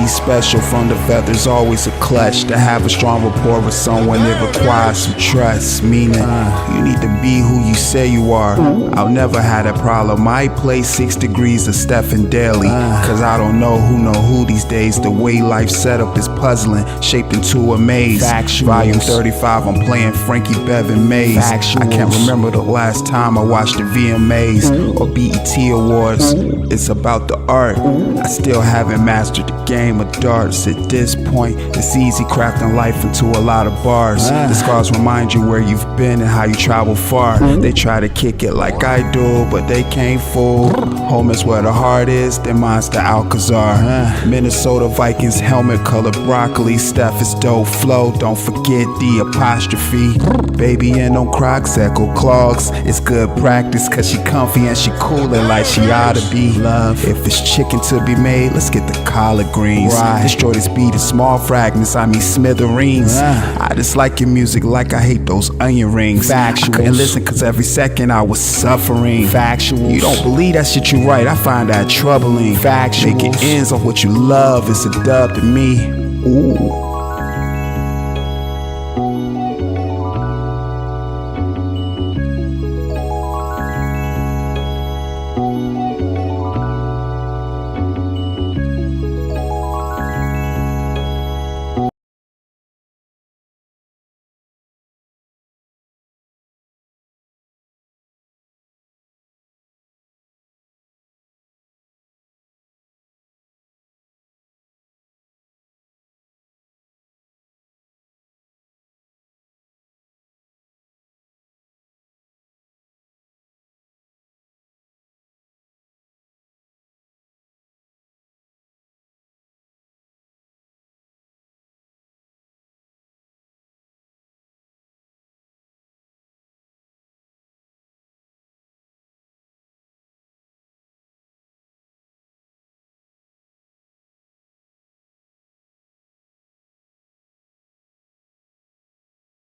be special. From the feathers, always a clutch. To have a strong rapport with someone, it requires some trust. Meaning, you need to be who you say you are. I'll never have that problem. I play 6 degrees of Stephen Daly, cause I don't know who these days. The way life's set up is puzzling, shaped into a maze. Factuals. Volume 35, I'm playing Frankie Bevan Mays. Factuals. I can't remember the last time I watched the VMAs or BET Awards. It's about the art. I still haven't mastered the game of darts. At this point, it's easy crafting life into a lot of bars. The scars remind you where you've been and how you travel far. They try to kick it like I do, but they can't fool. Home is where the heart is, then mine's the Alcazar. Minnesota Vikings helmet colored broccoli. Steph is dope flow, don't forget the apostrophe. Baby in them Crocs, echo clogs. It's good practice cause she comfy and she coolin' like she oughta be. Love, if it's chicken to be made, let's get the collard greens. Destroy this beat in small fragments, I mean smithereens. I just like your music like I hate those onion rings. Factuals. I couldn't listen cause every second I was suffering. Factuals. You don't believe that shit you write, I find that troubling. Factuals. Making ends off what you love is a dub to me. Ooh.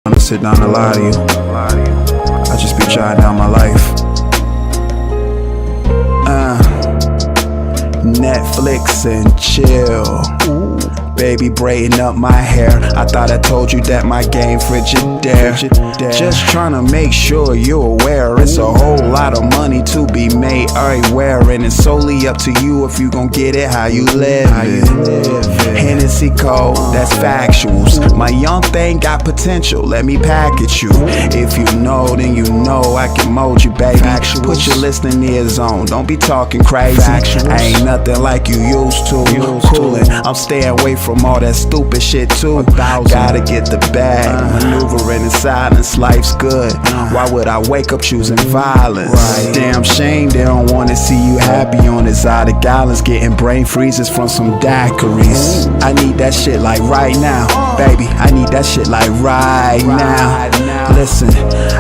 I'm gonna sit down and lie to you. I just be trying down my life. Netflix and chill. Baby braiding up my hair. I thought I told you that my game Frigidaire. Just tryna make sure you're aware. It's a whole lot of money to be made everywhere, and it's solely up to you if you gon' get it how you live it. Hennessy Code, that's factuals. My young thing got potential, let me package you. If you know, then you know I can mold you, baby. Put your listening ears on, don't be talking crazy. I ain't nothing like you used to. Coolin', I'm staying away from all that stupid shit too. Gotta get the bag, maneuvering in silence, life's good. Why would I wake up choosing violence? Damn shame they don't wanna see you happy on this side of gallons, getting brain freezes from some daiquiris. I need that shit like right now, baby. I need that shit like right now. Listen,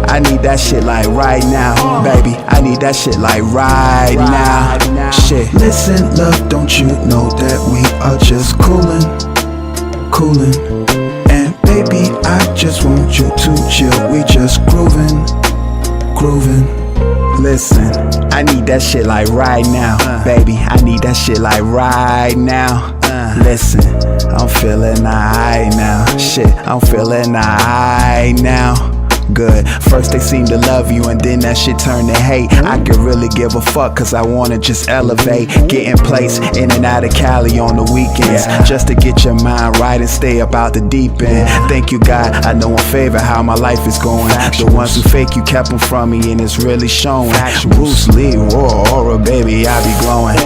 I need that shit like right now, baby. I need that shit like right now. Shit. Listen, love, don't you know that we are just coolin'? And baby, I just want you to chill. We just groovin'. Listen, I need that shit like right now, baby. I need that shit like right now. Listen, I'm feeling alright now. Shit, I'm feeling alright now. Good. First they seem to love you and then that shit turn to hate. I could really give a fuck cause I wanna just elevate. Get in place in and out of Cali on the weekends, just to get your mind right and stay about the deep end. Thank you God, I know in favor how my life is going. The ones who fake you kept them from me and it's really showing. Bruce Lee, raw aura, baby, I be glowing.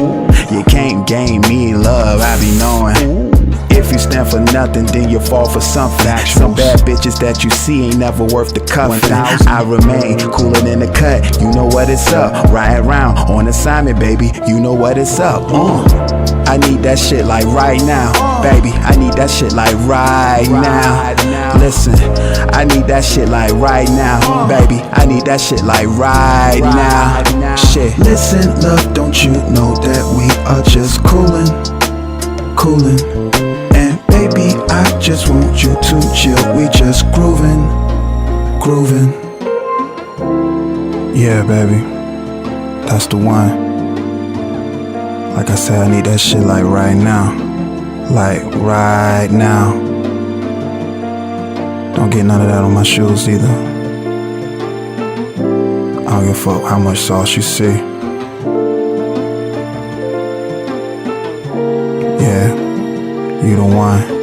You can't gain me love, I be knowing. If you stand for nothing, then you fall for something. Some bad bitches that you see ain't never worth the cuffing. I remain coolin' in the cut, you know what it's up. Ride around on assignment, baby, you know what it's up. I need that shit like right now, baby. I need that shit like right now. Listen, I need that shit like right now, baby. I need that shit like right now. Shit. Listen, love, don't you know that we are just coolin'? And baby, I just want you to chill. We just groovin'. Yeah, baby, that's the one. Like I said, I need that shit like right now. like right now. Don't get none of that on my shoes either. I don't give a fuck how much sauce you see. Yeah, you the one.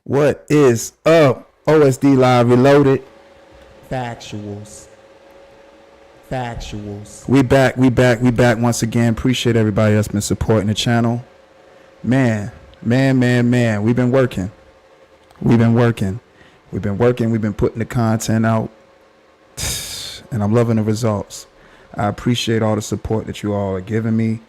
What is up? OSD Live Reloaded. Factuals. We back once again. Appreciate everybody that's been supporting the channel. Man. We've been working. We've been putting the content out. And I'm loving the results. I appreciate all the support that you all are giving me,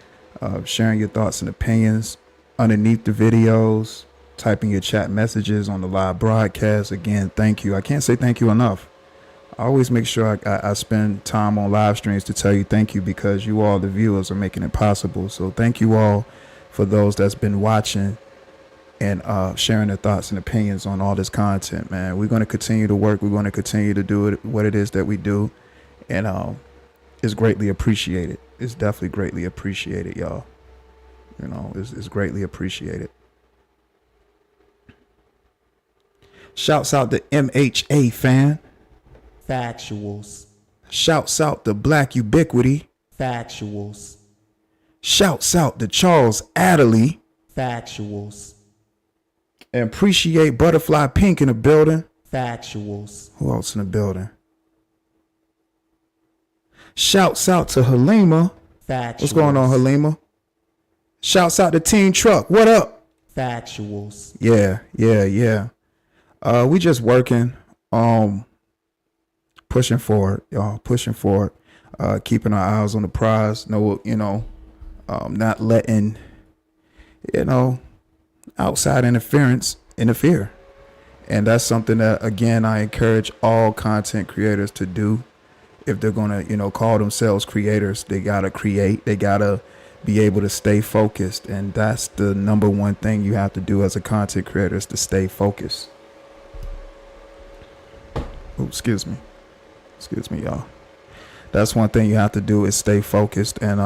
sharing your thoughts and opinions underneath the videos, typing your chat messages on the live broadcast. Again, thank you. I can't say thank you enough. I always make sure I spend time on live streams to tell you thank you, because you all, the viewers, are making it possible. So thank you all for those that's been watching and sharing their thoughts and opinions on all this content, man. We're going to continue to work. We're going to continue to do it, what it is that we do. And it's greatly appreciated. It's definitely greatly appreciated, y'all. You know, it's greatly appreciated. Shouts out to MHA fan. Factuals. Shouts out to Black Ubiquity. Factuals. Shouts out to Charles Adderley. Factuals. And appreciate Butterfly Pink in the building. Factuals. Who else in the building? Shouts out to Halima. Factuals. What's going on, Halima? Shouts out to Team Truck. What up? Factuals. Yeah. We just working, pushing forward, y'all, keeping our eyes on the prize. No, not letting, outside interference interfere. And that's something that, again, I encourage all content creators to do. If they're going to, call themselves creators, they got to create. They got to be able to stay focused. And that's the number one thing you have to do as a content creator, is to stay focused. Oh, excuse me, y'all. That's one thing you have to do, is stay focused. And,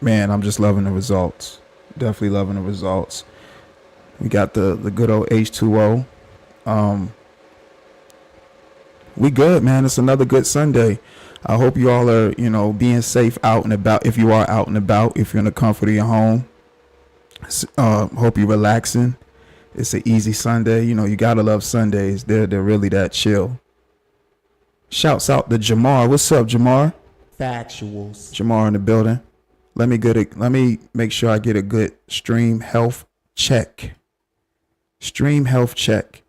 man, I'm just loving the results. Definitely loving the results. We got the good old H2O. We good, man. It's another good Sunday. I hope you all are, being safe out and about. If you are out and about, if you're in the comfort of your home, hope you're relaxing. It's an easy Sunday. You gotta love Sundays. They're really that chill. Shouts out to Jamar. What's up, Jamar? Factuals. Jamar in the building. Let me make sure I get a good stream health check. Stream health check.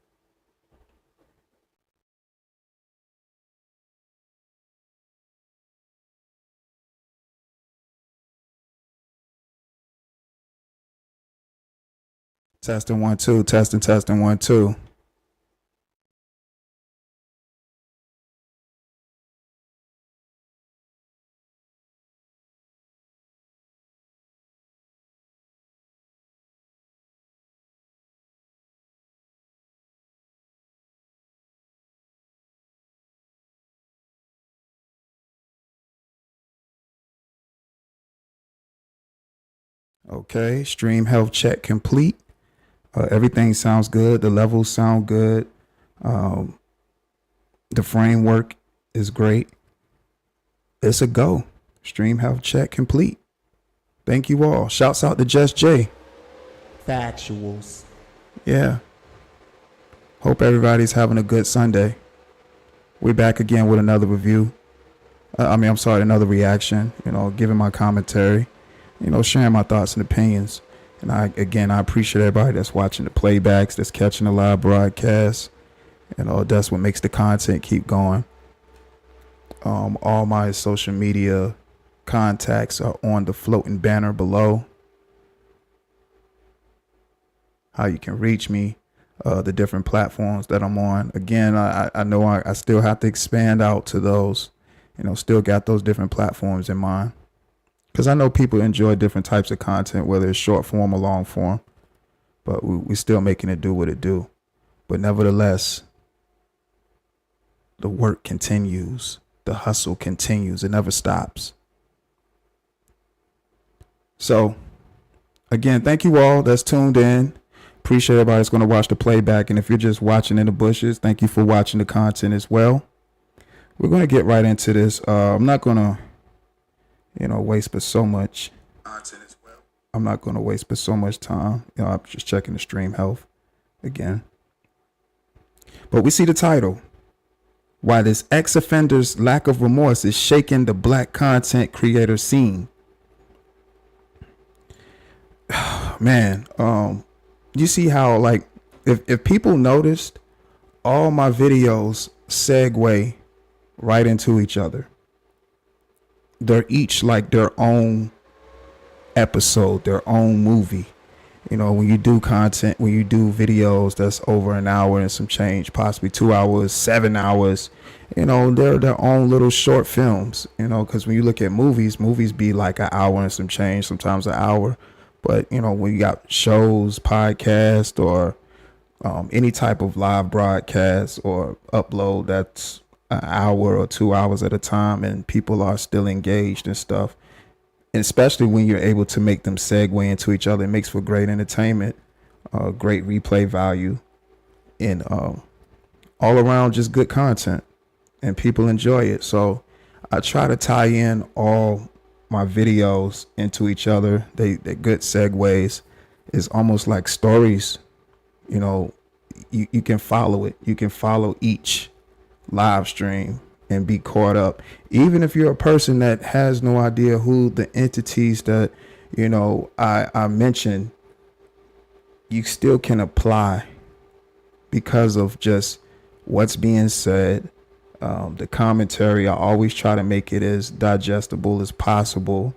Testing 1 2. Testing 1 2. Okay, stream health check complete. Everything sounds good. The levels sound good. The framework is great. It's a go. Stream health check complete. Thank you all. Shouts out to Just J. Factuals. Yeah. Hope everybody's having a good Sunday. We're back again with another review. Another reaction. Giving my commentary. Sharing my thoughts and opinions. And I appreciate everybody that's watching the playbacks, that's catching the live broadcast. That's what makes the content keep going. All my social media contacts are on the floating banner below. How you can reach me. the different platforms that I'm on. Again, I know I still have to expand out to those, still got those different platforms in mind. Because I know people enjoy different types of content, whether it's short form or long form, but we're still making it do what it do. But nevertheless, the work continues. The hustle continues. It never stops. So, again, thank you all that's tuned in. Appreciate everybody that's going to watch the playback. And if you're just watching in the bushes, thank you for watching the content as well. We're going to get right into this. I'm not going to, waste but so much content as well. I'm not going to waste but so much time. I'm just checking the stream health again. But we see the title. Why this ex-offender's lack of remorse is shaking the black content creator scene. Man, you see how, like, if people noticed, all my videos segue right into each other. They're each like their own episode, their own movie. When you do content, when you do videos that's over an hour and some change, possibly 2 hours, 7 hours, they're their own little short films, because when you look at movies be like an hour and some change, sometimes an hour. But, when you got shows, podcasts, or any type of live broadcast or upload that's an hour or 2 hours at a time, and people are still engaged and stuff, and especially when you're able to make them segue into each other, it makes for great entertainment, great replay value, and all around just good content, and people enjoy it. So I try to tie in all my videos into each other. They're good segues. It's almost like stories. You can follow it. You can follow each live stream and be caught up. Even if you're a person that has no idea who the entities that, I mentioned, you still can apply because of just what's being said. The commentary, I always try to make it as digestible as possible,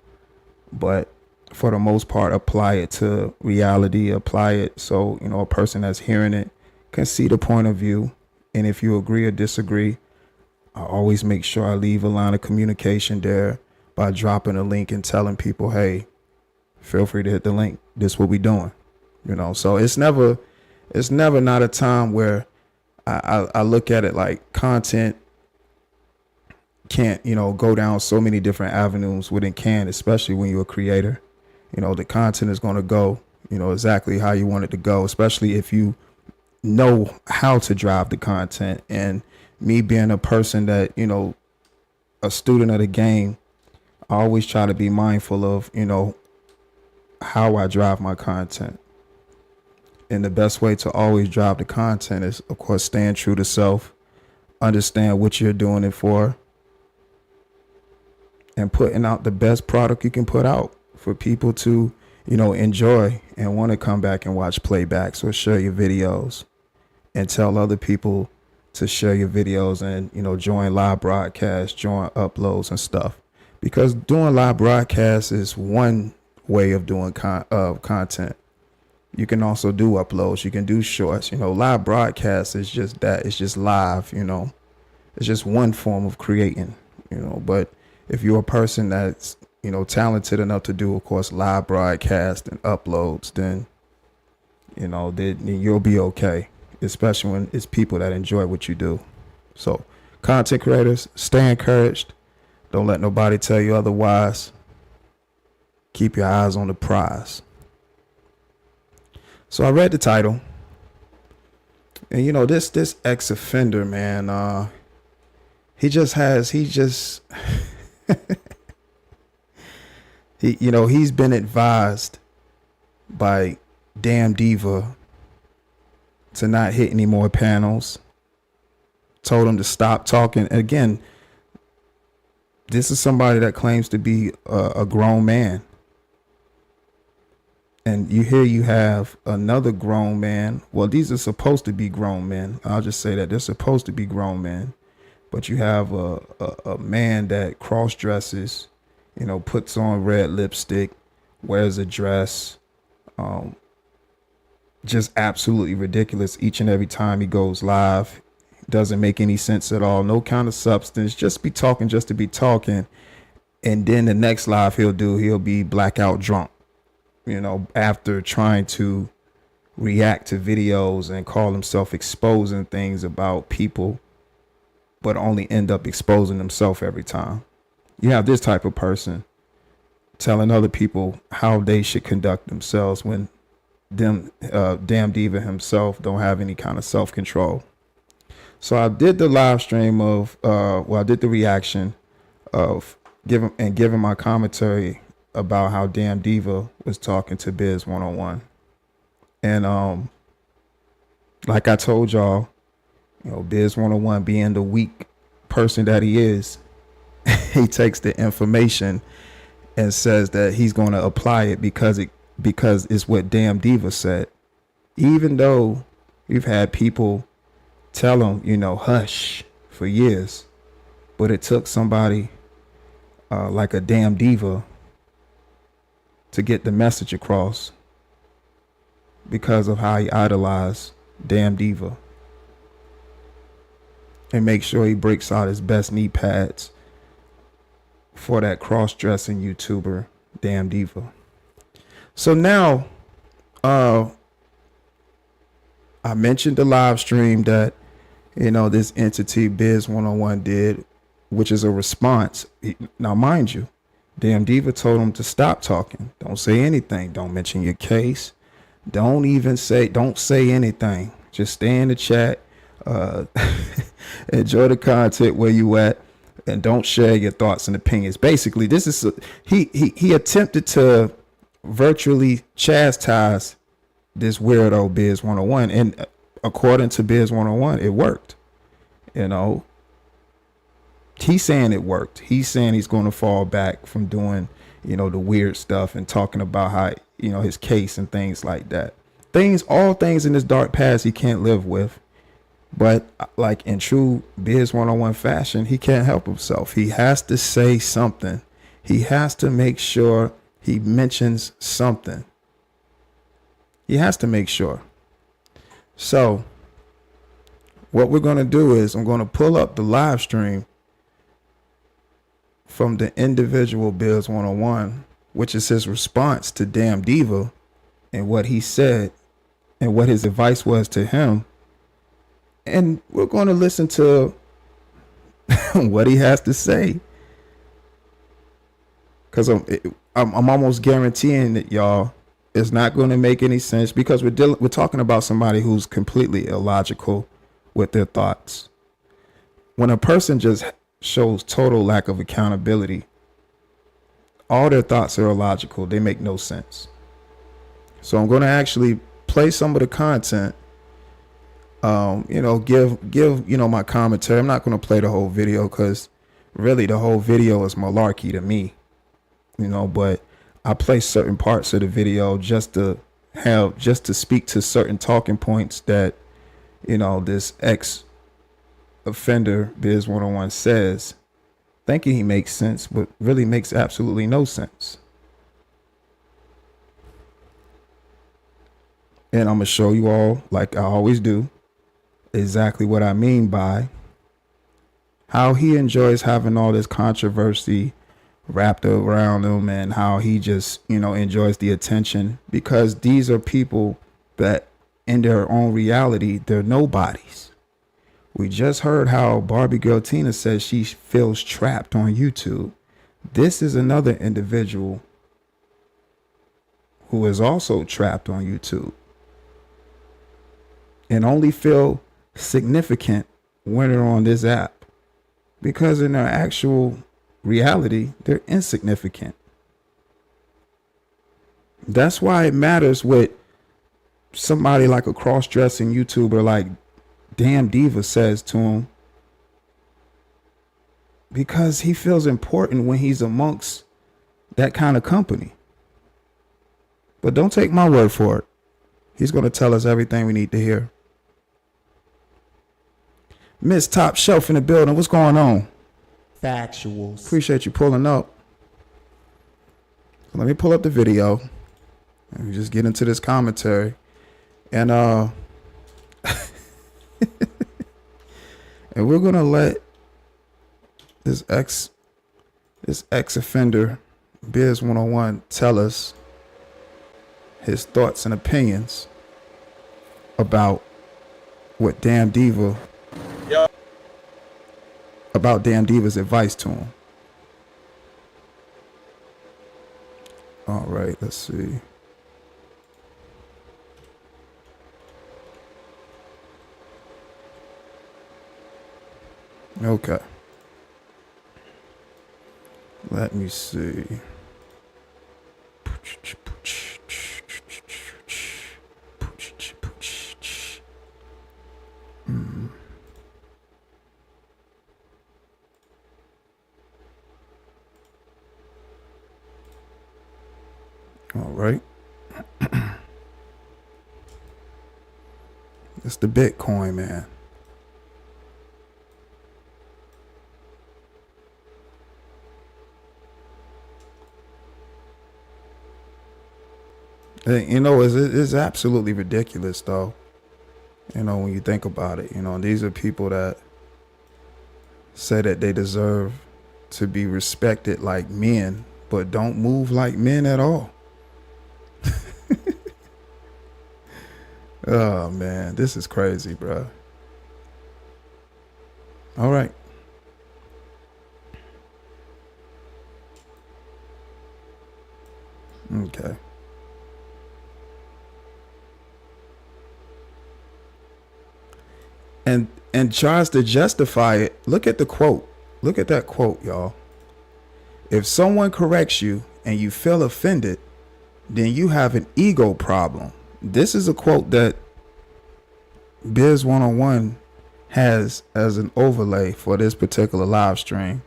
but for the most part, apply it to reality, apply it so, a person that's hearing it can see the point of view. And if you agree or disagree, I always make sure I leave a line of communication there by dropping a link and telling people, hey, feel free to hit the link. This is what we doing. So it's never not a time where I look at it like content can't, go down so many different avenues when it can, especially when you're a creator. The content is going to go, exactly how you want it to go, especially if you know how to drive the content. And me being a person that, a student of the game, I always try to be mindful of, how I drive my content. And the best way to always drive the content is, of course, staying true to self, understand what you're doing it for, and putting out the best product you can put out for people to, enjoy and want to come back and watch playbacks or share your videos, and tell other people to share your videos and, join live broadcasts, join uploads and stuff. Because doing live broadcasts is one way of doing content. You can also do uploads. You can do shorts. Live broadcasts is just that. It's just live, It's just one form of creating, But if you're a person that's, talented enough to do, of course, live broadcasts and uploads, then, then you'll be okay. Especially when it's people that enjoy what you do. So, content creators, stay encouraged. Don't let nobody tell you otherwise. Keep your eyes on the prize. So I read the title, and this ex-offender, man, he's been advised by Damn Diva to not hit any more panels. Told him to stop talking. Again, this is somebody that claims to be a grown man. And you have another grown man. Well, these are supposed to be grown men. I'll just say that they're supposed to be grown men. But you have a man that cross dresses, puts on red lipstick, wears a dress, just absolutely ridiculous each and every time he goes live. Doesn't make any sense at all. No kind of substance. Just be talking just to be talking. And then the next live he'll be blackout drunk, after trying to react to videos and call himself exposing things about people, but only end up exposing himself every time. You have this type of person telling other people how they should conduct themselves when Damn Diva himself don't have any kind of self-control. So I did the live stream of, I did the reaction of giving my commentary about how Damn Diva was talking to Biz 101. And like I told y'all, Biz 101 being the weak person that he is, he takes the information and says that he's going to apply it because it's what Damn Diva said. Even though we've had people tell him, hush for years, but it took somebody like a Damn Diva to get the message across because of how he idolized Damn Diva and make sure he breaks out his best knee pads for that cross-dressing YouTuber Damn Diva. So now I mentioned the live stream that this entity Biz 101 did, which is a response. Now mind you, Damn Diva told him to stop talking. Don't say anything. Don't mention your case. Don't say anything. Just stay in the chat. Enjoy the content where you at, and don't share your thoughts and opinions. Basically, this is he attempted to virtually chastise this weirdo Biz 101, and according to Biz 101, it worked. He's saying it worked. He's saying he's going to fall back from doing, the weird stuff and talking about how, his case and things like that. All things in this dark past he can't live with. But like in true Biz 101 fashion, he can't help himself. He has to say something. He has to make sure he mentions something. He has to make sure. So what we're going to do is I'm going to pull up the live stream from the individual Biz 101, which is his response to Damn Diva and what he said and what his advice was to him. And we're going to listen to what he has to say. Because I'm almost guaranteeing that, y'all, it's not going to make any sense because we're talking about somebody who's completely illogical with their thoughts. When a person just shows total lack of accountability, all their thoughts are illogical. They make no sense. So I'm going to actually play some of the content. Give my commentary. I'm not going to play the whole video because really the whole video is malarkey to me, but I play certain parts of the video just to speak to certain talking points that, this ex-offender Biz 101 says, thinking he makes sense, but really makes absolutely no sense. And I'm going to show you all, like I always do, exactly what I mean by how he enjoys having all this controversy wrapped around him and how he just, enjoys the attention because these are people that in their own reality, they're nobodies. We just heard how Barbie Girl Tina says she feels trapped on YouTube. This is another individual who is also trapped on YouTube and only feel significant when they're on this app because in their actual reality, they're insignificant. That's why it matters what somebody like a cross-dressing YouTuber like Damn Diva says to him, because he feels important when he's amongst that kind of company. But don't take my word for it. He's going to tell us everything we need to hear. Miss Top Shelf in the building. What's going on? Factuals. Appreciate you pulling up. Let me pull up the video and we just get into this commentary. And and we're gonna let this ex offender Biz 101 tell us his thoughts and opinions about what Damn Diva about Damn Diva's advice to him. All right, let's see. Okay. Let me see. All right. It's the Bitcoin man. You know, it's absolutely ridiculous, though. You know, when you think about it, you know, these are people that say that they deserve to be respected like men, but don't move like men at all. Oh, man, this is crazy, bro. All right. Okay. And tries to justify it. Look at the quote. Look at that quote, y'all. If someone corrects you and you feel offended, then you have an ego problem. This is a quote that Biz 101 has as an overlay for this particular live stream.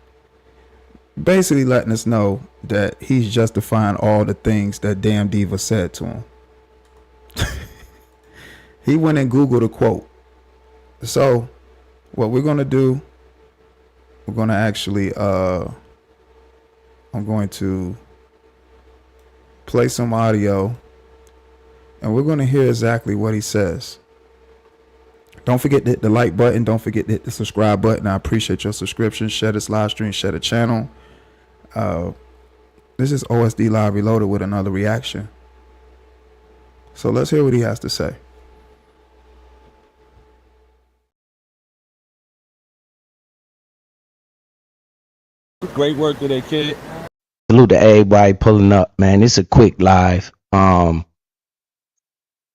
Basically letting us know that he's justifying all the things that Damn Diva said to him. He went and Googled a quote. So what we're going to do, we're going to actually, I'm going to play some audio and we're going to hear exactly what he says. Don't forget to hit the like button. Don't forget to hit the subscribe button. I appreciate your subscription. Share this live stream. Share the channel. This is OSD Live Reloaded with another reaction. So let's hear what he has to say. Great work today, kid. Salute to everybody pulling up, man. It's a quick live. I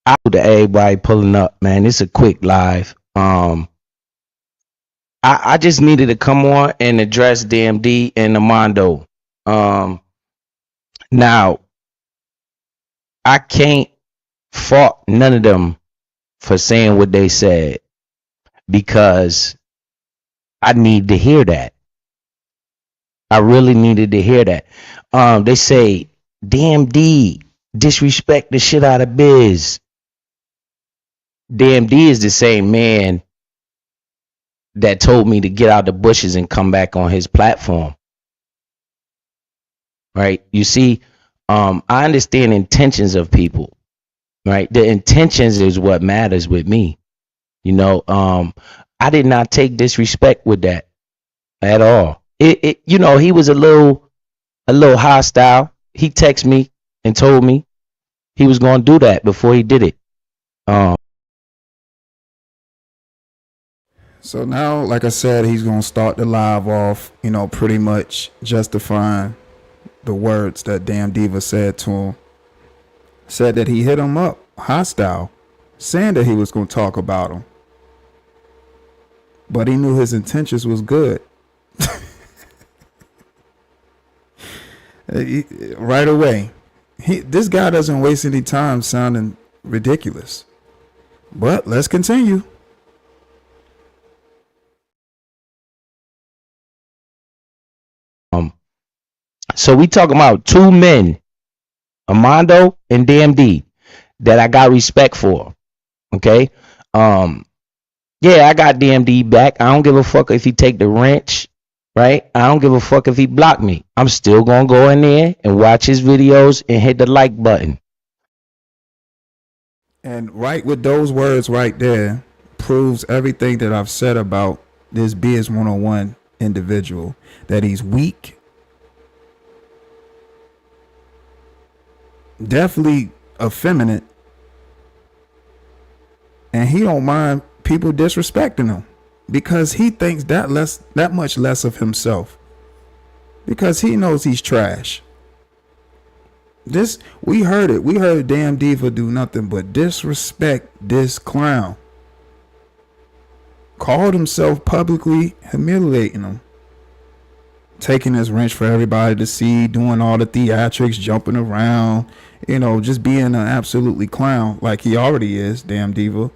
salute to everybody pulling up, man. It's a quick live. I just needed to come on and address DMD and Amando. Now I can't fault none of them for saying what they said because I need to hear that. I really needed to hear that. They say, DMD disrespect the shit out of Biz. DMD is the same man that told me to get out the bushes and come back on his platform. Right? You see, I understand intentions of people. Right? The intentions is what matters with me. You know, I did not take disrespect with that at all. You know, he was a little hostile. He texted me and told me he was going to do that before he did it. So now, like I said, he's going to start the live off, you know, pretty much justifying the words that Damn Diva said to him. Said that he hit him up, hostile, saying that he was going to talk about him. But he knew his intentions was good. Right away. This guy doesn't waste any time sounding ridiculous. But let's continue. So we talking about two men, Amando and DMD, that I got respect for. Okay? Yeah, I got DMD back. I don't give a fuck if he take the wrench, right? I don't give a fuck if he block me. I'm still gonna go in there and watch his videos and hit the like button. And right with those words right there proves everything that I've said about this Biz 101 individual. That he's weak, definitely effeminate, and he don't mind people disrespecting him because he thinks that much less of himself, because he knows he's trash. We heard it. We heard Damn Diva do nothing but disrespect this clown. Called himself publicly humiliating him. Taking his wrench for everybody to see, doing all the theatrics, jumping around, just being an absolutely clown like he already is, Damn Diva.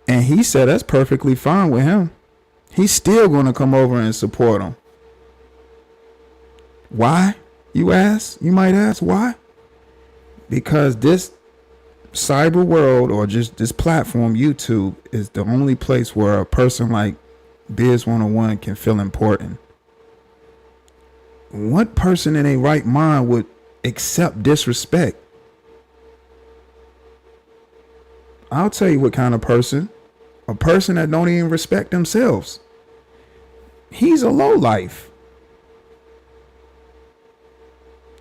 And he said that's perfectly fine with him. He's still going to come over and support him. Why? You might ask why? Because this cyber world, or just this platform, YouTube, is the only place where a person like Biz 101 can feel important. What person in a right mind would accept disrespect? I'll tell you what kind of person. A person that don't even respect themselves. He's a lowlife.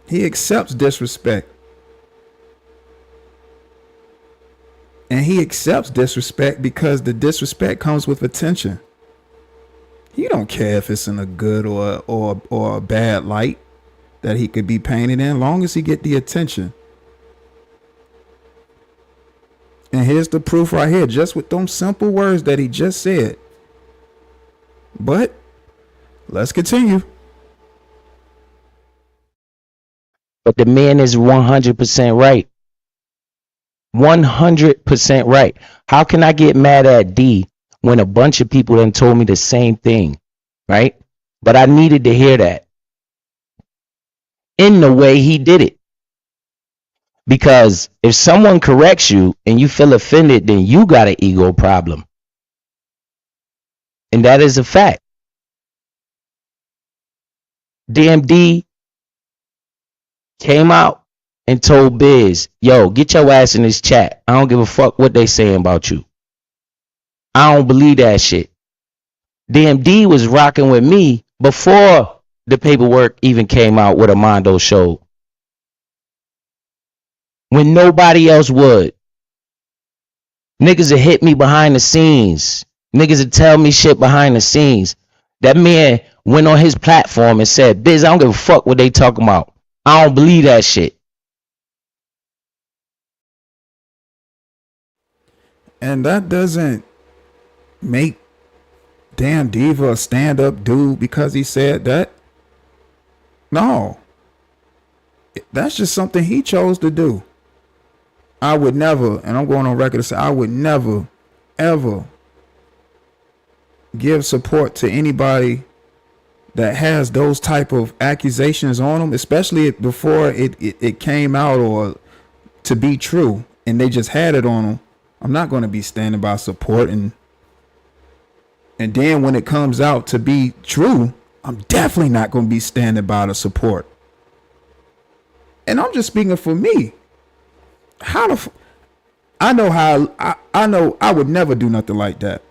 He accepts disrespect. And he accepts disrespect because the disrespect comes with attention. He don't care if it's in a good or a bad light that he could be painted in, long as he get the attention. And here's the proof right here, just with them simple words that he just said. But let's continue. But the man is 100% right. 100% right. How can I get mad at D when a bunch of people done told me the same thing, right? But I needed to hear that in the way he did it. Because if someone corrects you and you feel offended, then you got an ego problem. And that is a fact. DMD came out and told Biz, yo, get your ass in this chat. I don't give a fuck what they saying about you. I don't believe that shit. DMD was rocking with me before the paperwork even came out with Armando showed. When nobody else would. Niggas would hit me behind the scenes. Niggas would tell me shit behind the scenes. That man went on his platform and said, Biz, I don't give a fuck what they talking about. I don't believe that shit. And that doesn't make Damn Diva a stand-up dude because he said that. No. That's just something he chose to do. I would never, and I'm going on record to say, I would never, ever give support to anybody that has those type of accusations on them, especially before it came out or to be true, and they just had it on them. I'm not going to be standing by supporting. And then when it comes out to be true, I'm definitely not going to be standing by to support. And I'm just speaking for me. I know I would never do nothing like that.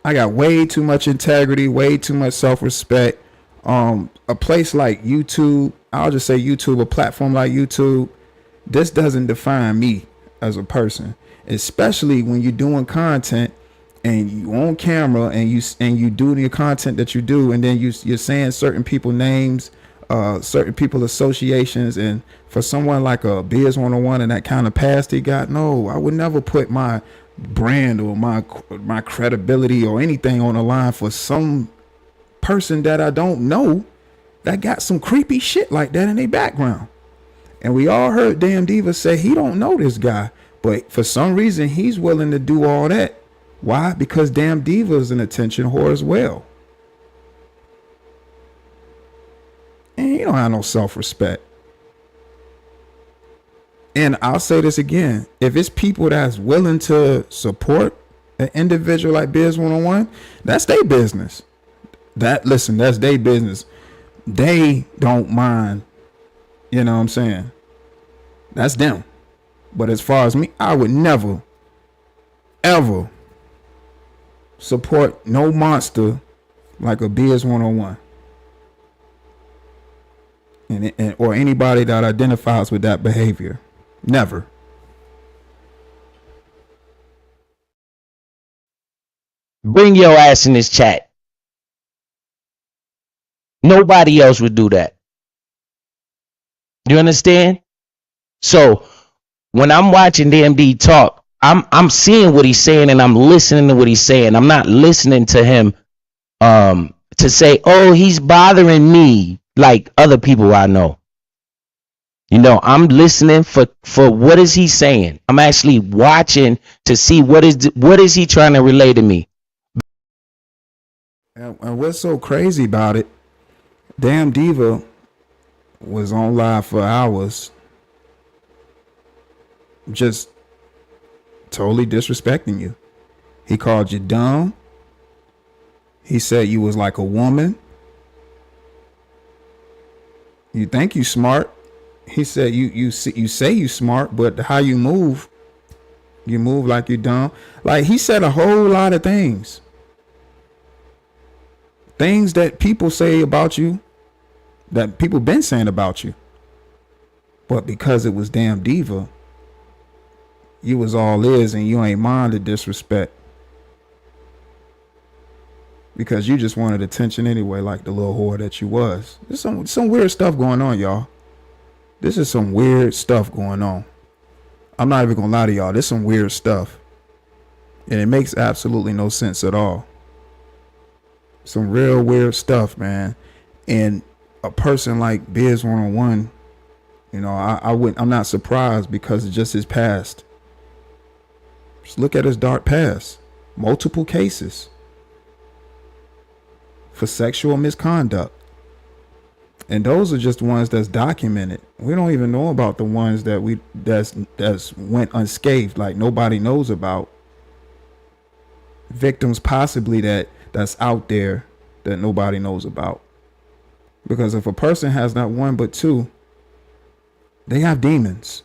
I got way too much integrity, way too much self-respect. A place like YouTube, I'll just say YouTube, a platform like YouTube, this doesn't define me as a person, especially when you're doing content and you on camera and you do the content that you do, and then you're saying certain people names, certain people associations, and for someone like a Biz 101 and that kind of past he got, no, I would never put my brand or my credibility or anything on the line for some person that I don't know that got some creepy shit like that in their background. And we all heard Damn Diva say he don't know this guy, but for some reason he's willing to do all that. Why? Because Damn Diva is an attention whore as well. And he don't have no self-respect. And I'll say this again. If it's people that's willing to support an individual like Biz 101, that's their business. That's their business. They don't mind. You know what I'm saying? That's them. But as far as me, I would never, ever support no monster like a Biz 101. And or anybody that identifies with that behavior. Never. Bring your ass in this chat. Nobody else would do that. You understand? So when I'm watching DMD talk, I'm seeing what he's saying and I'm listening to what he's saying. I'm not listening to him to say, oh, he's bothering me like other people I know. You know, I'm listening for what is he saying. I'm actually watching to see what is he trying to relay to me. And what's so crazy about it, Damn Diva was on live for hours just totally disrespecting you. He called you dumb. He said you was like a woman. You think you smart. He said you say you smart, but how you move like you dumb. Like, he said a whole lot of things. Things that people say about you, that people been saying about you. But because it was Damn Diva, you was all is and you ain't mind the disrespect. Because you just wanted attention anyway, like the little whore that you was. There's some weird stuff going on, y'all. This is some weird stuff going on. I'm not even gonna lie to y'all. There's some weird stuff. And it makes absolutely no sense at all. Some real weird stuff, man. And a person like Biz 101, you know, I'm not surprised because it's just his past. Just look at his dark past. Multiple cases for sexual misconduct. And those are just ones that's documented. We don't even know about the ones that's went unscathed, like nobody knows about. Victims possibly that's out there that nobody knows about. Because if a person has not one but two, they have demons.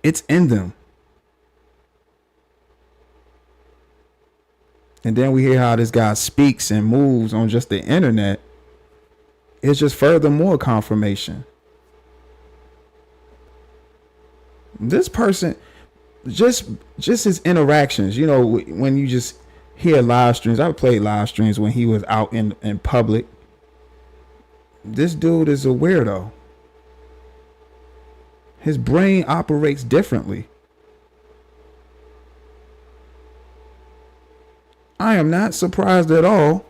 It's in them. And then we hear how this guy speaks and moves on just the internet. It's just furthermore confirmation. This person, just his interactions, you know, when you just hear live streams. I played live streams when he was out in public. This dude is a weirdo. His brain operates differently. I am not surprised at all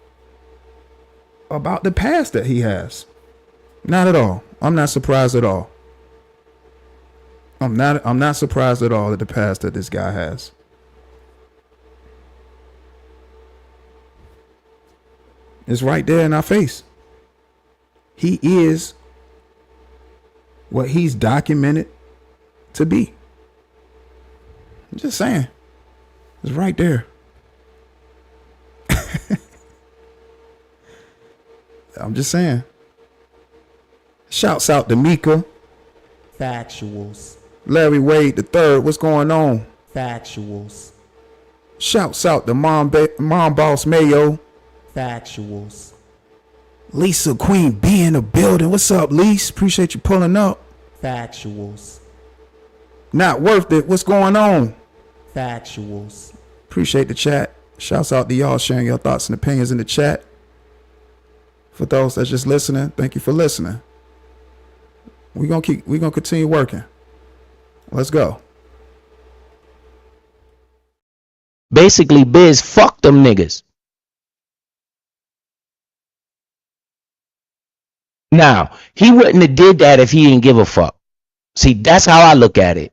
about the past that he has. Not at all. I'm not surprised at all. I'm not surprised at all at the past that this guy has. It's right there in our face. He is what he's documented to be. I'm just saying. It's right there. I'm just saying. Shouts out to Mika. Factuals. Larry Wade III. What's going on? Factuals. Shouts out to Mom Boss Mayo. Factuals. Lisa Queen B in the building. What's up, Lise? Appreciate you pulling up. Factuals. Not worth it. What's going on? Factuals. Appreciate the chat. Shouts out to y'all sharing your thoughts and opinions in the chat. For those that's just listening, thank you for listening. We're gonna continue working. Let's go. Basically, Biz, fuck them niggas. Now, he wouldn't have did that if he didn't give a fuck. See, that's how I look at it.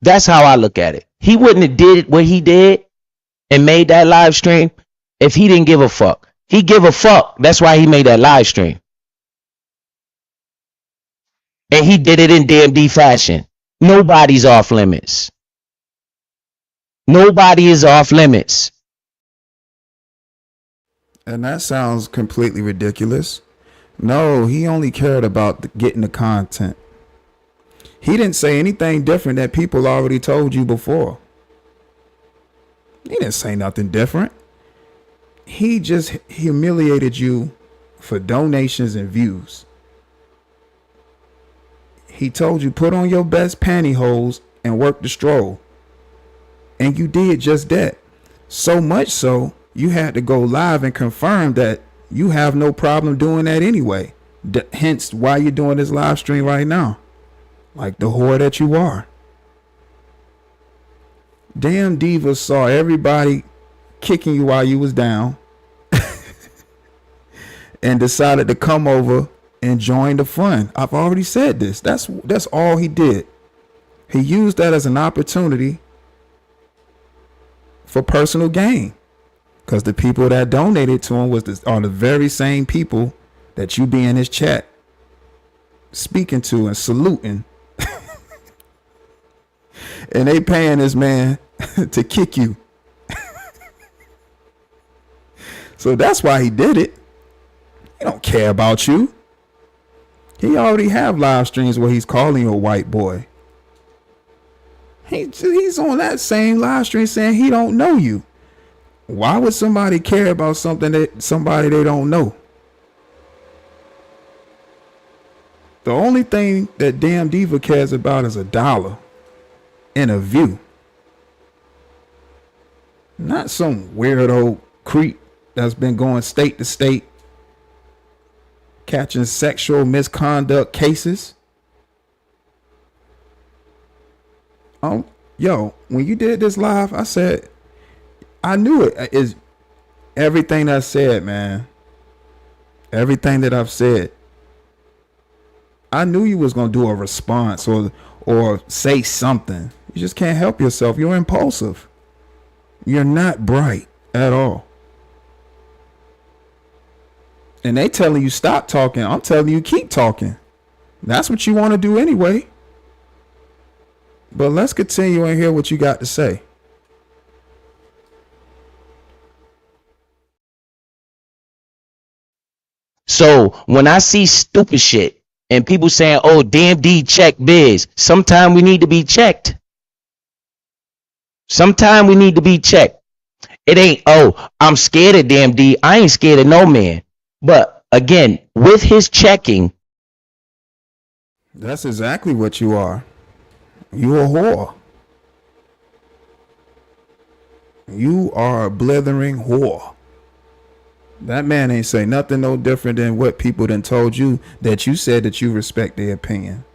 That's how I look at it. He wouldn't have did what he did and made that live stream if he didn't give a fuck. He give a fuck. That's why he made that live stream. And he did it in DMD fashion. Nobody's off limits. Nobody is off limits. And that sounds completely ridiculous. No, he only cared about getting the content. He didn't say anything different that people already told you before. He didn't say nothing different. He just humiliated you for donations and views. He told you put on your best pantyhose and work the stroll. And you did just that. So much so, you had to go live and confirm that you have no problem doing that anyway. Hence why you're doing this live stream right now. Like the whore that you are. Damn Diva saw everybody kicking you while you was down and decided to come over and join the fun. I've already said this. That's all he did. He used that as an opportunity for personal gain, because the people that donated to him are the very same people that you be in his chat speaking to and saluting. And they paying this man to kick you. So that's why he did it. He don't care about you. He already have live streams where he's calling you a white boy. He's on that same live stream saying he don't know you. Why would somebody care about somebody they don't know? The only thing that damn Diva cares about is $1 and a view. Not some weirdo creep that's been going state to state catching sexual misconduct cases. Yo, when you did this live, I said, I knew it is everything that I said, man. Everything that I've said. I knew you was gonna do a response or say something. You just can't help yourself. You're impulsive. You're not bright at all. And they telling you stop talking. I'm telling you keep talking. That's what you want to do anyway. But let's continue and hear what you got to say. So when I see stupid shit and people saying, oh, DMD check biz, sometime we need to be checked. Sometime we need to be checked. It ain't, oh, I'm scared of DMD. I ain't scared of no man. But again, with his checking. That's exactly what you are. You a whore. You are a blithering whore. That man ain't say nothing no different than what people done told you, that you said that you respect their opinion.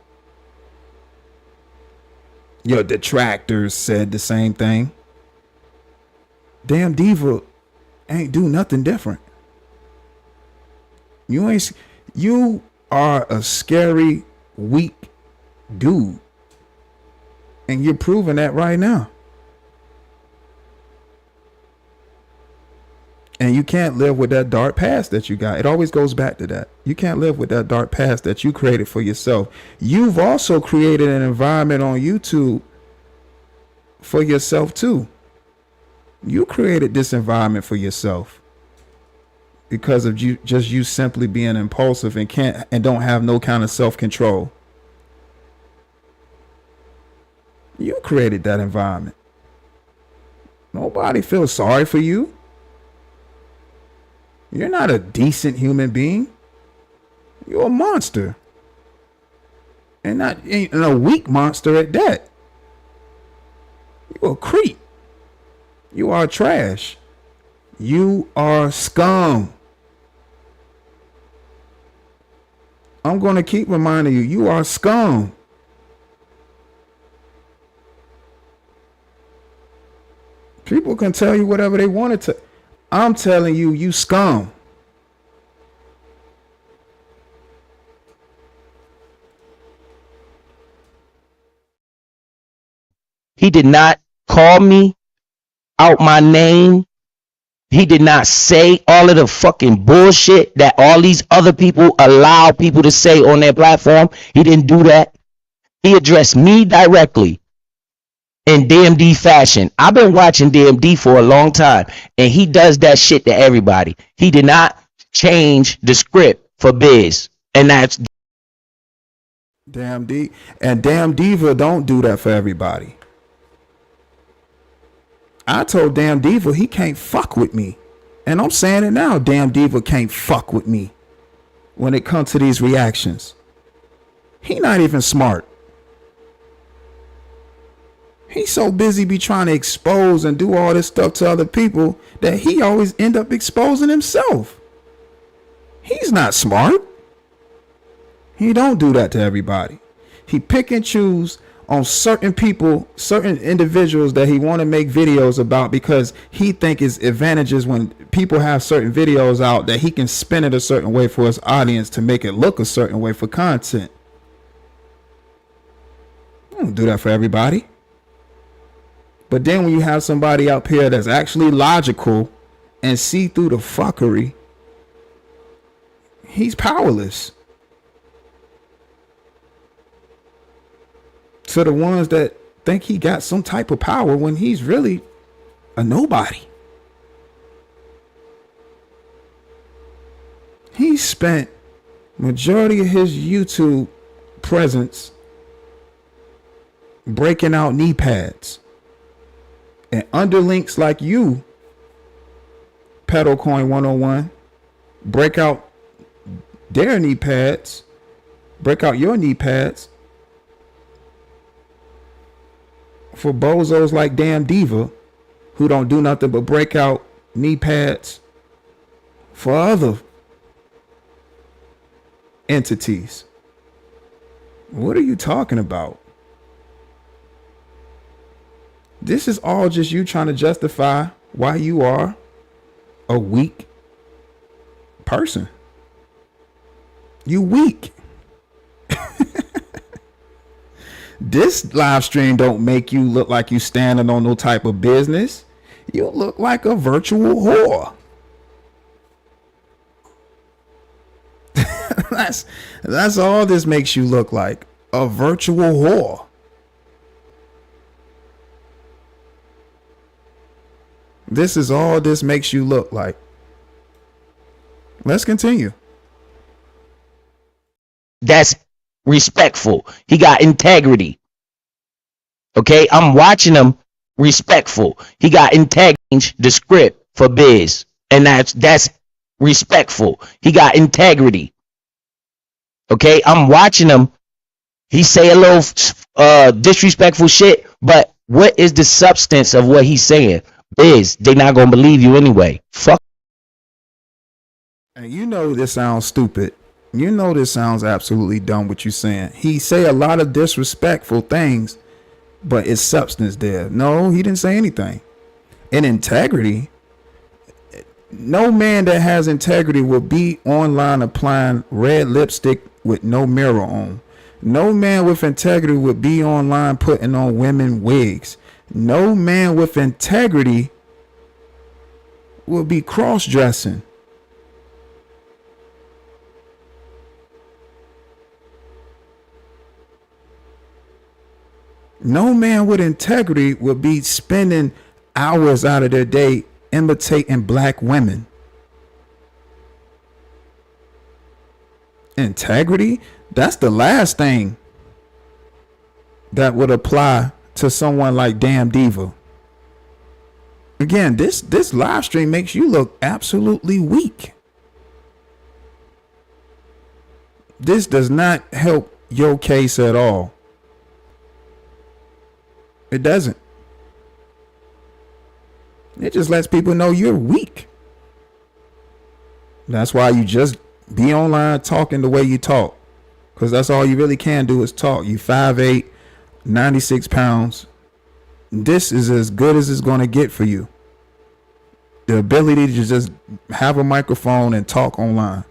Your detractors said the same thing. Damn Diva ain't do nothing different. You are a scary, weak dude. And you're proving that right now. And you can't live with that dark past that you got. It always goes back to that. You can't live with that dark past that you created for yourself. You've also created an environment on YouTube for yourself too. You created this environment for yourself because of you simply being impulsive and don't have no kind of self-control. You created that environment. Nobody feels sorry for you. You're not a decent human being. You're a monster. And a weak monster at that. You're a creep. You are trash. You are scum. I'm going to keep reminding you, you are scum. People can tell you whatever they wanted to. I'm telling you, you scum. He did not call me out my name. He did not say all of the fucking bullshit that all these other people allow people to say on their platform. He didn't do that. He addressed me directly in DMD fashion. I've been watching DMD for a long time, and he does that shit to everybody. He did not change the script for Biz, and that's Damn D and Damn Diva don't do that for everybody. I told Damn Diva he can't fuck with me. And I'm saying it now. Damn Diva can't fuck with me when it comes to these reactions. He not even smart. He's so busy be trying to expose and do all this stuff to other people that he always end up exposing himself. He's not smart. He don't do that to everybody. He pick and choose on certain people, certain individuals that he want to make videos about because he think it's advantages when people have certain videos out that he can spin it a certain way for his audience to make it look a certain way for content. I don't do that for everybody. But then when you have somebody up here that's actually logical and see through the fuckery, he's powerless. To the ones that think he got some type of power when he's really a nobody. He spent majority of his YouTube presence breaking out knee pads. And underlinks like you, Pedal Coin 101, break out their knee pads, break out your knee pads for bozos like Damn Diva who don't do nothing but break out knee pads for other entities. What are you talking about? This is all just you trying to justify why you are a weak person. You weak. This live stream don't make you look like you standing on no type of business. You look like a virtual whore. That's all this makes you look like, a virtual whore. This is all this makes you look like. Let's continue. That's respectful. He got integrity. Okay, I'm watching him. Respectful. He got integrity. The script for Biz, and that's respectful. He got integrity. Okay, I'm watching him. He say a little disrespectful shit, but what is the substance of what he's saying? Biz, they not gonna believe you anyway. Fuck. And you know this sounds stupid. You know this sounds absolutely dumb what you saying. He say a lot of disrespectful things, but it's substance there. No, he didn't say anything. And integrity, no man that has integrity will be online applying red lipstick with no mirror on. No man with integrity would be online putting on women wigs. No man with integrity will be cross-dressing. No man with integrity will be spending hours out of their day imitating black women. Integrity, that's the last thing that would apply to someone like Damn Diva. Again, this live stream makes you look absolutely weak. This does not help your case at all. It doesn't. It just lets people know you're weak. That's why you just be online talking the way you talk. Because that's all you really can do is talk. You 5'8", 96 pounds. This is as good as it's going to get for you. The ability to just have a microphone and talk online.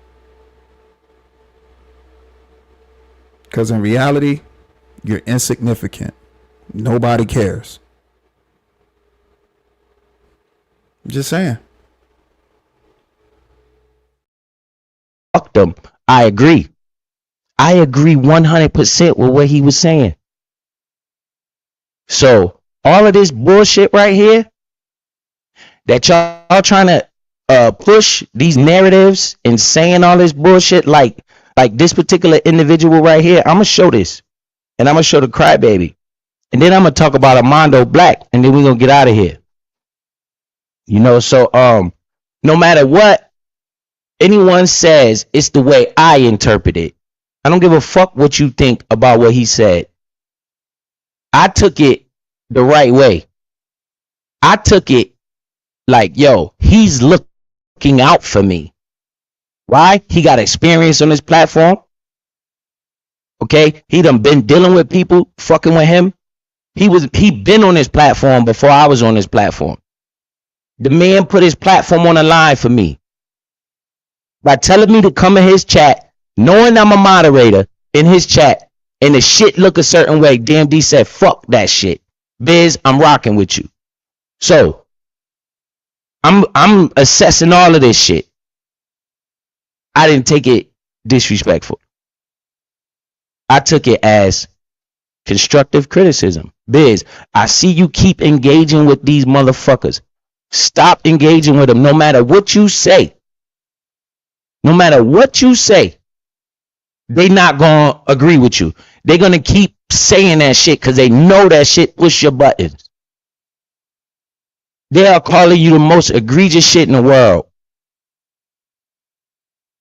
Because in reality, you're insignificant. Nobody cares. Just saying. Fuck them. I agree. I agree 100% with what he was saying. So all of this bullshit right here that y'all trying to push these narratives and saying all this bullshit like Like this particular individual right here, I'm gonna show this, and I'm gonna show the crybaby, and then I'm gonna talk about Armando Black, and then we're gonna get out of here. You know, so no matter what anyone says, it's the way I interpret it. I don't give a fuck what you think about what he said. I took it the right way. I took it like, yo, he's looking out for me. Why? He got experience on his platform. Okay, he done been dealing with people fucking with him. He been on his platform before I was on his platform. The man put his platform on the line for me by telling me to come in his chat, knowing I'm a moderator in his chat, and the shit look a certain way. DMD said, fuck that shit. Biz, I'm rocking with you. So I'm assessing all of this shit. I didn't take it disrespectful. I took it as constructive criticism. Biz, I see you keep engaging with these motherfuckers. Stop engaging with them no matter what you say. No matter what you say, they not gonna agree with you. They're gonna keep saying that shit because they know that shit push your buttons. They are calling you the most egregious shit in the world.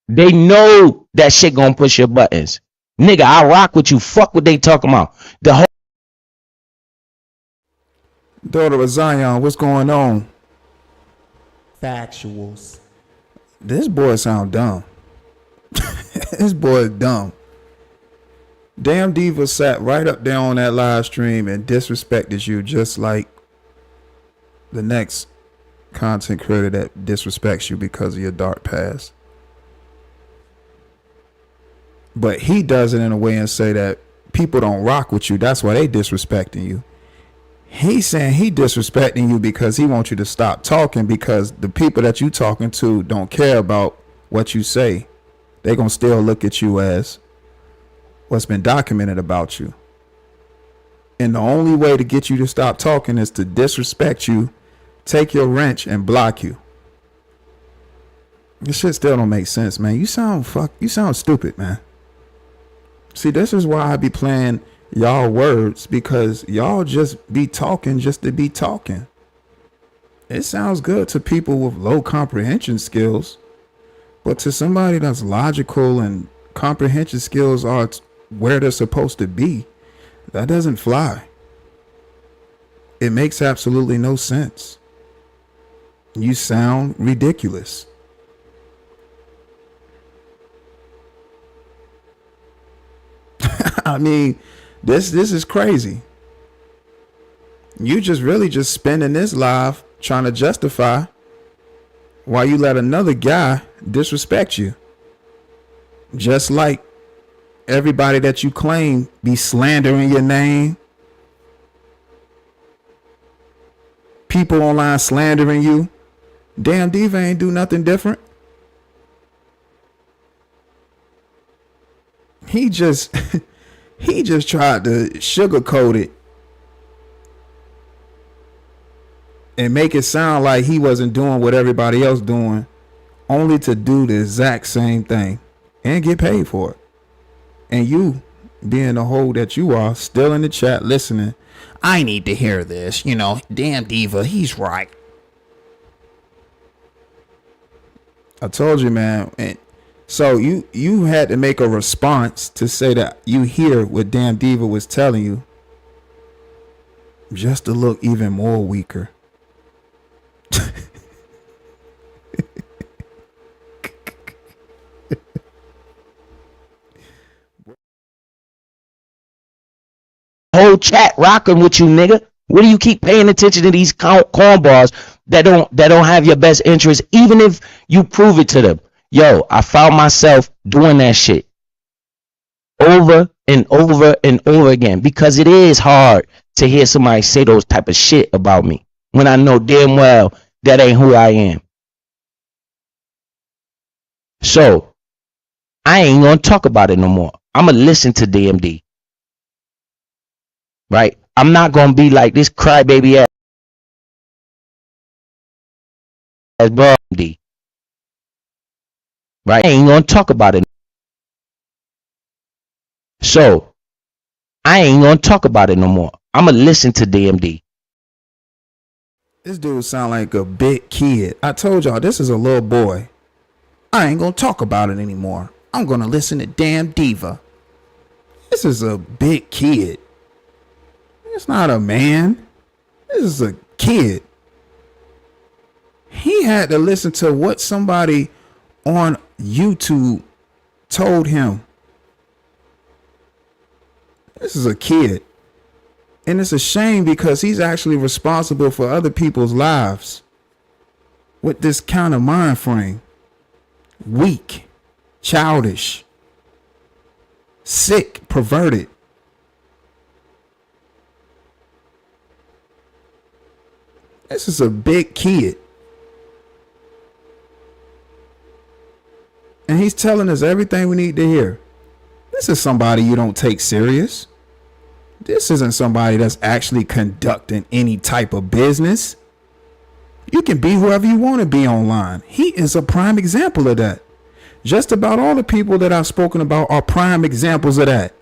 They know that shit gonna push your buttons. Nigga, I rock with you. Fuck what they talking about. The whole Daughter of Zion, what's going on? Factuals. This boy sound dumb. This boy is dumb. Damn Diva sat right up there on that live stream and disrespected you just like the next content creator that disrespects you because of your dark past. But he does it in a way and say that people don't rock with you. That's why they disrespecting you. He's saying he disrespecting you because he wants you to stop talking because the people that you talking to don't care about what you say. They gonna still look at you as what's been documented about you. And the only way to get you to stop talking is to disrespect you, take your wrench and block you. This shit still don't make sense, man. You sound stupid, man. See, this is why I be playing y'all words, because y'all just be talking just to be talking. It sounds good to people with low comprehension skills, but to somebody that's logical and comprehension skills are where they're supposed to be, that doesn't fly. It makes absolutely no sense. You sound ridiculous. I mean, this is crazy. You just really just spending this live trying to justify why you let another guy disrespect you. Just like everybody that you claim be slandering your name. People online slandering you. Damn Diva ain't do nothing different. He just tried to sugarcoat it and make it sound like he wasn't doing what everybody else doing, only to do the exact same thing and get paid for it. And you, being the hoe that you are, still in the chat listening. I need to hear this. You know, damn Diva, he's right. I told you, man. And so you had to make a response to say that you hear what damn Diva was telling you, just to look even more weaker. whole chat rocking with you, nigga. What do you keep paying attention to these cornballs that don't have your best interest, even if you prove it to them? Yo, I found myself doing that shit over and over and over again because it is hard to hear somebody say those type of shit about me when I know damn well that ain't who I am. So I ain't gonna talk about it no more. I'm gonna listen to DMD. Right? I'm not gonna be like this crybaby ass DMD. Right? I ain't gonna talk about it. So I ain't gonna talk about it no more. I'm gonna listen to DMD. This dude sound like a big kid. I told y'all this is a little boy. I ain't gonna talk about it anymore. I'm gonna listen to Damn Diva. This is a big kid. It's not a man. This is a kid. He had to listen to what somebody on YouTube told him. This is a kid. And it's a shame because he's actually responsible for other people's lives with this kind of mind frame. Weak, childish, sick, perverted. This is a big kid. And he's telling us everything we need to hear. This is somebody you don't take serious. This isn't somebody that's actually conducting any type of business. You can be whoever you want to be online. He is a prime example of that. Just about all the people that I've spoken about are prime examples of that.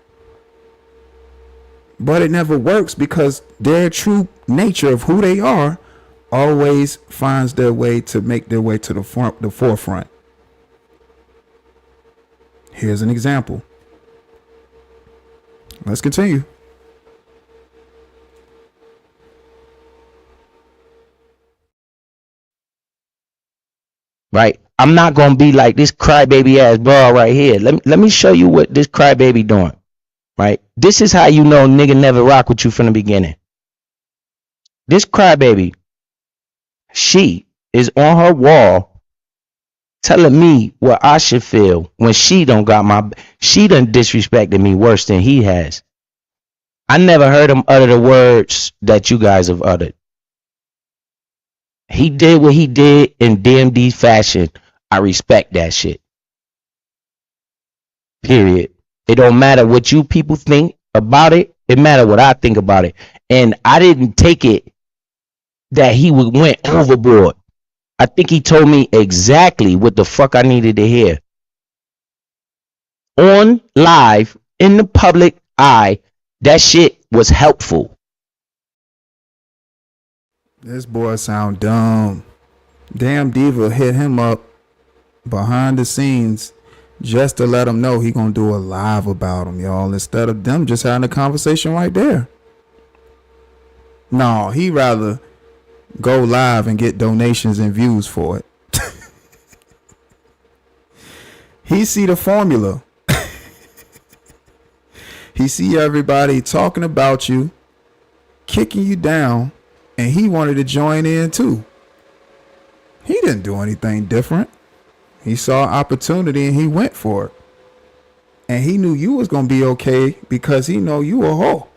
But it never works because their true nature of who they are always finds their way to make their way to the forefront. Here's an example. Let's continue. Right? I'm not gonna be like this crybaby ass bro right here. Let me show you what this crybaby doing. Right? This is how you know nigga never rock with you from the beginning. This crybaby, she is on her wall telling me what I should feel when she done disrespected me worse than he has. I never heard him utter the words that you guys have uttered. He did what he did in DMD fashion. I respect that shit. Period. It don't matter what you people think about it. It matter what I think about it. And I didn't take it that he went overboard. I think he told me exactly what the fuck I needed to hear. On live, in the public eye, that shit was helpful. This boy sound dumb. Damn Diva hit him up behind the scenes just to let him know he gonna do a live about him, y'all, instead of them just having a conversation right there. No, he rather go live and get donations and views for it. He see the formula. He see everybody talking about you, kicking you down, and he wanted to join in too. He didn't do anything different. He saw opportunity and he went for it. And he knew you was going to be okay because he know you a hoe.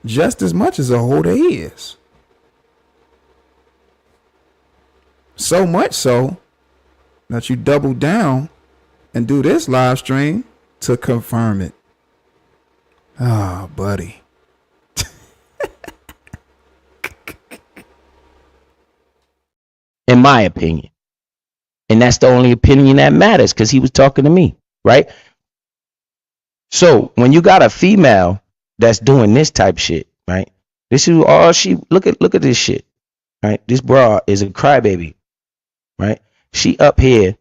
Just as much as a hoe that he is. So much so that you double down and do this live stream to confirm it. Ah, buddy. In my opinion. And that's the only opinion that matters because he was talking to me, right? So when you got a female that's doing this type shit, right? This is all she look at this shit, right? This bra is a crybaby, right? She up here.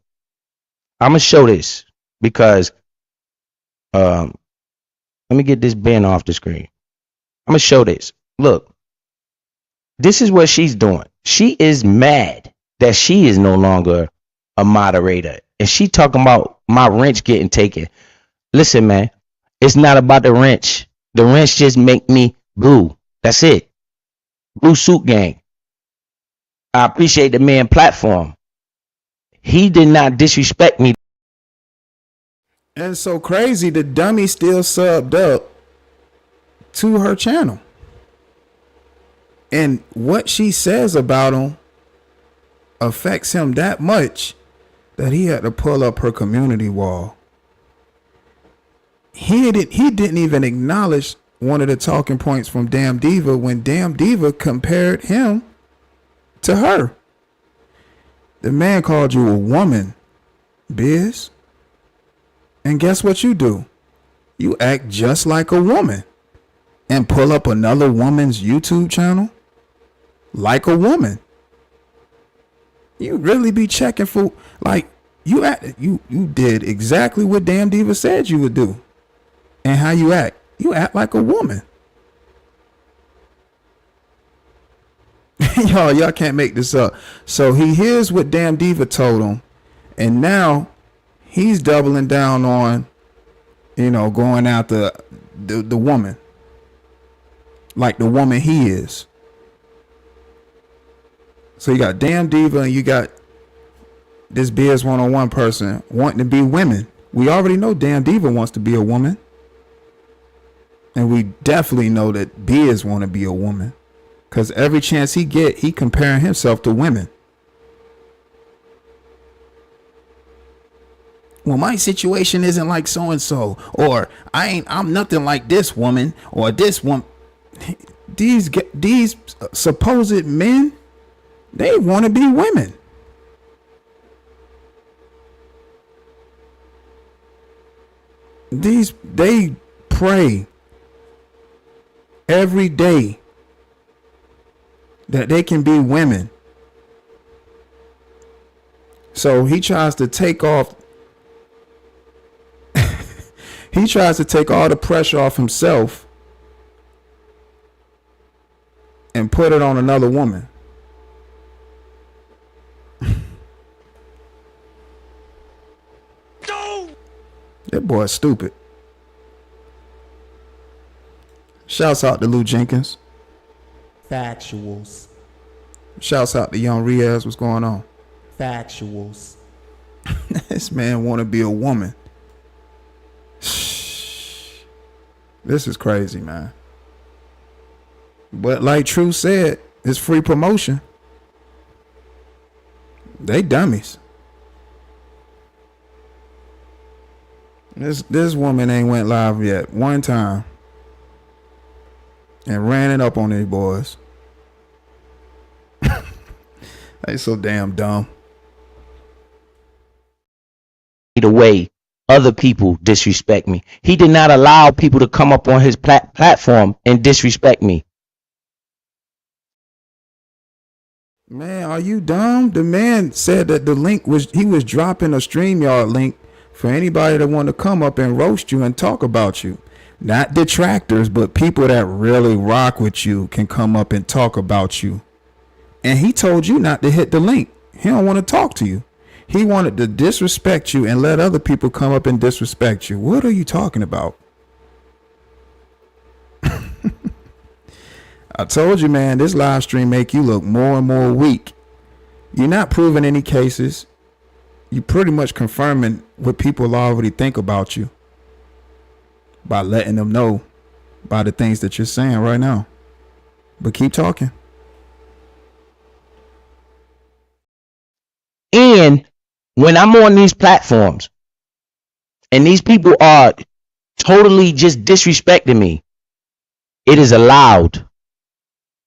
I'm gonna show this because let me get this bin off the screen. I'm gonna show this. Look, this is what she's doing. She is mad that she is no longer a moderator. And she talking about my wrench getting taken. Listen, man, it's not about the wrench. The wrench just make me blue. That's it. Blue suit gang. I appreciate the man platform. He did not disrespect me. And so crazy, the dummy still subbed up to her channel. And what she says about him affects him that much that he had to pull up her community wall. He didn't even acknowledge one of the talking points from Damn Diva when Damn Diva compared him to her. The man called you a woman, Biz. And guess what you do? You act just like a woman and pull up another woman's YouTube channel like a woman. You really be checking for, like, you did exactly what Damn Diva said you would do. And how you act. You act like a woman. Y'all can't make this up. So he hears what Damn Diva told him, and now he's doubling down on, going after the woman. Like the woman he is. So you got Damn Diva and you got this Biz 101 person wanting to be women. We already know Damn Diva wants to be a woman. And we definitely know that Biz want to be a woman. Because every chance he get, he comparing himself to women. Well, my situation isn't like so-and-so. Or I'm nothing like this woman. Or this one. These supposed men, they want to be women. They pray every day that they can be women. So he tries to take off he tries to take all the pressure off himself and put it on another woman. That boy's stupid. Shouts out to Lou Jenkins. Factuals. Shouts out to Young Riaz. What's going on? Factuals. This man want to be a woman. This is crazy, man. But like True said, it's free promotion. They dummies. This woman ain't went live yet one time and ran it up on these boys. They so damn dumb. The way other people disrespect me. He did not allow people to come up on his platform and disrespect me. Man, are you dumb? The man said that the link he was dropping a StreamYard link for anybody that want to come up and roast you and talk about you. Not detractors, but people that really rock with you can come up and talk about you. And he told you not to hit the link. He don't want to talk to you. He wanted to disrespect you and let other people come up and disrespect you. What are you talking about? I told you, man, this live stream make you look more and more weak. You're not proving any cases. You're pretty much confirming what people already think about you by letting them know by the things that you're saying right now. But keep talking. And when I'm on these platforms and these people are totally just disrespecting me, it is allowed.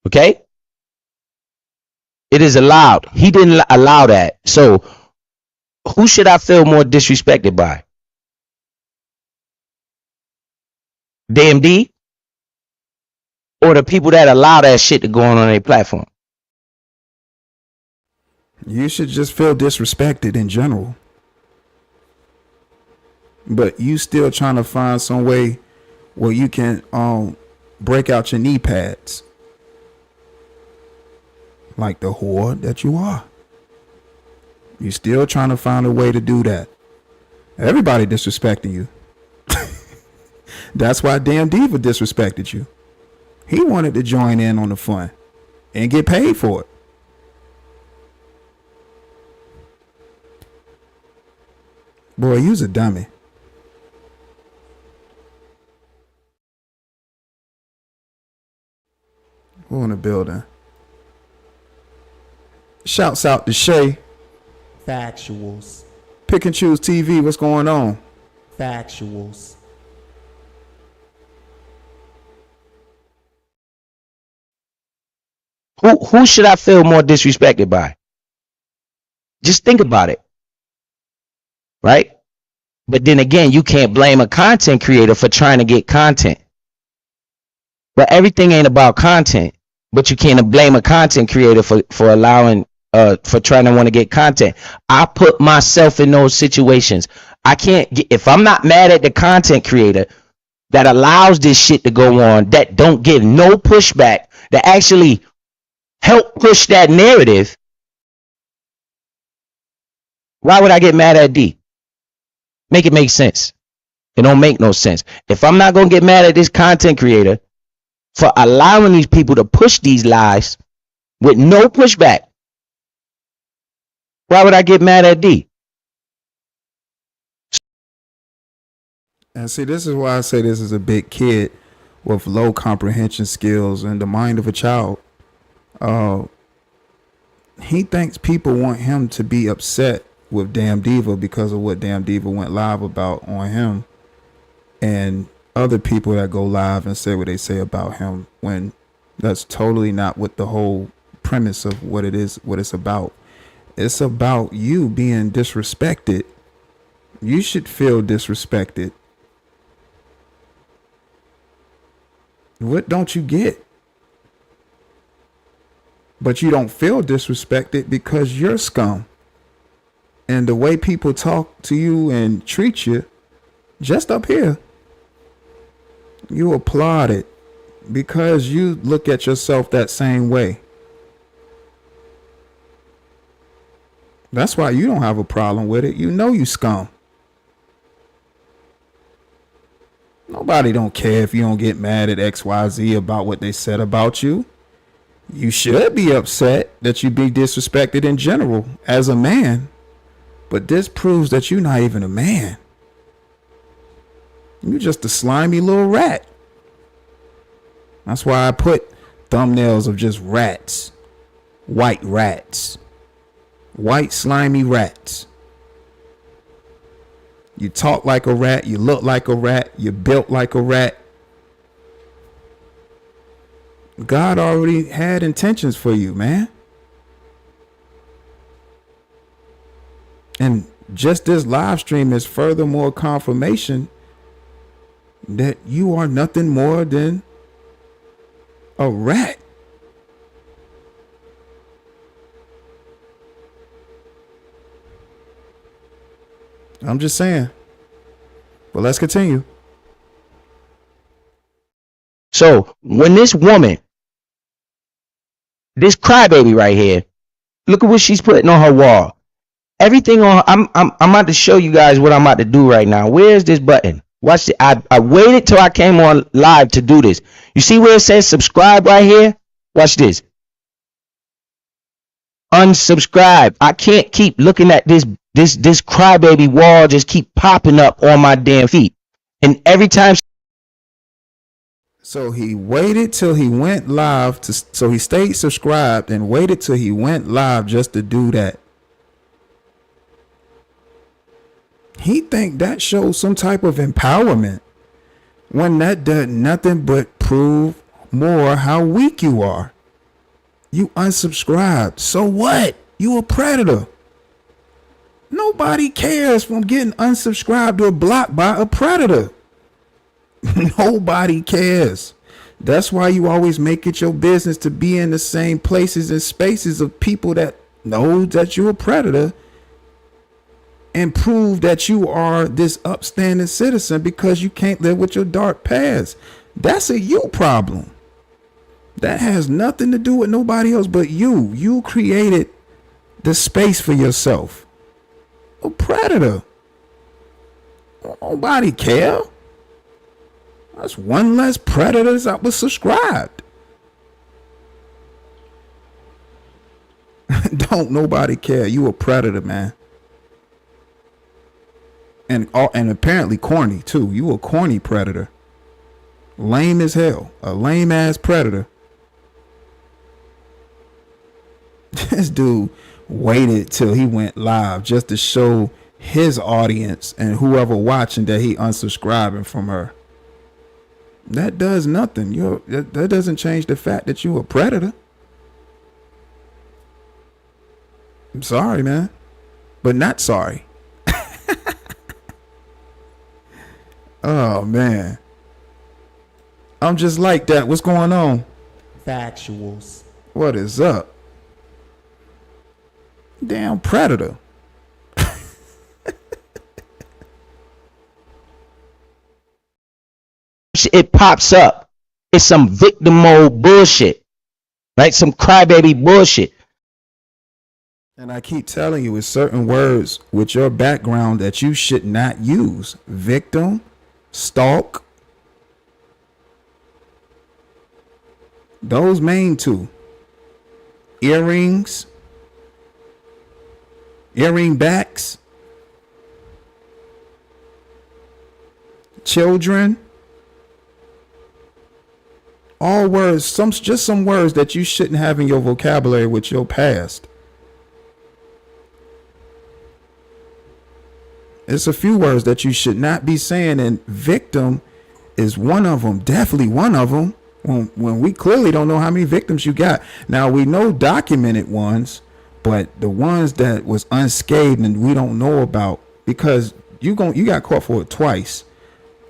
Okay? It is allowed. He didn't allow that. So who should I feel more disrespected by? DMD or the people that allow that shit to go on their platform? You should just feel disrespected in general. But you still trying to find some way where you can break out your knee pads. Like the whore that you are. You still trying to find a way to do that. Everybody disrespecting you. That's why Damn Diva disrespected you. He wanted to join in on the fun and get paid for it. Boy, you's a dummy. Who in the building? Shouts out to Shay. Factuals. Pick and Choose TV. What's going on? Factuals. Who should I feel more disrespected by? Just think about it. Right? But then again, you can't blame a content creator for trying to get content. But everything ain't about content. But you can't blame a content creator for allowing for trying to want to get content. I put myself in those situations. I can't get, if I'm not mad at the content creator that allows this shit to go on, that don't give no pushback, that actually help push that narrative, why would I get mad at D? Make it make sense. It don't make no sense. If I'm not gonna get mad at this content creator for allowing these people to push these lies with no pushback, why would I get mad at D? And see, this is why I say this is a big kid with low comprehension skills and the mind of a child. He thinks people want him to be upset with Damn Diva because of what Damn Diva went live about on him, and other people that go live and say what they say about him, when that's totally not what the whole premise of what it is, what it's about. It's about you being disrespected. You should feel disrespected. What don't you get? But you don't feel disrespected because you're scum. And the way people talk to you and treat you, just up here, you applaud it because you look at yourself that same way. That's why you don't have a problem with it. You know you scum. Nobody don't care if you don't get mad at XYZ about what they said about you. You should be upset that you be disrespected in general as a man. But this proves that you're not even a man. You're just a slimy little rat. That's why I put thumbnails of just rats. White rats. White slimy rats. You talk like a rat. You look like a rat. You're built like a rat. God already had intentions for you, man. And just this live stream is furthermore confirmation that you are nothing more than a rat. I'm just saying. But let's continue. So when this woman, this crybaby right here, look at what she's putting on her wall. Everything on, I'm about to show you guys what I'm about to do right now. Where's this button? Watch it. I waited till I came on live to do this. You see where it says subscribe right here? Watch this. Unsubscribe. I can't keep looking at this crybaby wall just keep popping up on my damn feet. And every time. So he waited till he went live so he stayed subscribed and waited till he went live just to do that. He think that shows some type of empowerment when that does nothing but prove more how weak you are. You unsubscribed. So what? You a predator. Nobody cares from getting unsubscribed or blocked by a predator. Nobody cares. That's why you always make it your business to be in the same places and spaces of people that know that you're a predator and prove that you are this upstanding citizen because you can't live with your dark past. That's a you problem. That has nothing to do with nobody else but you. You created the space for yourself. A predator. Nobody care. That's one less predators that was subscribed. Don't nobody care. You a predator, man. And apparently corny too. You a corny predator. Lame as hell. A lame ass predator. This dude waited till he went live just to show his audience and whoever watching that he unsubscribing from her. That does nothing. That doesn't change the fact that you a predator. I'm sorry, man, but not sorry. Oh man, I'm just like that. What's going on? Factuals. What is up? Damn predator. It pops up. It's some victim mode bullshit, right? Some crybaby bullshit. And I keep telling you, it's certain words with your background that you should not use. Victim, stalk. Those main two. Earrings. Earring backs. Children. All words, just some words that you shouldn't have in your vocabulary with your past. It's a few words that you should not be saying, and victim is one of them. Definitely one of them. When we clearly don't know how many victims you got. Now we know documented ones, but the ones that was unscathed and we don't know about, because you got caught for it twice,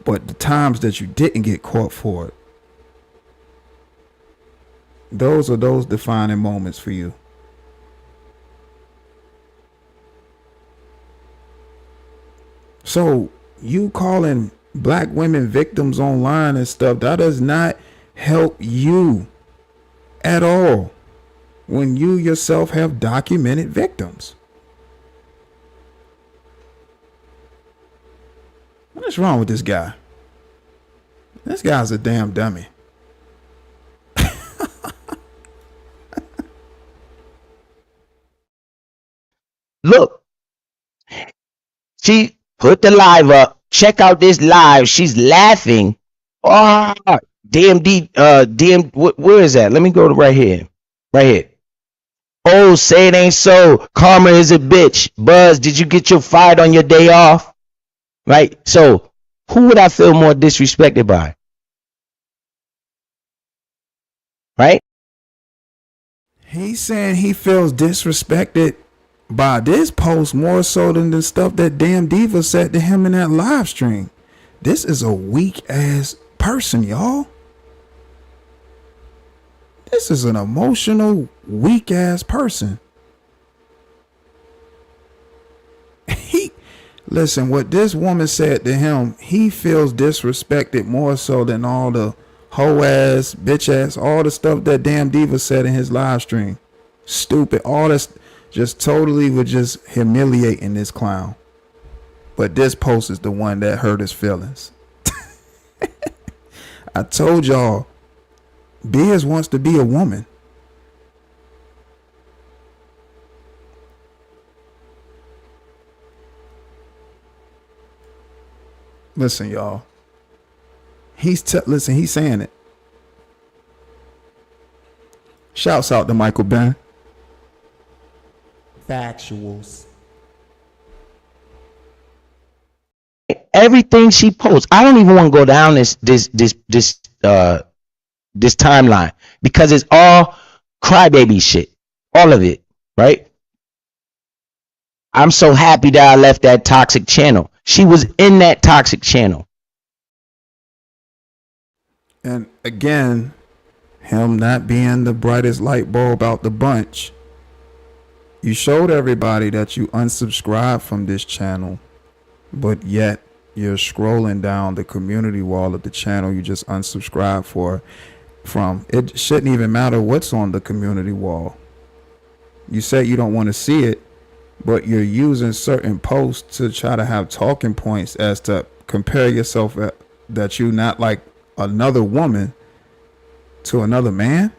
but the times that you didn't get caught for it, those are those defining moments for you. So you calling black women victims online and stuff, that does not help you at all when you yourself have documented victims. What is wrong with this guy? This guy's a damn dummy. Look, she put the live up. Check out this live. She's laughing. Oh, DMD, where is that? Let me go to right here. Right here. Oh, say it ain't so. Karma is a bitch. Buzz, did you get your fired on your day off? Right? So, who would I feel more disrespected by? Right? He's saying he feels disrespected by this post more so than the stuff that damn Diva said to him in that live stream. This is a weak ass person, y'all. This is an emotional, weak ass person. Listen, what this woman said to him, he feels disrespected more so than all the hoe ass, bitch ass, all the stuff that damn Diva said in his live stream. Stupid, all this just totally was just humiliating this clown. But this post is the one that hurt his feelings. I told y'all, Biz wants to be a woman. Listen, y'all. He's saying it. Shouts out to Michael Ben. Factuals. Everything she posts, I don't even want to go down this timeline because it's all crybaby shit, all of it, right? I'm so happy that I left that toxic channel. She was in that toxic channel. And again, him not being the brightest light bulb out the bunch. You showed everybody that you unsubscribed from this channel, but yet you're scrolling down the community wall of the channel you just unsubscribed from. It shouldn't even matter what's on the community wall. You say you don't want to see it, but you're using certain posts to try to have talking points as to compare yourself that you not like another woman to another man.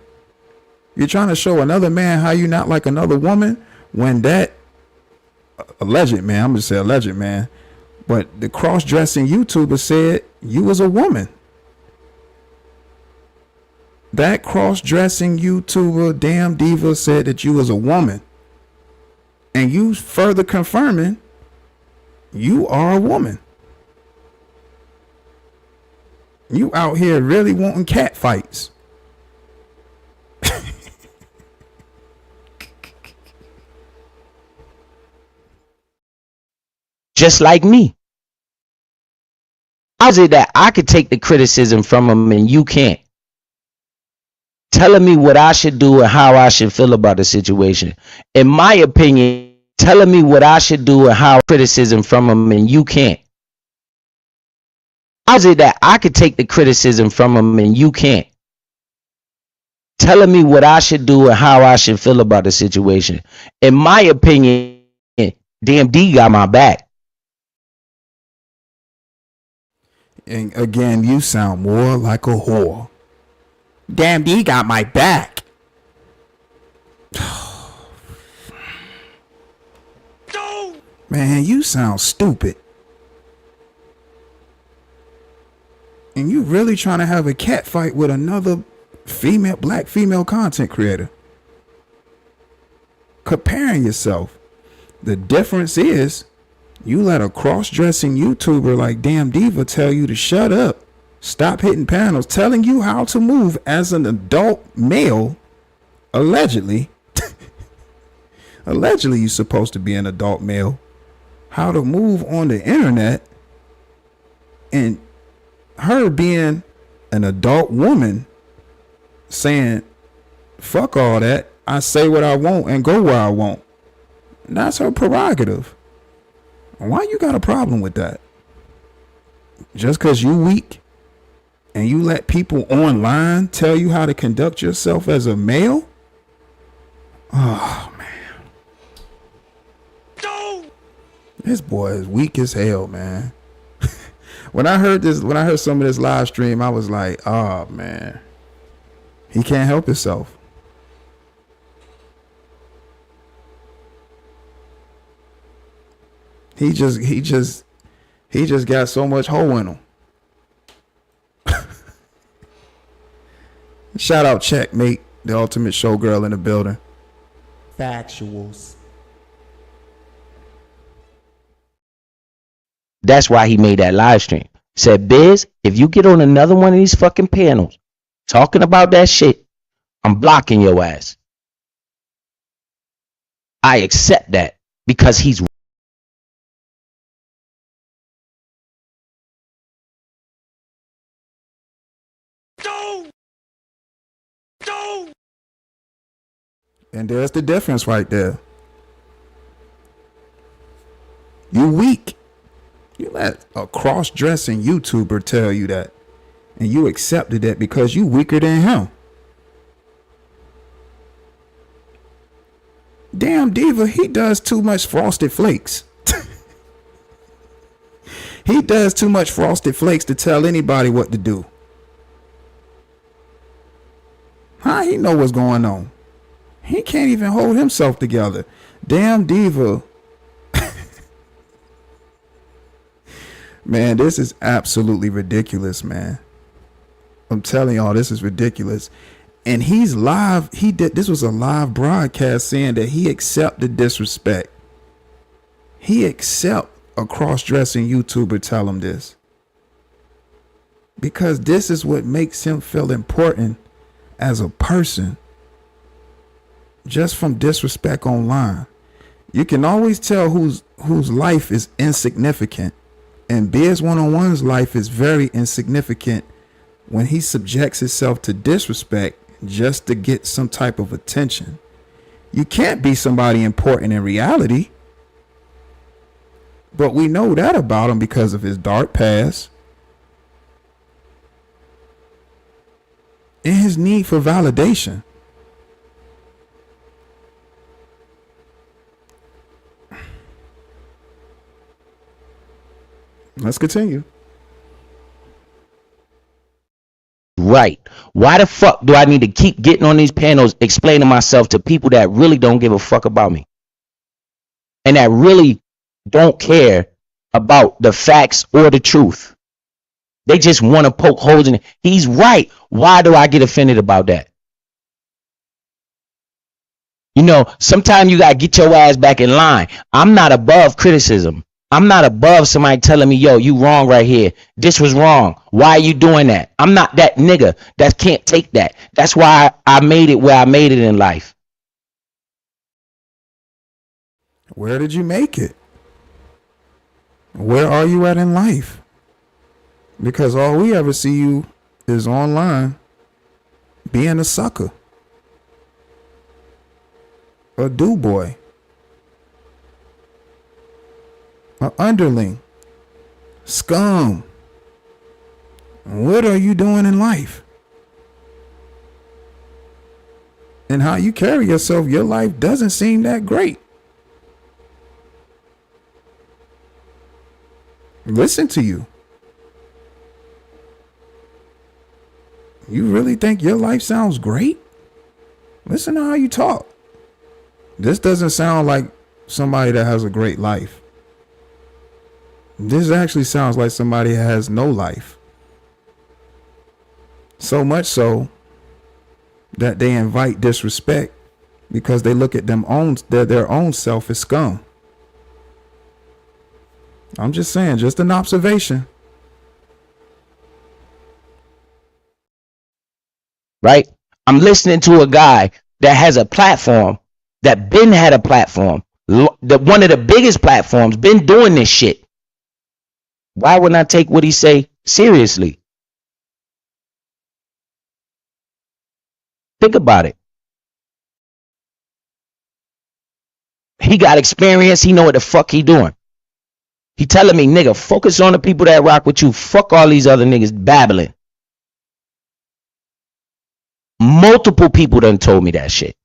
You're trying to show another man how you not like another woman when that alleged man, I'm just say alleged man, but the cross-dressing YouTuber said you was a woman. That cross-dressing YouTuber, damn Diva, said that you was a woman. And you further confirming you are a woman. You out here really wanting cat fights. Just like me. How is it that I could take the criticism from him and you can't? Telling me what I should do and how I should feel about the situation. In my opinion, telling me what I should do and how criticism from him and you can't. How is it that I could take the criticism from him and you can't? Telling me what I should do and how I should feel about the situation. In my opinion, DMD got my back. And again, you sound more like a whore. Damn, D got my back. Man, you sound stupid. And you really trying to have a cat fight with another black female content creator. Comparing yourself. The difference is you let a cross-dressing YouTuber like Damn Diva tell you to shut up, stop hitting panels, telling you how to move as an adult male, allegedly. Allegedly, you're supposed to be an adult male. How to move on the internet, and her being an adult woman saying, fuck all that. I say what I want and go where I want. That's her prerogative. Why you got a problem with that? Just because you weak and you let people online tell you how to conduct yourself as a male? Oh, man. This boy is weak as hell, man. When I heard some of this live stream, I was like, oh, man. He can't help himself. He just got so much hole in him. Shout out Checkmate, the ultimate showgirl in the building. Factuals. That's why he made that live stream. Said, Biz, if you get on another one of these fucking panels talking about that shit, I'm blocking your ass. I accept that because he's And there's the difference right there. You weak. You let a cross-dressing YouTuber tell you that. And you accepted that because you weaker than him. Damn Diva, he does too much Frosted Flakes. He does too much Frosted Flakes to tell anybody what to do. How he know what's going on? He can't even hold himself together. Damn Diva. Man, this is absolutely ridiculous, man. I'm telling y'all, this is ridiculous. And he's live. This was a live broadcast saying that he accepted disrespect. He accept a cross-dressing YouTuber tell him this. Because this is what makes him feel important as a person. Just from disrespect online. You can always tell whose life is insignificant. And Biz 101's life is very insignificant when he subjects himself to disrespect just to get some type of attention. You can't be somebody important in reality. But we know that about him because of his dark past and his need for validation. Let's continue. right. Why the fuck do I need to keep getting on these panels explaining myself to people that really don't give a fuck about me? And that really don't care about the facts or the truth. They just want to poke holes in it. He's right. Why do I get offended about that? You know, sometimes you got to get your ass back in line. I'm not above criticism. I'm not above somebody telling me, yo, you wrong right here. This was wrong. Why are you doing that? I'm not that nigga that can't take that. That's why I made it where I made it in life. Where did you make it? Where are you at in life? Because all we ever see you is online being a sucker, a do boy, a underling, scum. What are you doing in life? And how you carry yourself, your life doesn't seem that great. Listen to you. You really think your life sounds great? Listen to how you talk. This doesn't sound like somebody that has a great life. This actually sounds like somebody that has no life. So much so that they invite disrespect because they look at their own self as scum. I'm just saying, just an observation. Right? I'm listening to a guy that has a platform, that been had a platform, one of the biggest platforms, been doing this shit. Why wouldn't I take what he say seriously? Think about it. He got experience. He know what the fuck he doing. He telling me, nigga, focus on the people that rock with you. Fuck all these other niggas babbling. Multiple people done told me that shit.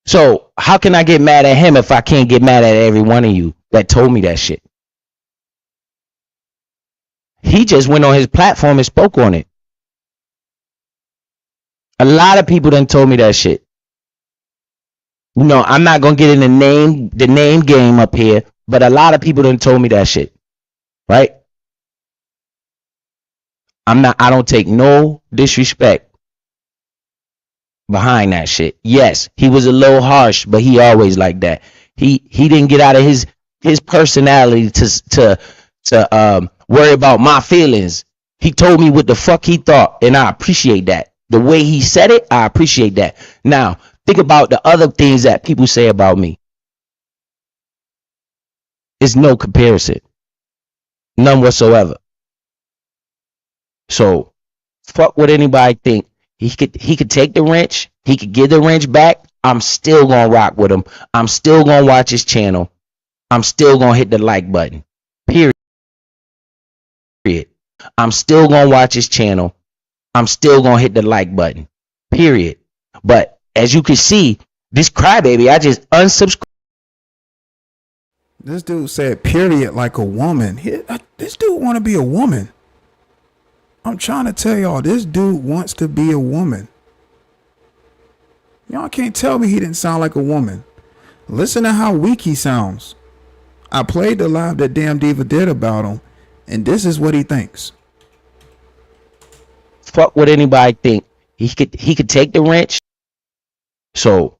So how can I get mad at him if I can't get mad at every one of you that told me that shit? He just went on his platform and spoke on it. A lot of people done told me that shit. You know, I'm not gonna get in the name game up here, but a lot of people done told me that shit. Right? I don't take no disrespect behind that shit. Yes, he was a little harsh, but he always like that. He didn't get out of his personality to worry about my feelings. He told me what the fuck he thought, and I appreciate that. The way he said it, I appreciate that. Now, think about the other things that people say about me. It's no comparison. None whatsoever. So, fuck what anybody think. He could take the wrench. He could give the wrench back. I'm still gonna rock with him. I'm still gonna watch his channel. I'm still gonna hit the like button. Period. I'm still gonna watch his channel. I'm still gonna hit the like button. Period. But as you can see, this crybaby, I just unsubscribed. This dude said period like a woman. This dude want to be a woman. I'm trying to tell y'all, this dude wants to be a woman. Y'all can't tell me he didn't sound like a woman. Listen to how weak he sounds. I played the live that Damn Diva did about him, and this is what he thinks. Fuck what anybody think. He could take the wrench. So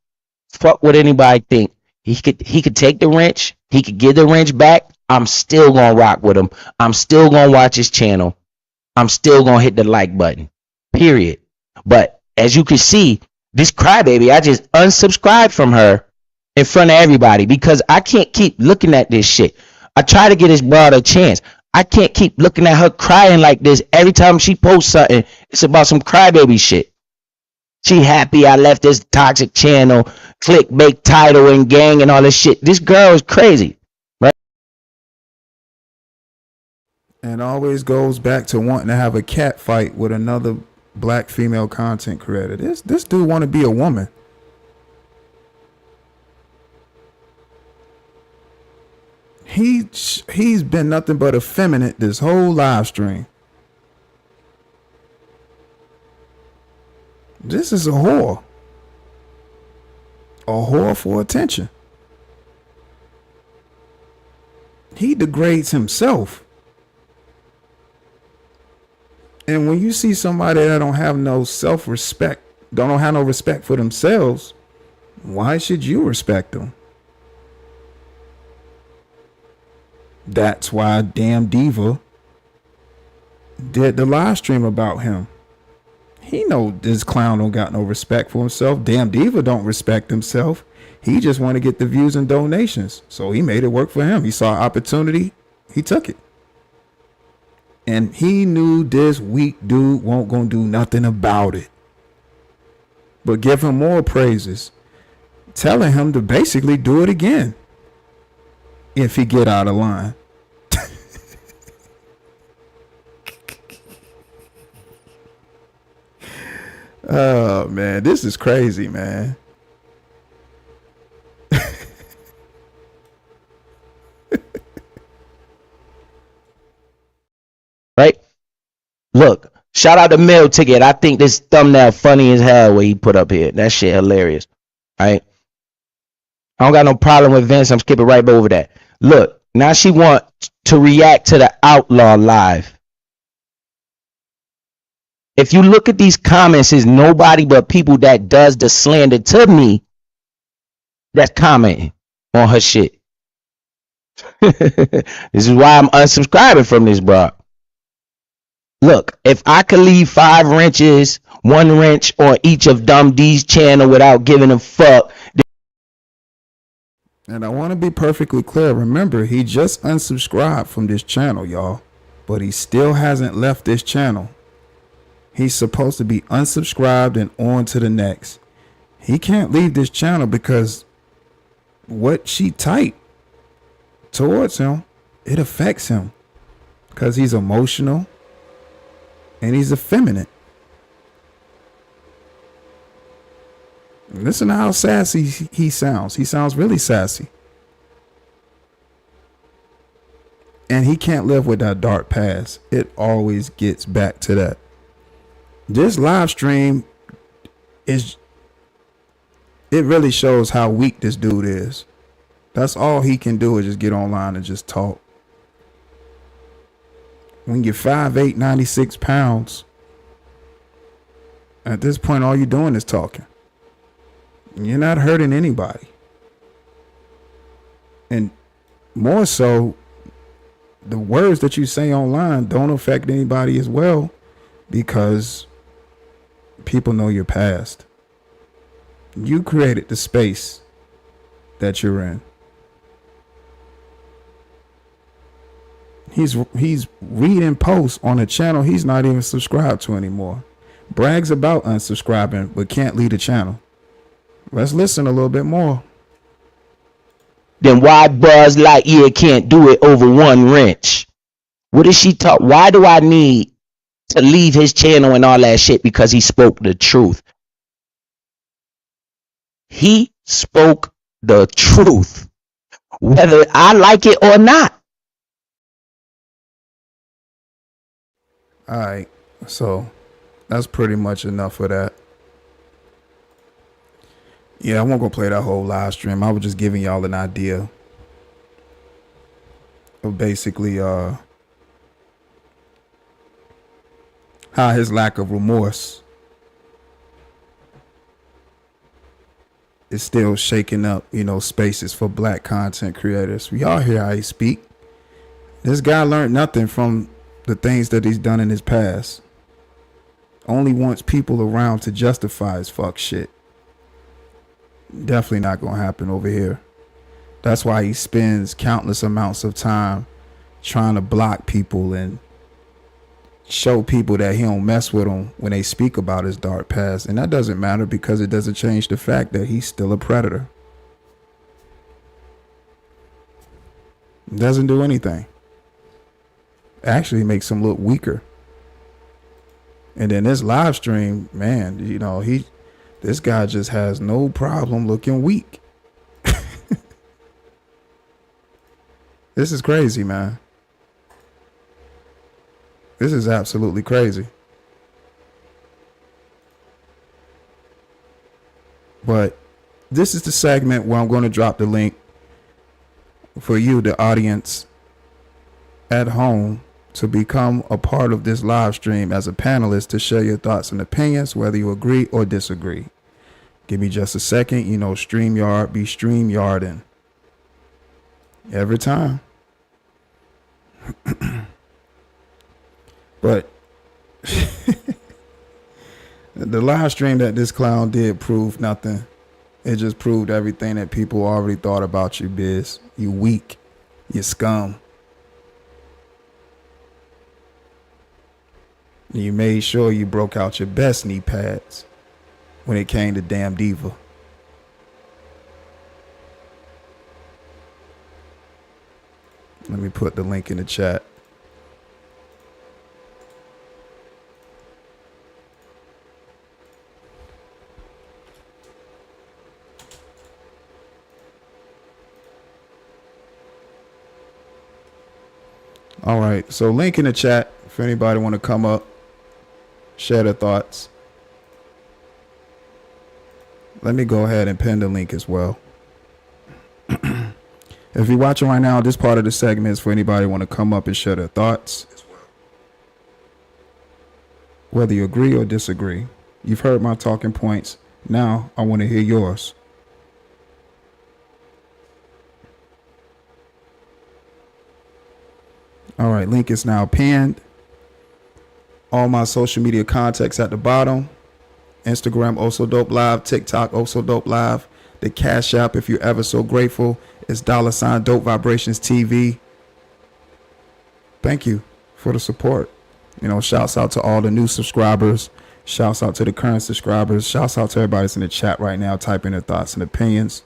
fuck what anybody think. He could take the wrench. He could give the wrench back. I'm still gonna rock with him. I'm still gonna watch his channel. I'm still gonna hit the like button. Period. But as you can see, this crybaby, I just unsubscribed from her in front of everybody because I can't keep looking at this shit. I try to get this broad a chance. I can't keep looking at her crying like this every time she posts something. It's about some crybaby shit. She happy I left this toxic channel, clickbait title and gang and all this shit. This girl is crazy, right? And always goes back to wanting to have a cat fight with another black female content creator. This dude want to be a woman. He's been nothing but effeminate this whole live stream. This is a whore. A whore for attention. He degrades himself. And when you see somebody that don't have no self-respect, don't have no respect for themselves, why should you respect them? That's why Damn Diva did the live stream about him. He know this clown don't got no respect for himself. Damn Diva don't respect himself. He just want to get the views and donations. So he made it work for him. He saw opportunity. He took it. And he knew this weak dude won't gonna do nothing about it. But give him more praises, telling him to basically do it again if he get out of line. Oh man, this is crazy, man. Right? Look, shout out to Meal Ticket. I think this thumbnail funny as hell what he put up here. That shit hilarious. Right? I don't got no problem with Vince. I'm skipping right over that. Look, now she want to react to the Outlaw live. If you look at these comments, it's nobody but people that does the slander to me that's commenting on her shit. This is why I'm unsubscribing from this, bro. Look, if I could leave 5 wrenches, 1 wrench on each of Dumb D's channel without giving a fuck. And I want to be perfectly clear. Remember, he just unsubscribed from this channel, y'all. But he still hasn't left this channel. He's supposed to be unsubscribed and on to the next. He can't leave this channel because what she typed towards him, it affects him. Because he's emotional and he's effeminate. Listen to how sassy he sounds. He sounds really sassy. And he can't live with that dark past. It always gets back to that. This live stream it really shows how weak this dude is. That's all he can do is just get online and just talk. When you're 5'8", 96 pounds, at this point all you're doing is talking. You're not hurting anybody. And more so, the words that you say online don't affect anybody as well because people know your past. You created the space that you're in. He's reading posts on a channel he's not even subscribed to anymore. Brags about unsubscribing but can't lead a channel. Let's listen a little bit more. Then why Buzz Lightyear can't do it over 1 wrench? What is she talk? Why do I need to leave his channel and all that shit? Because he spoke the truth. He spoke the truth, whether I like it or not. All right, so that's pretty much enough of that. Yeah, I won't go play that whole live stream. I was just giving y'all an idea of basically how his lack of remorse is still shaking up, spaces for black content creators. We all hear how he speak. This guy learned nothing from the things that he's done in his past. Only wants people around to justify his fuck shit. Definitely not gonna happen over here. That's why he spends countless amounts of time trying to block people and show people that he don't mess with them when they speak about his dark past. And that doesn't matter because it doesn't change the fact that he's still a predator. It doesn't do anything. Actually makes him look weaker. And then this live stream, man, this guy just has no problem looking weak. This is crazy, man. This is absolutely crazy. But this is the segment where I'm going to drop the link for you, the audience at home, to become a part of this live stream as a panelist to share your thoughts and opinions, whether you agree or disagree. Give me just a second. StreamYard be StreamYarding every time. But the live stream that this clown did proved nothing. It just proved everything that people already thought about you, Biz. You weak. You scum. And you made sure you broke out your best knee pads when it came to Damn Diva. Let me put the link in the chat. All right, so link in the chat if anybody want to come up, share their thoughts. Let me go ahead and pin the link as well. If you're watching right now, this part of the segment is for anybody want to come up and share their thoughts, whether you agree or disagree. You've heard my talking points. Now I want to hear yours. All right, link is now pinned. All my social media contacts at the bottom. Instagram, Also Dope Live. TikTok, Also Dope Live. The Cash App, if you're ever so grateful, is $ Dope Vibrations TV. Thank you for the support. You know, shouts out to all the new subscribers. Shouts out to the current subscribers. Shouts out to everybody that's in the chat right now, typing their thoughts and opinions.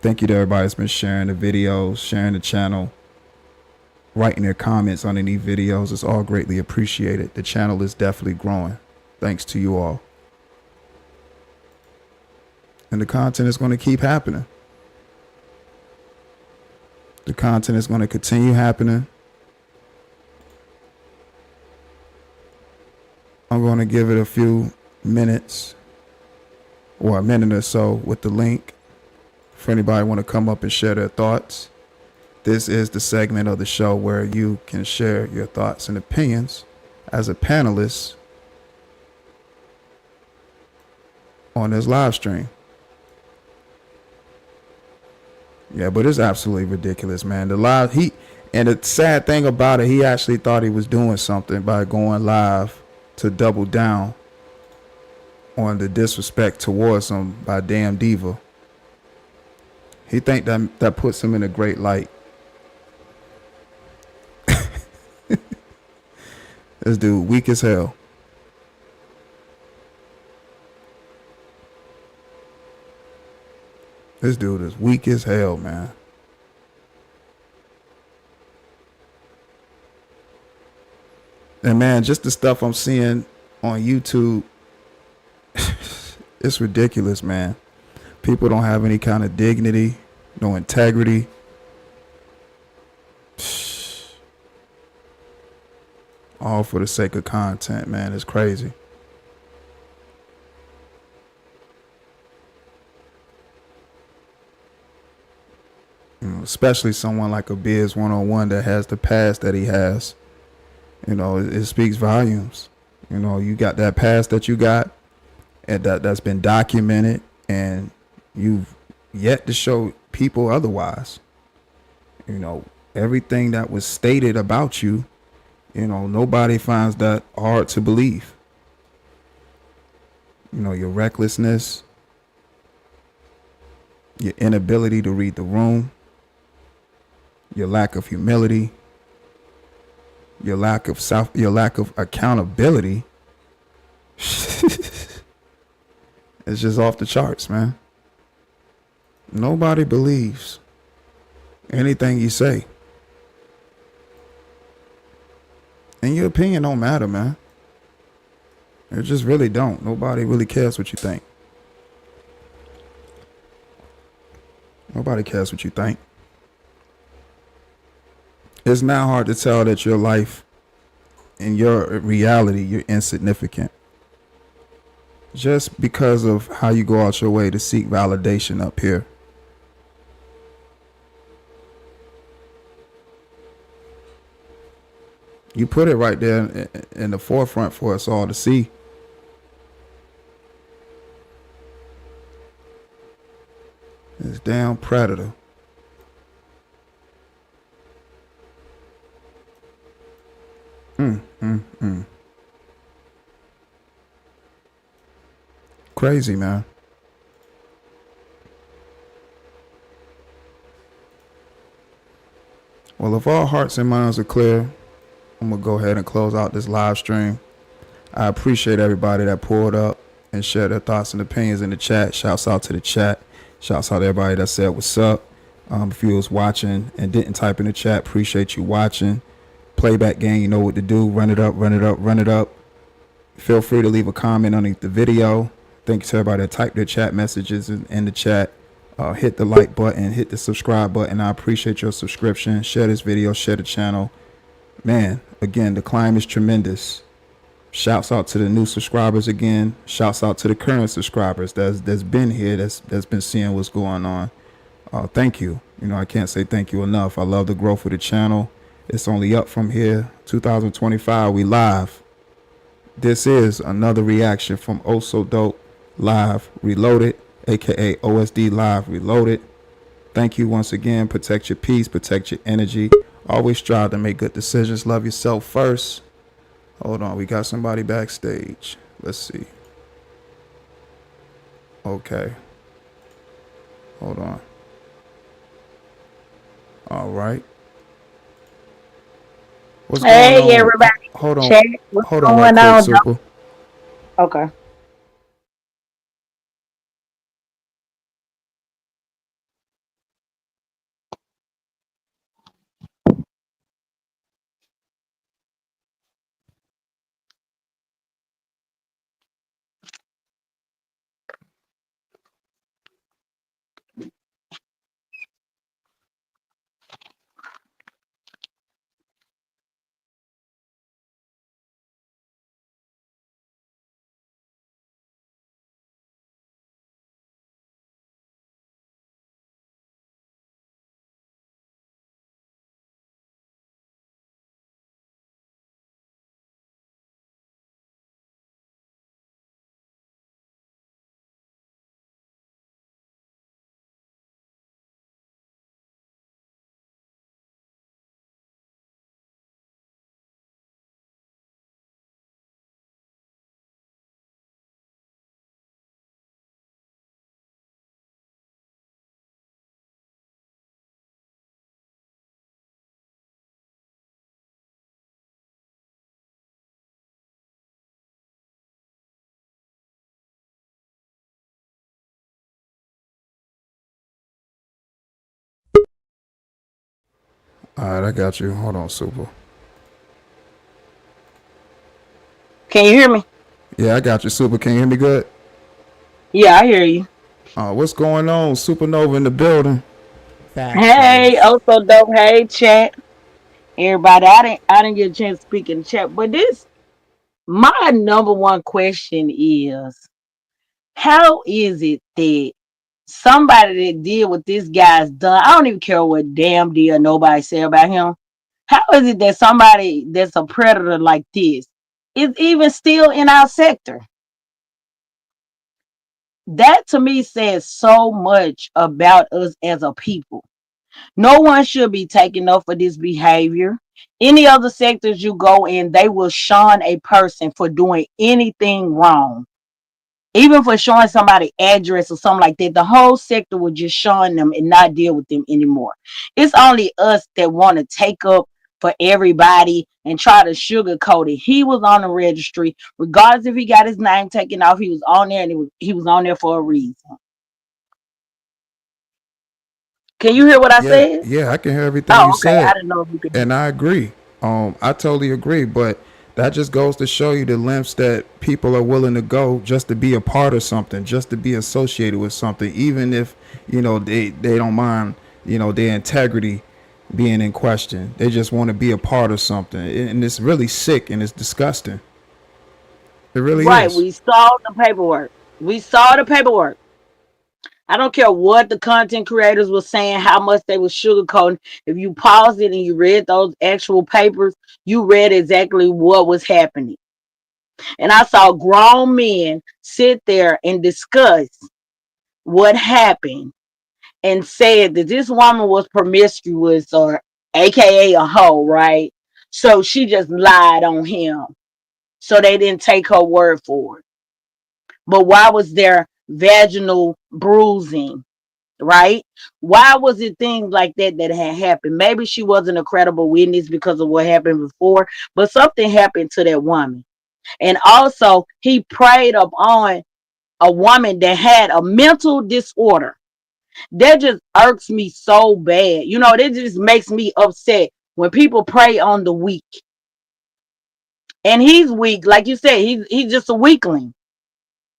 Thank you to everybody that's been sharing the videos, sharing the channel, writing their comments underneath videos. It's all greatly appreciated. The channel is definitely growing. Thanks to you all. And the content is going to keep happening. The content is going to continue happening. I'm going to give it a few minutes or a minute or so with the link for anybody want to come up and share their thoughts. This is the segment of the show where you can share your thoughts and opinions as a panelist on this live stream. Yeah, but it's absolutely ridiculous, man. And the sad thing about it, he actually thought he was doing something by going live to double down on the disrespect towards him by Damn Diva. He think that puts him in a great light. This dude weak as hell. This dude is weak as hell, man. And man, just the stuff I'm seeing on YouTube, it's ridiculous, man. People don't have any kind of dignity, no integrity. All for the sake of content, man. It's crazy. Especially someone like a Biz 101 that has the past that he has. You know, it speaks volumes. You know, you got that past that you got, and that's been documented, and you've yet to show people otherwise. You know, everything that was stated about you, you know, nobody finds that hard to believe. You know, your recklessness, your inability to read the room, your lack of humility, your lack of accountability. It's just off the charts, man. Nobody believes anything you say. And your opinion don't matter, man. It just really don't. Nobody really cares what you think. Nobody cares what you think. It's not hard to tell that your life and your reality, you're insignificant. Just because of how you go out your way to seek validation up here. You put it right there in the forefront for us all to see. This damn predator. Crazy, man. Well, if all hearts and minds are clear, I'm going to go ahead and close out this live stream. I appreciate everybody that pulled up and shared their thoughts and opinions in the chat. Shouts out to the chat. Shouts out to everybody that said what's up. If you was watching and didn't type in the chat, appreciate you watching. Playback gang, you know what to do. Run it up, run it up, run it up. Feel free to leave a comment underneath the video. Thank you to everybody that typed their chat messages in the chat. Hit the like button, hit the subscribe button. I appreciate your subscription. Share this video, share the channel. Man, again, the climb is tremendous. Shouts out to the new subscribers again. Shouts out to the current subscribers that's been here, that's been seeing what's going on. Thank you. You know, I can't say thank you enough. I love the growth of the channel. It's only up from here. 2025, we live. This is another reaction from Oh So Dope Live Reloaded, aka OSD Live Reloaded. Thank you once again. Protect your peace, protect your energy. Always strive to make good decisions. Love yourself first. Hold on, we got somebody backstage. Let's see. Okay. Hold on. All right. What's going on? Hey everybody, Hold on. check what's Hold on right going quick, on. Super. Okay. All right, I got you. Hold on, Super. Can you hear me? Yeah, I got you, Super. Can you hear me good? Yeah, I hear you. What's going on? Supernova in the building. Hey, Factuals. also dope. Hey, chat. Everybody, I didn't get a chance to speak in the chat, but this my number one question is how is it that somebody that did what this guy's done, I don't even care what damn deal nobody say about him. How is it that somebody that's a predator like this is even still in our sector? That to me says so much about us as a people. No one should be taken up for this behavior. Any other sectors you go in, they will shun a person for doing anything wrong. Even for showing somebody address or something like that, the whole sector will just shun them and not deal with them anymore. It's only us that want to take up for everybody and try to sugarcoat it. He was on the registry, regardless if he got his name taken off. He was on there, and he was on there for a reason. Can you hear what I Yeah, said? yeah, I can hear everything you Oh, okay. I said, didn't know if you could. and I agree. I totally agree, but that just goes to show you the lengths that people are willing to go just to be a part of something, just to be associated with something, even if they don't mind their integrity being in question. They just want to be a part of something, and it's really sick and it's disgusting. It really Right. is. We saw the paperwork. We saw the paperwork. I don't care what the content creators were saying, how much they were sugarcoating. If you paused it and you read those actual papers, you read exactly what was happening. And I saw grown men sit there and discuss what happened and said that this woman was promiscuous or AKA a hoe, right? So she just lied on him. So they didn't take her word for it. But why was there vaginal bruising? Right? Why was it things like that that had happened? Maybe she wasn't a credible witness because of what happened before, but something happened to that woman. And also, he preyed upon a woman that had a mental disorder. That just irks me so bad. That just makes me upset when people prey on the weak. And he's weak, like you said, he's just a weakling.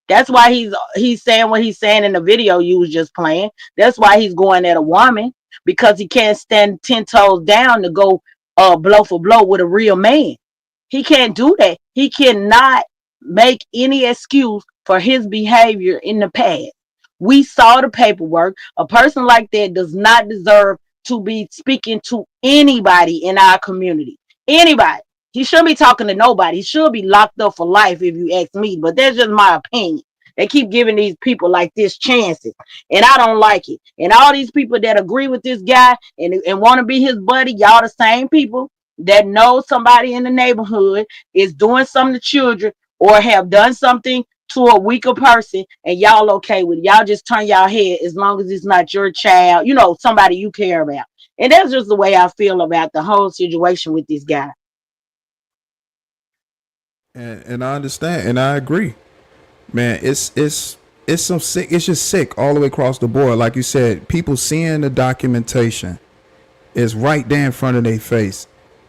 That's why he's saying what he's saying in the video you was just playing. That's why he's going at a woman, because he can't stand 10 toes down to go blow for blow with a real man. He can't do that. He cannot make any excuse for his behavior in the past. We saw the paperwork. A person like that does not deserve to be speaking to anybody in our community. Anybody. He shouldn't be talking to nobody. He should be locked up for life, if you ask me. But that's just my opinion. They keep giving these people like this chances, and I don't like it. And all these people that agree with this guy and want to be his buddy, y'all the same people that know somebody in the neighborhood is doing something to children or have done something to a weaker person, and y'all okay with it. Y'all just turn y'all head as long as it's not your child, somebody you care about. And that's just the way I feel about the whole situation with this guy. And I understand and I agree. Man, it's some sick. It's just sick all the way across the board. Like you said, people seeing the documentation is right there in front of their face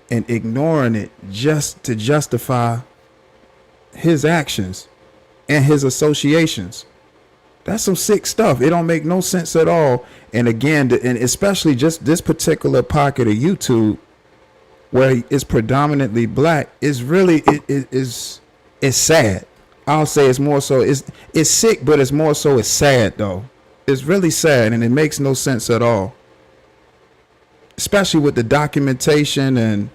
and ignoring it just to justify his actions and his associations. That's some sick stuff. It don't make no sense at all. And again, and especially just this particular pocket of YouTube where it's predominantly black is really it's sad. I'll say it's more so it's sick, but it's more so it's sad though. It's really sad, and it makes no sense at all. Especially with the documentation and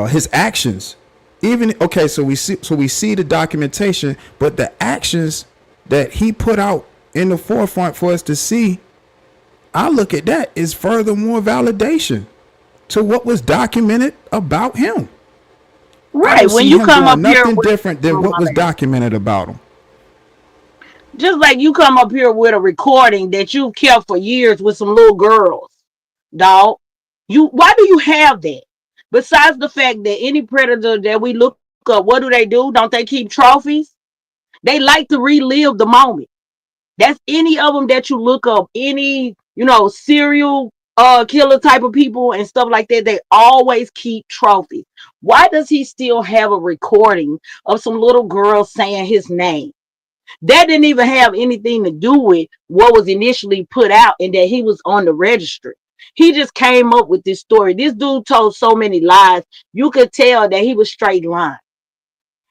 his actions. Even okay, so we see the documentation, but the actions that he put out in the forefront for us to see, I look at that as furthermore validation to what was documented about him. Right. When you come up here nothing different than what was documented about him. Just like you come up here with a recording that you've kept for years with some little girls, dog. Why do you have that? Besides the fact that any predator that we look up, what do? Don't they keep trophies? They like to relive the moment. That's any of them that you look up, any, serial killer type of people and stuff like that. They always keep trophies. Why does he still have a recording of some little girl saying his name? That didn't even have anything to do with what was initially put out and that he was on the registry. He just came up with this story. This dude told so many lies. You could tell that he was straight lying.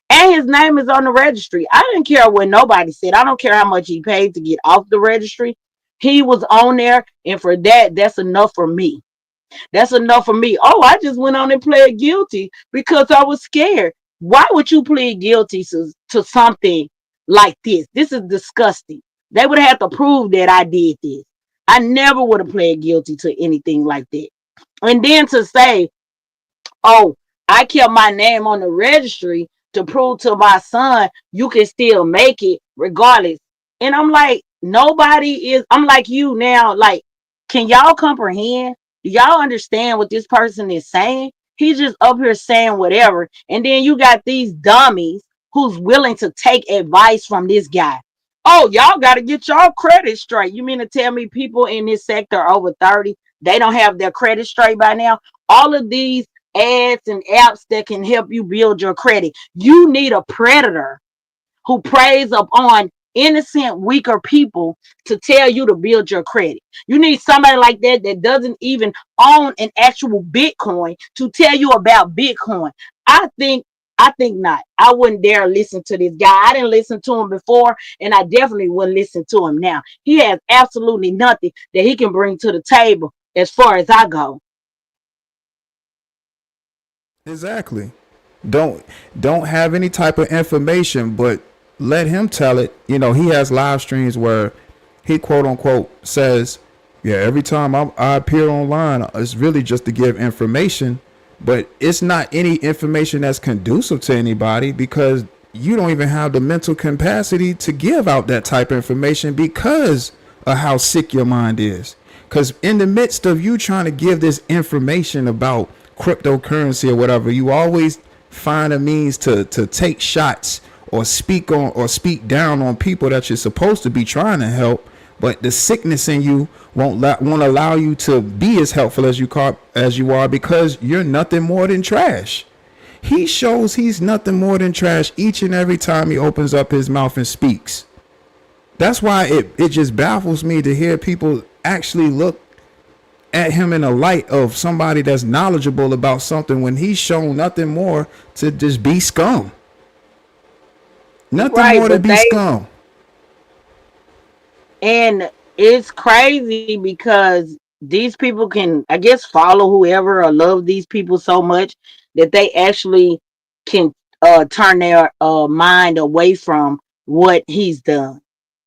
And his name is on the registry. I didn't care what nobody said. I don't care how much he paid to get off the registry. He was on there, and for that, that's enough for me. That's enough for me. Oh, I just went on and pled guilty because I was scared. Why would you plead guilty to something like this? This is disgusting. They would have to prove that I did this. I never would have pled guilty to anything like that. And then to say, oh, I kept my name on the registry to prove to my son you can still make it regardless. And I'm like, I'm like you now. Like, can y'all comprehend? Do y'all understand what this person is saying? He's just up here saying whatever. And then you got these dummies who's willing to take advice from this guy. Oh, y'all got to get y'all credit straight. You mean to tell me people in this sector over 30, they don't have their credit straight by now? All of these ads and apps that can help you build your credit. You need a predator who preys upon innocent, weaker people to tell you to build your credit. You need somebody like that that doesn't even own an actual Bitcoin to tell you about Bitcoin. I think not. I wouldn't dare listen to this guy. I didn't listen to him before, and I definitely wouldn't listen to him now. He has absolutely nothing that he can bring to the table as far as I go. Exactly. Don't have any type of information, but let him tell it. He has live streams where he quote unquote says, yeah, every time I appear online, it's really just to give information, but it's not any information that's conducive to anybody because you don't even have the mental capacity to give out that type of information because of how sick your mind is. Because in the midst of you trying to give this information about cryptocurrency or whatever, you always find a means to take shots or speak down on people that you're supposed to be trying to help, but the sickness in you won't allow you to be as helpful as you are, because you're nothing more than trash. He shows he's nothing more than trash each and every time he opens up his mouth and speaks. That's why it just baffles me to hear people actually look at him in a light of somebody that's knowledgeable about something when he's shown nothing more to just be scum. Nothing Right, more to but be scum. and it's crazy because these people can, I guess, follow whoever or love these people so much that they actually can turn their mind away from what he's done.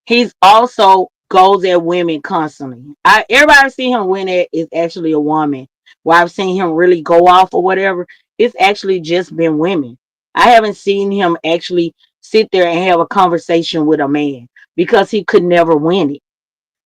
He's also goes at women constantly. Everybody see him win at is actually a woman. Where I've seen him really go off or whatever, it's actually just been women. I haven't seen him actually sit there and have a conversation with a man because he could never win it.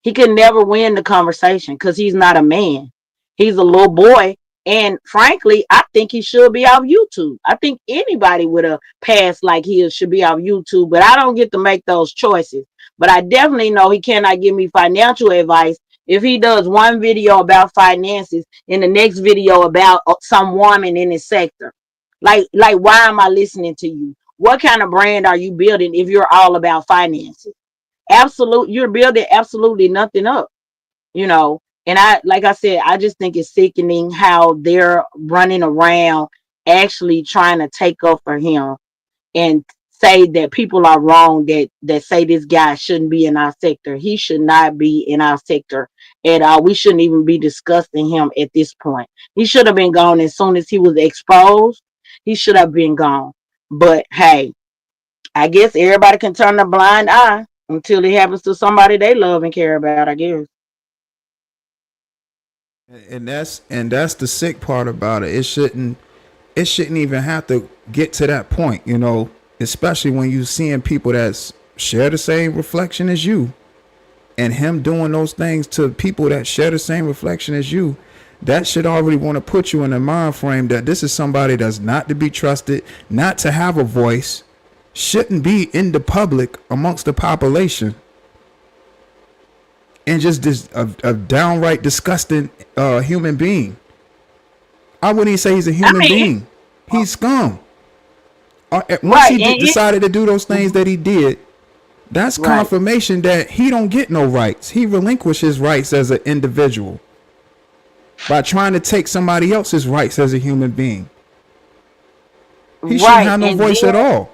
He could never win the conversation because he's not a man. He's a little boy. And frankly, I think he should be off YouTube. I think anybody with a past like his should be off YouTube, but I don't get to make those choices. But I definitely know he cannot give me financial advice if he does one video about finances and the next video about some woman in his sector. Like, why am I listening to you? What kind of brand are you building if you're all about finances? You're building absolutely nothing up, you know. And I, like I said, I just think it's sickening how they're running around actually trying to take up for him and say that people are wrong that say this guy shouldn't be in our sector. He should not be in our sector at all. We shouldn't even be discussing him at this point. He should have been gone as soon as he was exposed. He should have been gone. But hey, I guess everybody can turn a blind eye until it happens to somebody they love and care about, I guess. And that's the sick part about it. It shouldn't even have to get to that point, especially when you seeing people that share the same reflection as you, and him doing those things to people that share the same reflection as you. That should already want to put you in a mind frame that this is somebody that's not to be trusted, not to have a voice, shouldn't be in the public amongst the population, and just this a downright disgusting human being. I wouldn't even say he's a I human mean, being. He's scum. Once right, he decided to do those things that he did, that's right, confirmation that he don't get no rights. He relinquished his rights as an individual by trying to take somebody else's rights as a human being. He shouldn't right. have no voice at all.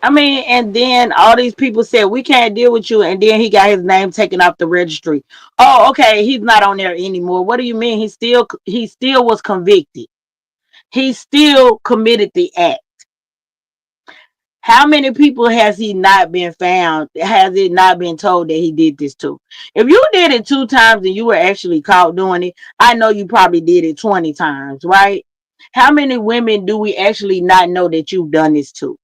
And then all these people said we can't deal with you, and then he got his name taken off the registry. Oh, okay, he's not on there anymore. What do you mean? He still was convicted. He still committed the act. How many people has he not been found? Has it not been told that he did this to? If you did it 2 times and you were actually caught doing it, I know you probably did it 20 times, right? How many women do we actually not know that you've done this to?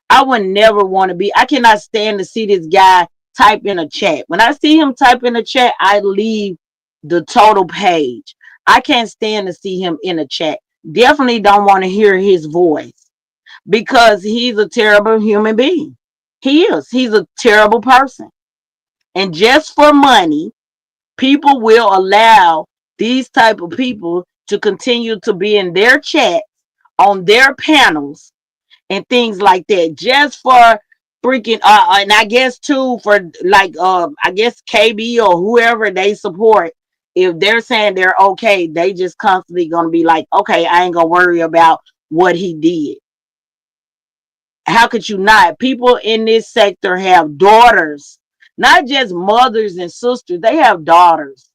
I would never want to be. I cannot stand to see this guy type in a chat. When I see him type in a chat, I leave the total page. I can't stand to see him in a chat. Definitely don't want to hear his voice because he's a terrible human being. He is. He's a terrible person. And just for money, people will allow these type of people to continue to be in their chats on their panels and things like that, just for freaking and I guess too for like I guess KB or whoever they support. If they're saying they're okay, they just constantly gonna be like, okay, I ain't gonna worry about what he did. How could you not? People in this sector have daughters, not just mothers and sisters. They have daughters,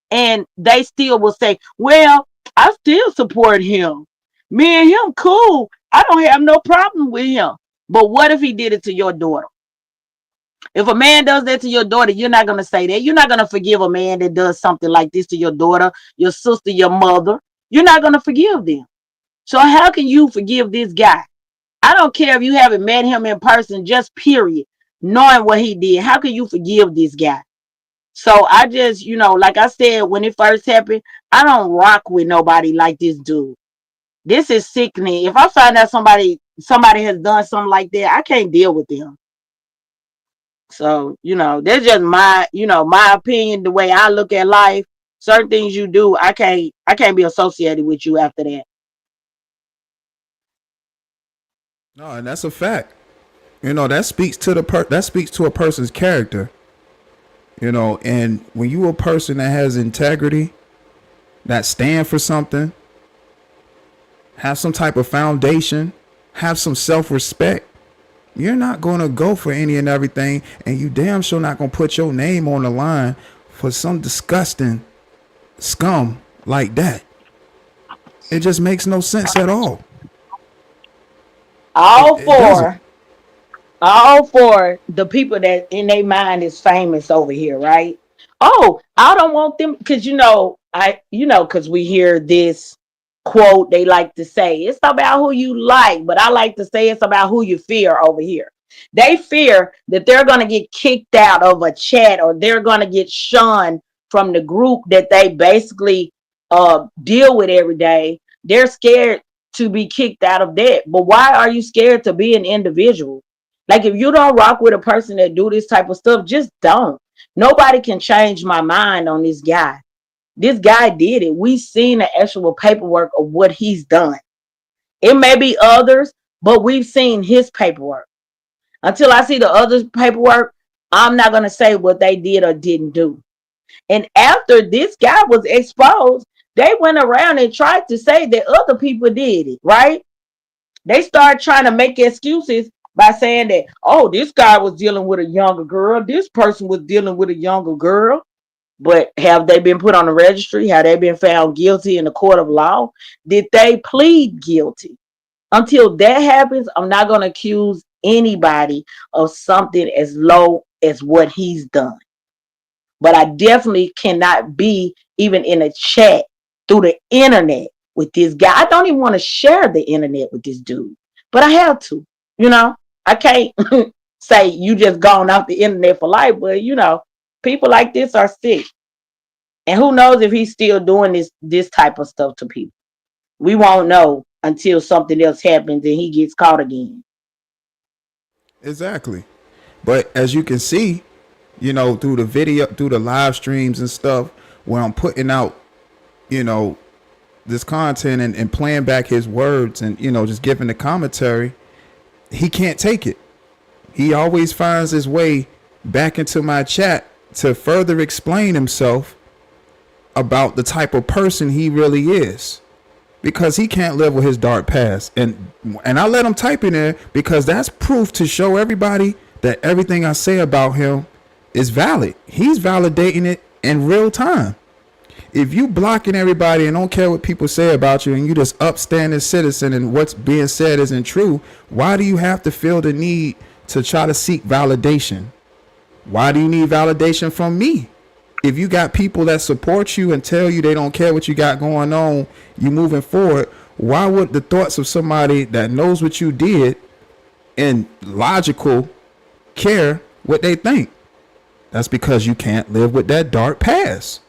and they still will say, well, I still support him. Me and him cool. I don't have no problem with him. But what if he did it to your daughter? If a man does that to your daughter, you're not going to say that. You're not going to forgive a man that does something like this to your daughter, your sister, your mother. You're not going to forgive them. So how can you forgive this guy? I don't care if you haven't met him in person, just period. Knowing what he did, how can you forgive this guy? So I just, like I said, when it first happened, I don't rock with nobody like this dude. This is sickening. If I find out somebody has done something like that, I can't deal with them. So, that's just my opinion, the way I look at life. Certain things you do, I can't be associated with you after that. No, and that's a fact. That speaks to that speaks to a person's character. And when you a person that has integrity, that stand for something, have some type of foundation, have some self-respect, you're not going to go for any and everything, and you damn sure not going to put your name on the line for some disgusting scum like that. It just makes no sense at all. All It doesn't. for all for the people that in their mind is famous over here, right? Oh, I don't want them because because we hear this quote they like to say, it's about who you like, but I like to say it's about who you fear over here. They fear that they're gonna get kicked out of a chat or they're gonna get shunned from the group that they basically deal with every day. They're scared to be kicked out of that. But why are you scared to be an individual? Like if you don't rock with a person that do this type of stuff, just don't. Nobody can change my mind on this guy. This guy did it. We've seen the actual paperwork of what he's done. It may be others, but we've seen his paperwork. Until I see the others' paperwork, I'm not going to say what they did or didn't do. And after this guy was exposed, they went around and tried to say that other people did it, right? They started trying to make excuses by saying that, oh, this guy was dealing with a younger girl. This person was dealing with a younger girl. But have they been put on the registry? Have they been found guilty in the court of law? Did they plead guilty? Until that happens, I'm not going to accuse anybody of something as low as what he's done. But I definitely cannot be even in a chat through the internet with this guy. I don't even want to share the internet with this dude, but I have to. You know, I can't say you just gone off the internet for life, but people like this are sick. And who knows if he's still doing this type of stuff to people. We won't know until something else happens and he gets caught again. Exactly. But as you can see, through the video, through the live streams and stuff, where I'm putting out, you know, this content and playing back his words and, just giving the commentary, he can't take it. He always finds his way back into my chat to further explain himself about the type of person he really is, because he can't live with his dark past. And I let him type in there because that's proof to show everybody that everything I say about him is valid. He's validating it in real time. If you blocking everybody and don't care what people say about you and you just upstanding citizen and what's being said isn't true, why do you have to feel the need to try to seek validation? Why do you need validation from me? If you got people that support you and tell you they don't care what you got going on, you moving forward, why would the thoughts of somebody that knows what you did and logical care what they think? That's because you can't live with that dark past.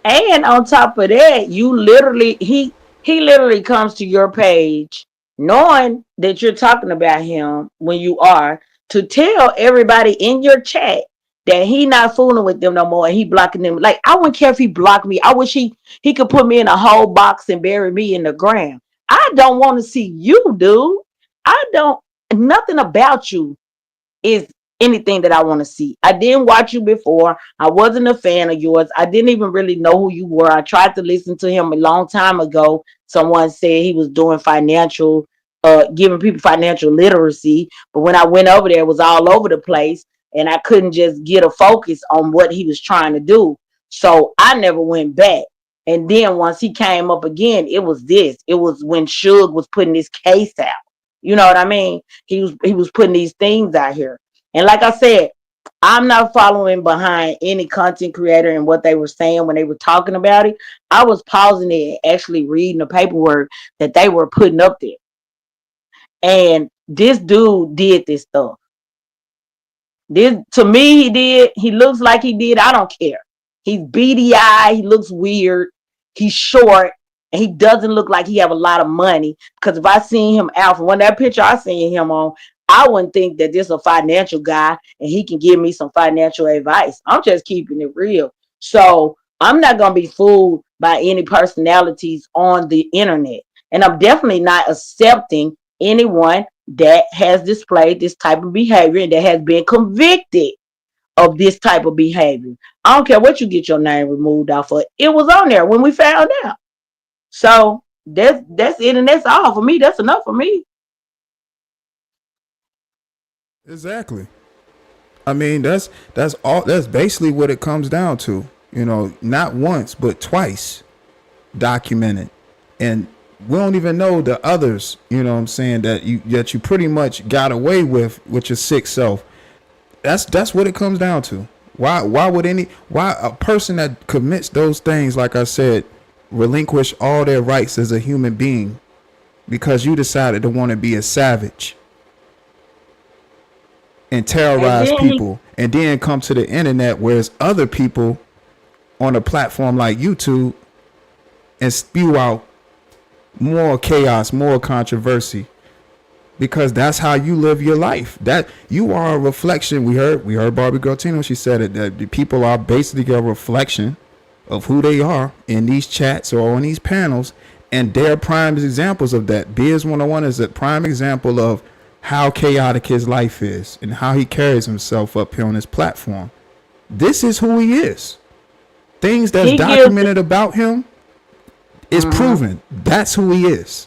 And on top of that, he literally comes to your page knowing that you're talking about him when you are, to tell everybody in your chat that he not fooling with them no more and he blocking them. Like, I wouldn't care if he blocked me. I wish he could put me in a whole box and bury me in the ground. I don't want to see you, dude. I don't Nothing about you is anything that I want to see. I didn't watch you before. I wasn't a fan of yours. I didn't even really know who you were. I tried to listen to him a long time ago. Someone said he was doing giving people financial literacy. But when I went over there, it was all over the place. And I couldn't just get a focus on what he was trying to do. So I never went back. And then once he came up again, it was this. It was when Suge was putting this case out. You know what I mean? He was putting these things out here. And like I said, I'm not following behind any content creator and what they were saying when they were talking about it. I was pausing it and actually reading the paperwork that they were putting up there. And this dude did this stuff. This, to me, he did. He looks like he did. I don't care. He's beady eyed. He looks weird. He's short. and he doesn't look like he have a lot of money. Because if I seen him out from that picture I seen him on, I wouldn't think that this is a financial guy and he can give me some financial advice. I'm just keeping it real. So I'm not gonna be fooled by any personalities on the internet. And I'm definitely not accepting anyone that has displayed this type of behavior and that has been convicted of this type of behavior. I don't care what you get your name removed off of. It was on there when we found out. So that's it and that's all for me. That's enough for me. Exactly. I mean, that's all. That's basically what it comes down to. You know, not once but twice documented, and we don't even know the others. You know what I'm saying, that you pretty much got away with your sick self. That's what it comes down to. Why a person that commits those things, like I said, relinquish all their rights as a human being because you decided to want to be a savage and And terrorize then he people, and then come to the internet whereas other people on a platform like YouTube and spew out more chaos, more controversy, because that's how you live your life. That you are a reflection. We heard Barbie Girl Tina, she said it, that the people are basically a reflection of who they are in these chats or on these panels, and they're prime examples of that. Biz 101 is a prime example of how chaotic his life is and how he carries himself up here on his platform. This is who he is. Things that's he gives documented about him is proven. That's who he is.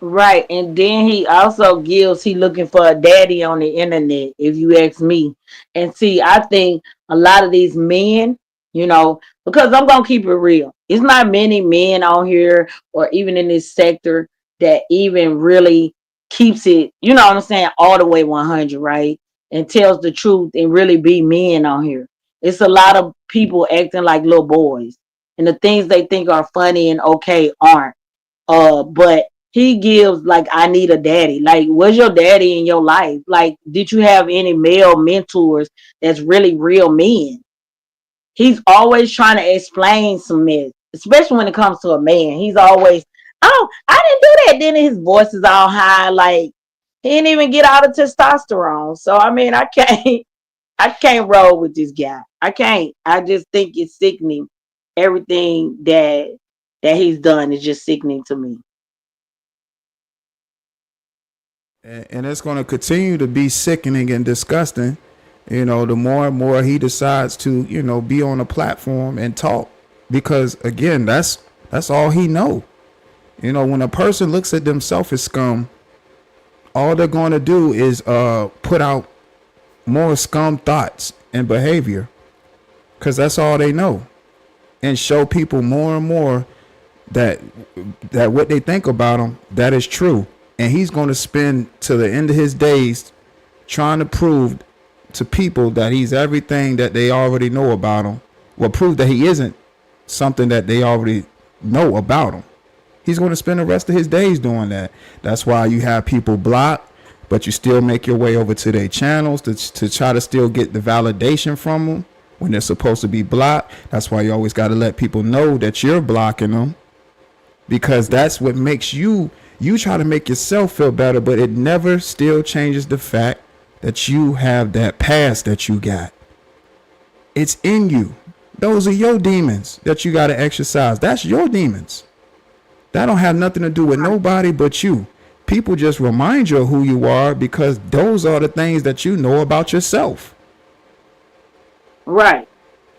right, and then he also gives he looking for a daddy on the internet, if you ask me. And see, I think a lot of these men, because I'm gonna keep it real. It's not many men on here or even in this sector that even really keeps it, you know what I'm saying, all the way 100, right? And tells the truth and really be men on here. It's a lot of people acting like little boys. And the things they think are funny and okay aren't. But he gives like I need a daddy. Like, where's your daddy in your life? Like, did you have any male mentors that's really real men? He's always trying to explain some myths, especially when it comes to a man. He's always, oh, I didn't do that. Then his voice is all high, like he didn't even get out of testosterone. So I mean, I can't, I can't roll with this guy. I can't. I just think it's sickening. Everything that he's done is just sickening to me. And it's going to continue to be sickening and disgusting, the more and more he decides to, be on a platform and talk, because again, that's all he know. When a person looks at themselves as scum, all they're going to do is put out more scum thoughts and behavior, because that's all they know, and show people more and more that what they think about him, that is true. And he's going to spend to the end of his days trying to prove to people that he's everything that they already know about him. Well, prove that he isn't something that they already know about him. He's going to spend the rest of his days doing that. That's why you have people blocked, but you still make your way over to their channels to try to still get the validation from them when they're supposed to be blocked. That's why you always got to let people know that you're blocking them, because that's what makes you try to make yourself feel better, but it never still changes the fact that you have that past that you got. It's in you. Those are your demons that you got to exercise. That's your demons. That don't have nothing to do with nobody but you. People just remind you of who you are because those are the things that you know about yourself. Right.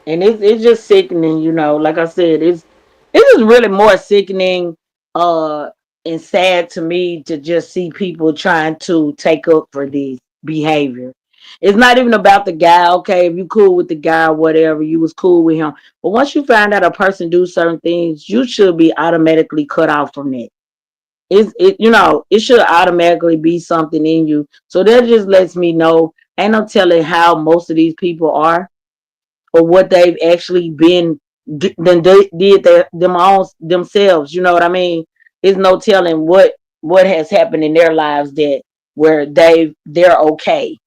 And it's just sickening, like I said, it's just really more sickening uh and sad to me to just see people trying to take up for this behavior. It's not even about the guy. Okay, if you cool with the guy or whatever, you was cool with him, but once you find out a person do certain things, you should be automatically cut off from that. It should automatically be something in you. So that just lets me know ain't no telling how most of these people are or what they've actually been then they did them all themselves. You know what I mean? There's no telling what has happened in their lives that where they're okay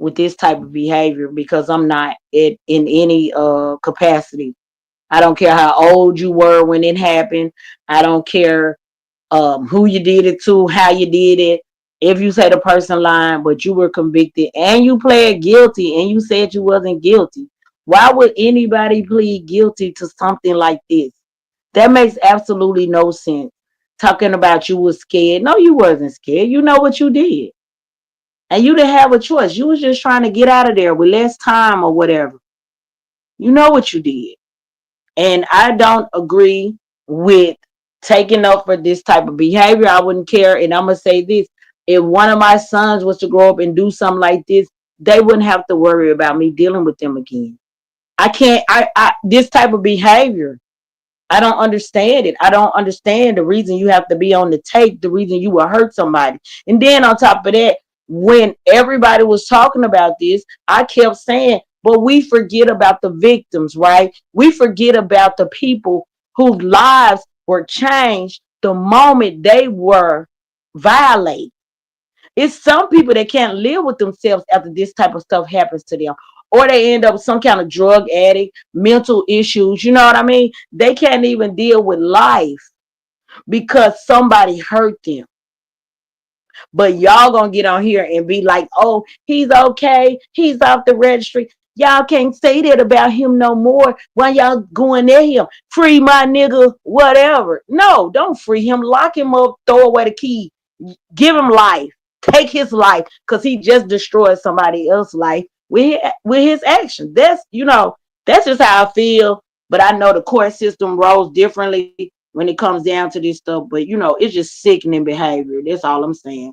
with this type of behavior, because I'm not in any capacity. I don't care how old you were when it happened. I don't care who you did it to, how you did it. If you say the person lying, but you were convicted and you pled guilty and you said you wasn't guilty, why would anybody plead guilty to something like this? That makes absolutely no sense. Talking about you was scared. No, you wasn't scared. You know what you did. And you didn't have a choice. You was just trying to get out of there with less time or whatever. You know what you did. And I don't agree with taking up for this type of behavior. I wouldn't care. And I'm gonna say this: if one of my sons was to grow up and do something like this, they wouldn't have to worry about me dealing with them again. I can't. I this type of behavior, I don't understand it. I don't understand the reason you have to be on the tape, the reason you will hurt somebody. And then on top of that, when everybody was talking about this, I kept saying, but we forget about the victims, right? We forget about the people whose lives were changed the moment they were violated. It's some people that can't live with themselves after this type of stuff happens to them. Or they end up some kind of drug addict, mental issues. You know what I mean? They can't even deal with life because somebody hurt them. But y'all gonna get on here and be like, oh, he's okay. He's off the registry. Y'all can't say that about him no more. Why y'all going at him? Free my nigga, whatever. No, don't free him. Lock him up, throw away the key, give him life, take his life, because he just destroyed somebody else's life with his actions. That's just how I feel. But I know the court system rolls differently when it comes down to this stuff. But it's just sickening behavior. That's all I'm saying.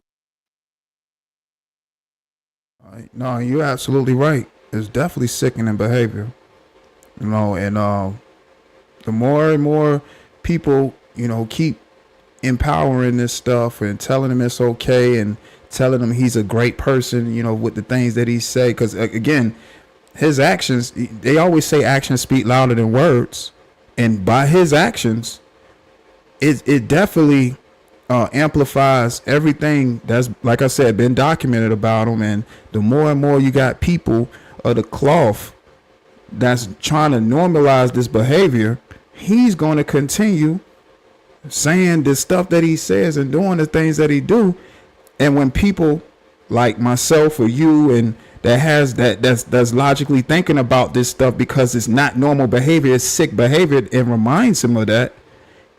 No, you're absolutely right. It's definitely sickening behavior. And the more and more people, keep empowering this stuff and telling him it's okay and telling him he's a great person, with the things that he say. Because again, his actions, they always say actions speak louder than words. And by his actions, it definitely amplifies everything that's, like I said, been documented about him. And the more and more you got people of the cloth that's trying to normalize this behavior, he's going to continue saying the stuff that he says and doing the things that he do. And when people like myself or you and that's logically thinking about this stuff because it's not normal behavior, it's sick behavior, it reminds him of that,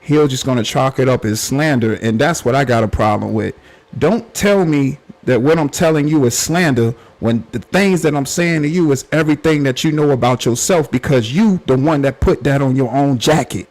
he'll just going to chalk it up as slander. And that's what I got a problem with. Don't tell me that what I'm telling you is slander when the things that I'm saying to you is everything that you know about yourself, because you the one that put that on your own jacket.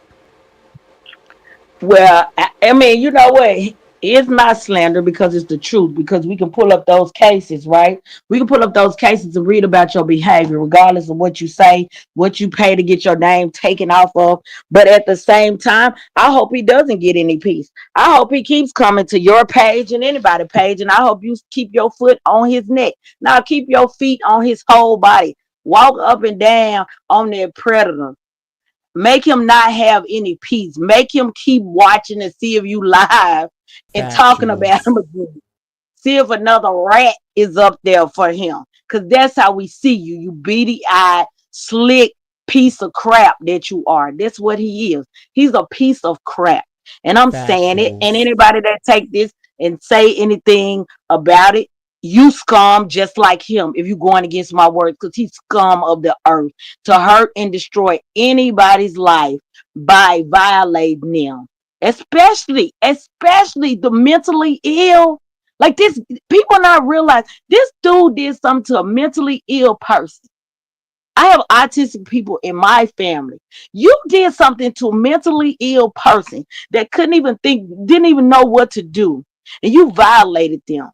Well, I mean, you know what? It's not slander because it's the truth. Because we can pull up those cases, right? We can pull up those cases and read about your behavior, regardless of what you say, what you pay to get your name taken off of. But at the same time, I hope he doesn't get any peace. I hope he keeps coming to your page and anybody's page, and I hope you keep your foot on his neck. Now keep your feet on his whole body. Walk up and down on that predator. Make him not have any peace. Make him keep watching and see if you live and talking about Factuals. him again. See if another rat is up there for him. Because that's how we see you. You beady eyed, slick piece of crap that you are. That's what he is. He's a piece of crap. And I'm saying it. And Factuals. anybody that take this and say anything about it, you scum just like him if you're going against my words, because he's scum of the earth to hurt and destroy anybody's life by violating them. Especially the mentally ill. Like this, people not realize this dude did something to a mentally ill person. I have autistic people in my family. You did something to a mentally ill person that couldn't even think, didn't even know what to do, and you violated them.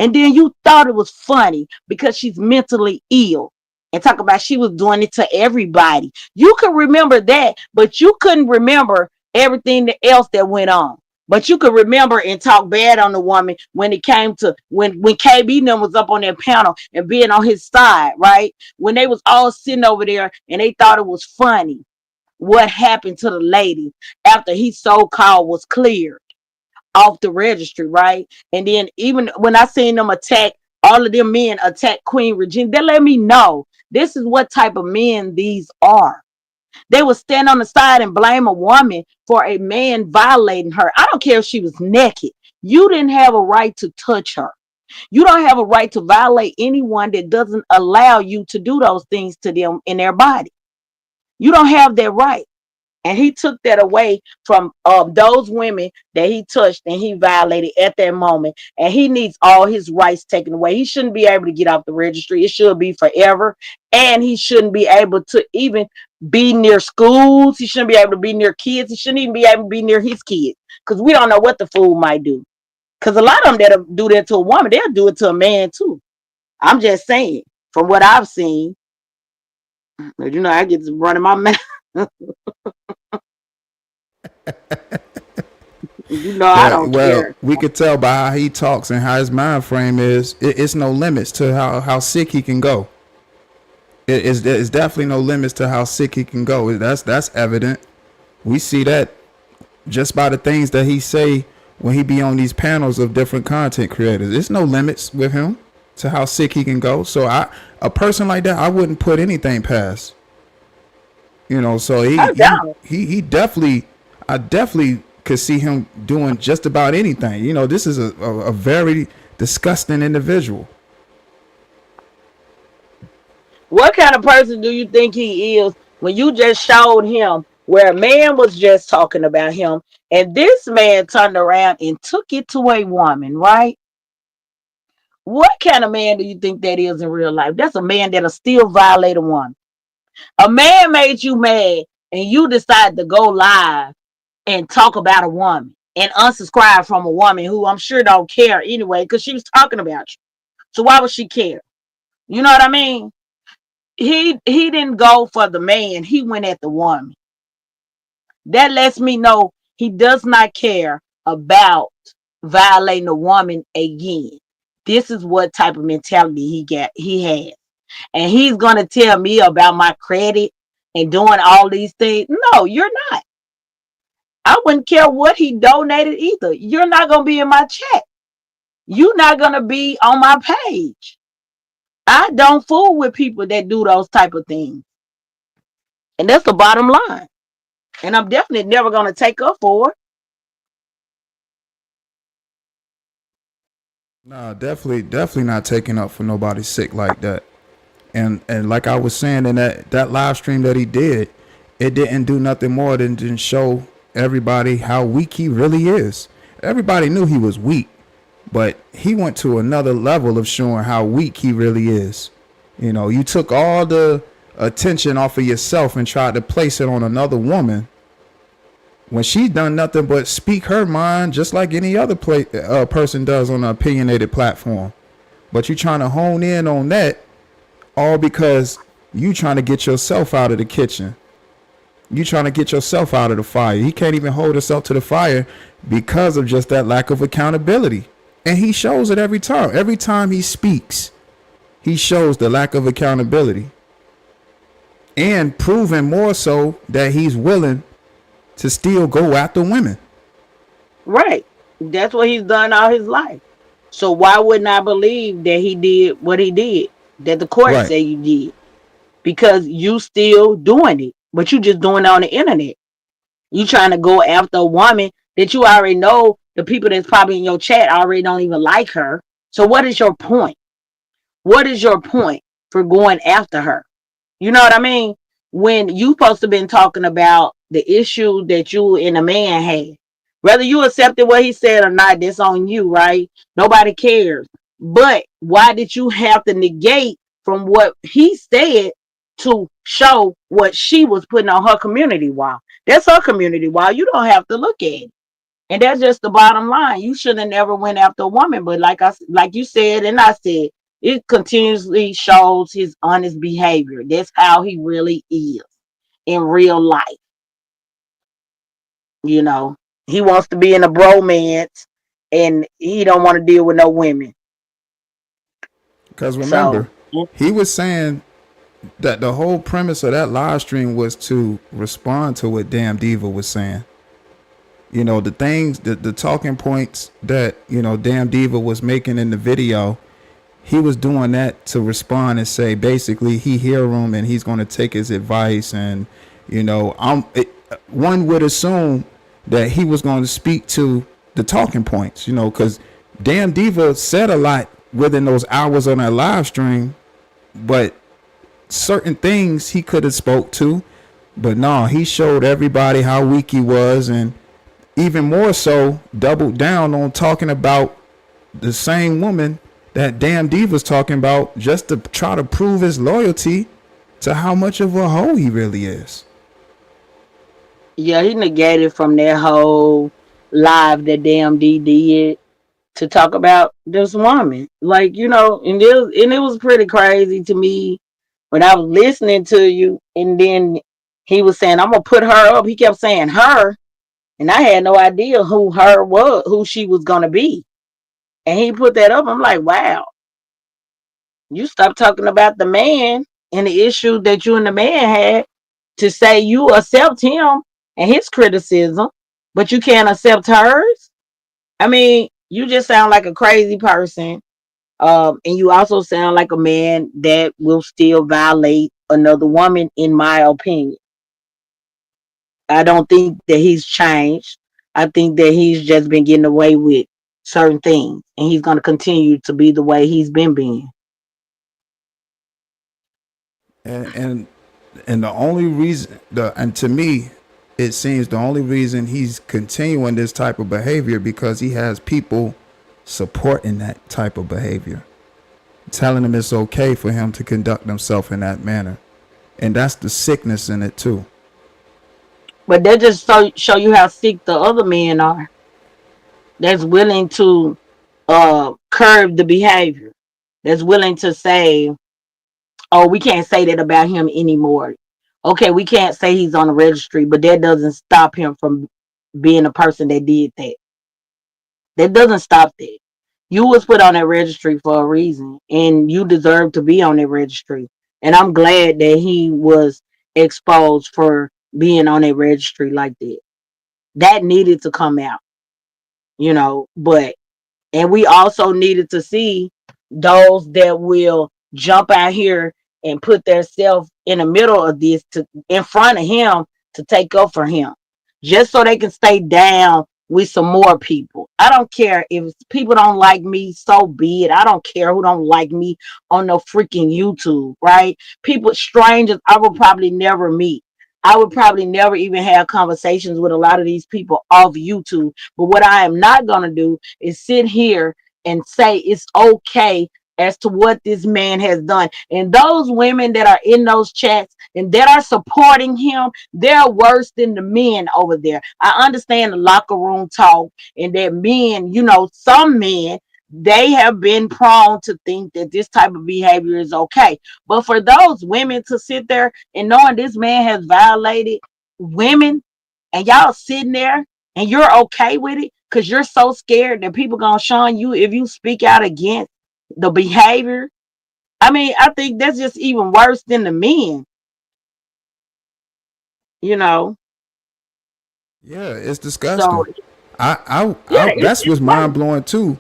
And then you thought it was funny because she's mentally ill and talk about she was doing it to everybody. You could remember that, but you couldn't remember everything else that went on. But you could remember and talk bad on the woman when it came to when KB and them was up on that panel and being on his side, right? When they was all sitting over there and they thought it was funny what happened to the lady after he so-called was cleared off the registry, right? And then even when I seen them attack, all of them men attack Queen Regina, they let me know this is what type of men these are. They would stand on the side and blame a woman for a man violating her. I don't care if she was naked. You didn't have a right to touch her. You don't have a right to violate anyone that doesn't allow you to do those things to them in their body. You don't have that right. And he took that away from those women that he touched and he violated at that moment. And he needs all his rights taken away. He shouldn't be able to get off the registry. It should be forever. And he shouldn't be able to even be near schools. He shouldn't be able to be near kids. He shouldn't even be able to be near his kids, because we don't know what the fool might do. Because a lot of them that'll do that to a woman, they'll do it to a man too. I'm just saying, from what I've seen, I get to running my mouth. I don't care. We could tell by how he talks and how his mind frame is. It's no limits to how sick he can go. It's definitely no limits to how sick he can go. That's evident. We see that just by the things that he say when he be on these panels of different content creators. There's no limits with him to how sick he can go. So a person like that, I wouldn't put anything past. So he definitely, I definitely could see him doing just about anything. This is a very disgusting individual. What kind of person do you think he is when you just showed him where a man was just talking about him and this man turned around and took it to a woman, right? What kind of man do you think that is in real life? That's a man that'll still violate a woman. A man made you mad and you decide to go live and talk about a woman and unsubscribe from a woman who I'm sure don't care anyway because she was talking about you. So why would she care? You know what I mean? He didn't go for the man. He went at the woman. That lets me know he does not care about violating a woman again. This is what type of mentality he has. And he's going to tell me about my credit and doing all these things. No, you're not. I wouldn't care what he donated either. You're not going to be in my chat. You're not going to be on my page. I don't fool with people that do those type of things. And that's the bottom line. And I'm definitely never going to take up for it. Nah, definitely not taking up for nobody sick like that. And like I was saying in that live stream that he did, it didn't do nothing more than show everybody how weak he really is. Everybody knew he was weak, but he went to another level of showing how weak he really is. You took all the attention off of yourself and tried to place it on another woman when she's done nothing but speak her mind just like any other person does on an opinionated platform. But you're trying to hone in on that all because you trying to get yourself out of the kitchen. You trying to get yourself out of the fire. He can't even hold himself to the fire because of just that lack of accountability. And he shows it every time. Every time he speaks, he shows the lack of accountability. And proving more so that he's willing to still go after women. Right. That's what he's done all his life. So why wouldn't I believe that he did what he did? That the court say you did? Because you still doing it. But you just doing it on the internet. You trying to go after a woman that you already know the people that's probably in your chat already don't even like her. So what is your point? What is your point for going after her? You know what I mean? When you supposed to been talking about the issue that you and a man had. Whether you accepted what he said or not, that's on you, right? Nobody cares. But why did you have to negate from what he said to show what she was putting on her community wall? That's her community wall. You don't have to look at it. And that's just the bottom line. You should have never went after a woman. But like you said and I said, it continuously shows his honest behavior. That's how he really is in real life. He wants to be in a bromance and he don't want to deal with no women. Because remember, he was saying that the whole premise of that live stream was to respond to what Damn Diva was saying. The things, the talking points that, Damn Diva was making in the video, he was doing that to respond and say, basically, he hear him and he's going to take his advice and, One would assume that he was going to speak to the talking points, because Damn Diva said a lot within those hours on that live stream, but certain things he could have spoke to, but no, he showed everybody how weak he was, and even more so doubled down on talking about the same woman that Damn Diva's talking about, just to try to prove his loyalty to how much of a hoe he really is. Yeah, he negated from that whole live that damn D did to talk about this woman. Like, and it was pretty crazy to me when I was listening to you, and then he was saying, I'm gonna put her up. He kept saying her, and I had no idea who her was, who she was gonna be. And he put that up. I'm like, wow, you stop talking about the man and the issue that you and the man had to say you accept him and his criticism, but you can't accept hers. I mean, you just sound like a crazy person. And you also sound like a man that will still violate another woman, in my opinion. I don't think that he's changed. I think that he's just been getting away with certain things, and he's going to continue to be the way he's been being. And the only reason, and to me, it seems the only reason he's continuing this type of behavior because he has people supporting that type of behavior, telling him it's okay for him to conduct himself in that manner, and that's the sickness in it too. But that just show you how sick the other men are. That's willing to curb the behavior. That's willing to say, "Oh, we can't say that about him anymore." Okay, we can't say he's on the registry, but that doesn't stop him from being a person that did that. That doesn't stop that. You was put on that registry for a reason, and you deserve to be on that registry. And I'm glad that he was exposed for being on a registry like that. That needed to come out, but and we also needed to see those that will jump out here and put themselves in the middle of this, to in front of him, to take up for him, just so they can stay down with some more people. I don't care if people don't like me, so be it. I don't care who don't like me on no freaking YouTube, right? People, strangers, I will probably never meet. I would probably never even have conversations with a lot of these people off YouTube. But what I am not going to do is sit here and say it's okay as to what this man has done. And those women that are in those chats and that are supporting him, they're worse than the men over there. I understand the locker room talk, and that men, some men, they have been prone to think that this type of behavior is okay. But for those women to sit there and knowing this man has violated women, and y'all sitting there and you're okay with it because you're so scared that people gonna shun you if you speak out against the behavior. I mean, I think that's just even worse than the men, you know. Yeah, it's So disgusting. I yeah, that's it's what's mind blowing too,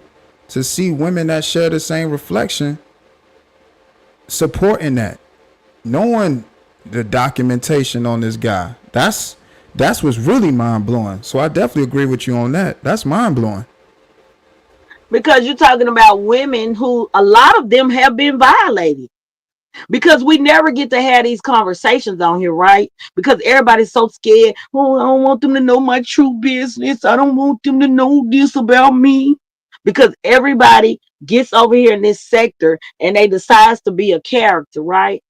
to see women that share the same reflection supporting that, knowing the documentation on this guy. That's what's really mind blowing. So I definitely agree with you on that. That's mind blowing. because you're talking about women who, a lot of them have been violated, because we never get to have these conversations on here, right? Because everybody's so scared. Oh, I don't want them to know my true business. I don't want them to know this about me. Because everybody gets over here in this sector and they decides to be a character, right?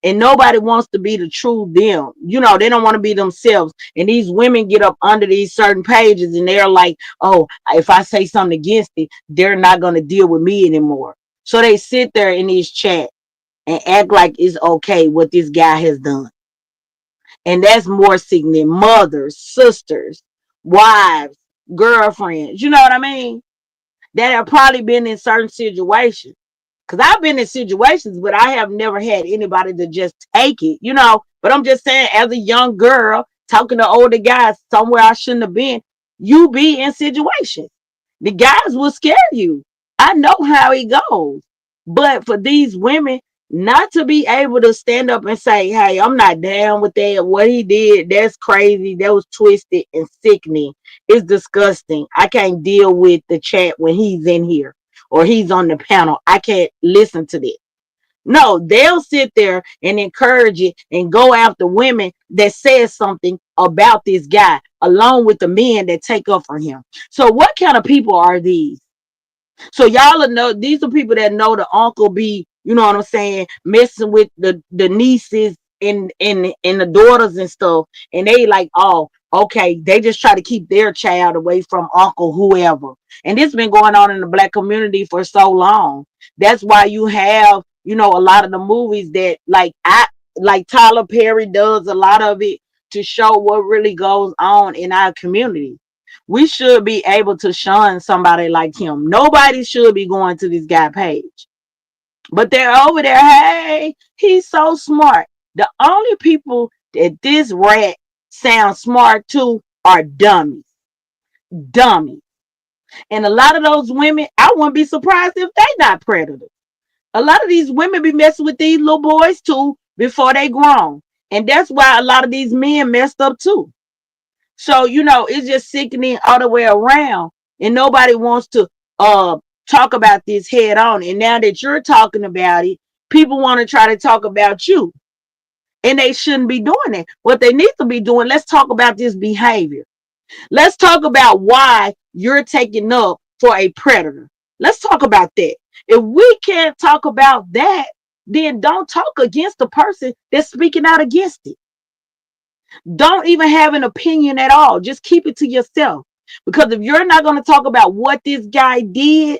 And nobody wants to be the true them. They don't want to be themselves. And these women get up under these certain pages and they're like, oh, if I say something against it, they're not going to deal with me anymore. So they sit there in these chats and act like it's okay what this guy has done. And that's more significant. Mothers, sisters, wives, girlfriends, you know what I mean? That have probably been in certain situations. Because I've been in situations, but I have never had anybody to just take it. But I'm just saying, as a young girl, talking to older guys somewhere I shouldn't have been, you be in situations. The guys will scare you. I know how it goes. But for these women, not to be able to stand up and say, hey, I'm not down with that. What he did, that's crazy. That was twisted and sickening. It's disgusting. I can't deal with the chat when he's in here or he's on the panel. I can't listen to that. No, they'll sit there and encourage it and go after women that says something about this guy, along with the men that take up for him. So what kind of people are these? So y'all will know these are people that know the uncle be, you know what I'm saying, messing with the nieces and the daughters and stuff. And they like, oh, okay, they just try to keep their child away from uncle whoever. And this been going on in the black community for so long. That's why you have, you know, a lot of the movies that like Tyler Perry does a lot of it to show what really goes on in our community. We should be able to shun somebody like him. Nobody should be going to this guy page. But they're over there, hey, he's so smart. The only people that this rat sounds smart to are dummies. Dummies. And a lot of those women, I wouldn't be surprised if they not predators. A lot of these women be messing with these little boys too before they grown. And that's why a lot of these men messed up too. So, you know, it's just sickening all the way around. And nobody wants to talk about this head on. And now that you're talking about it, people want to try to talk about you. And they shouldn't be doing it. What they need to be doing, let's talk about this behavior. Let's talk about why you're taking up for a predator. Let's talk about that. If we can't talk about that, then don't talk against the person that's speaking out against it. Don't even have an opinion at all. Just keep it to yourself. Because if you're not going to talk about what this guy did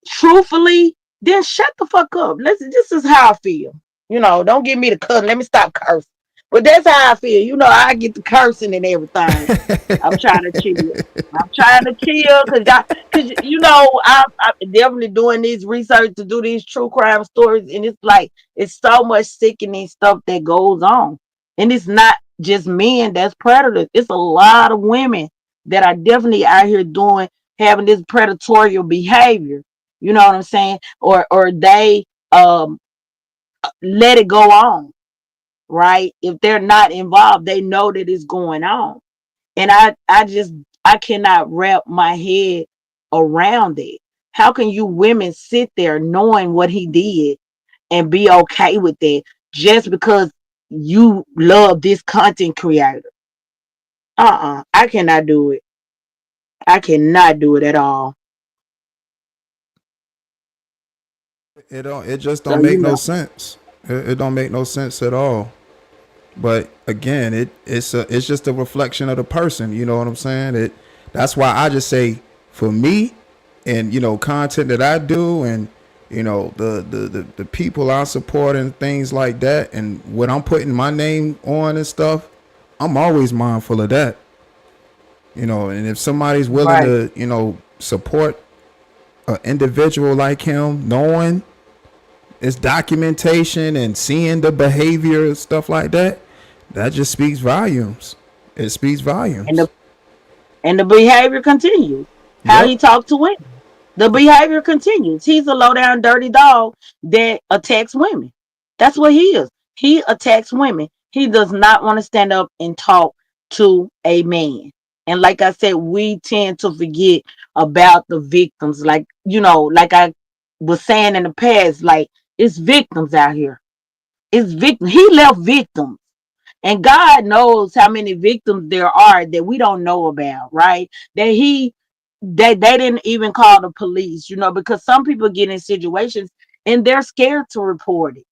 truthfully, then shut the fuck up. This is how I feel. You know, don't give me the cuss. Let me stop cursing. But that's how I feel. You know, I get the cursing and everything. I'm trying to chill. I'm trying to chill because you know I'm definitely doing this research to do these true crime stories, and it's like it's so much sickening stuff that goes on, and it's not just men that's predators. It's a lot of women that are definitely out here doing having this predatory behavior. You know what I'm saying? Or they let it go on, right? If they're not involved, they know that it's going on. And I cannot wrap my head around it. How can you women sit there knowing what he did and be okay with it just because you love this content creator? I cannot do it. I cannot do it at all. It just So don't you make no know. sense. It don't make no sense at all. But again, it's just a reflection of the person. You know what I'm saying? That's why I just say for me, and you know, content that I do, and you know, the people I support and things like that, and what I'm putting my name on and stuff, I'm always mindful of that. You know, and if somebody's willing Right. to, you know, support an individual like him, knowing its documentation and seeing the behavior and stuff like that, that just speaks volumes. It speaks And volumes. the behavior continues. How Yep. he talked to women. The behavior continues. He's a low down dirty dog that attacks women. That's what he is. He attacks women. He does not want to stand up and talk to a man. And like I said, we tend to forget about the victims. Like, you know, like I was saying in the past, like it's victims out here. It's victims. He left victims. And God knows how many victims there are that we don't know about, right? That they didn't even call the police, you know, because some people get in situations and they're scared to report it.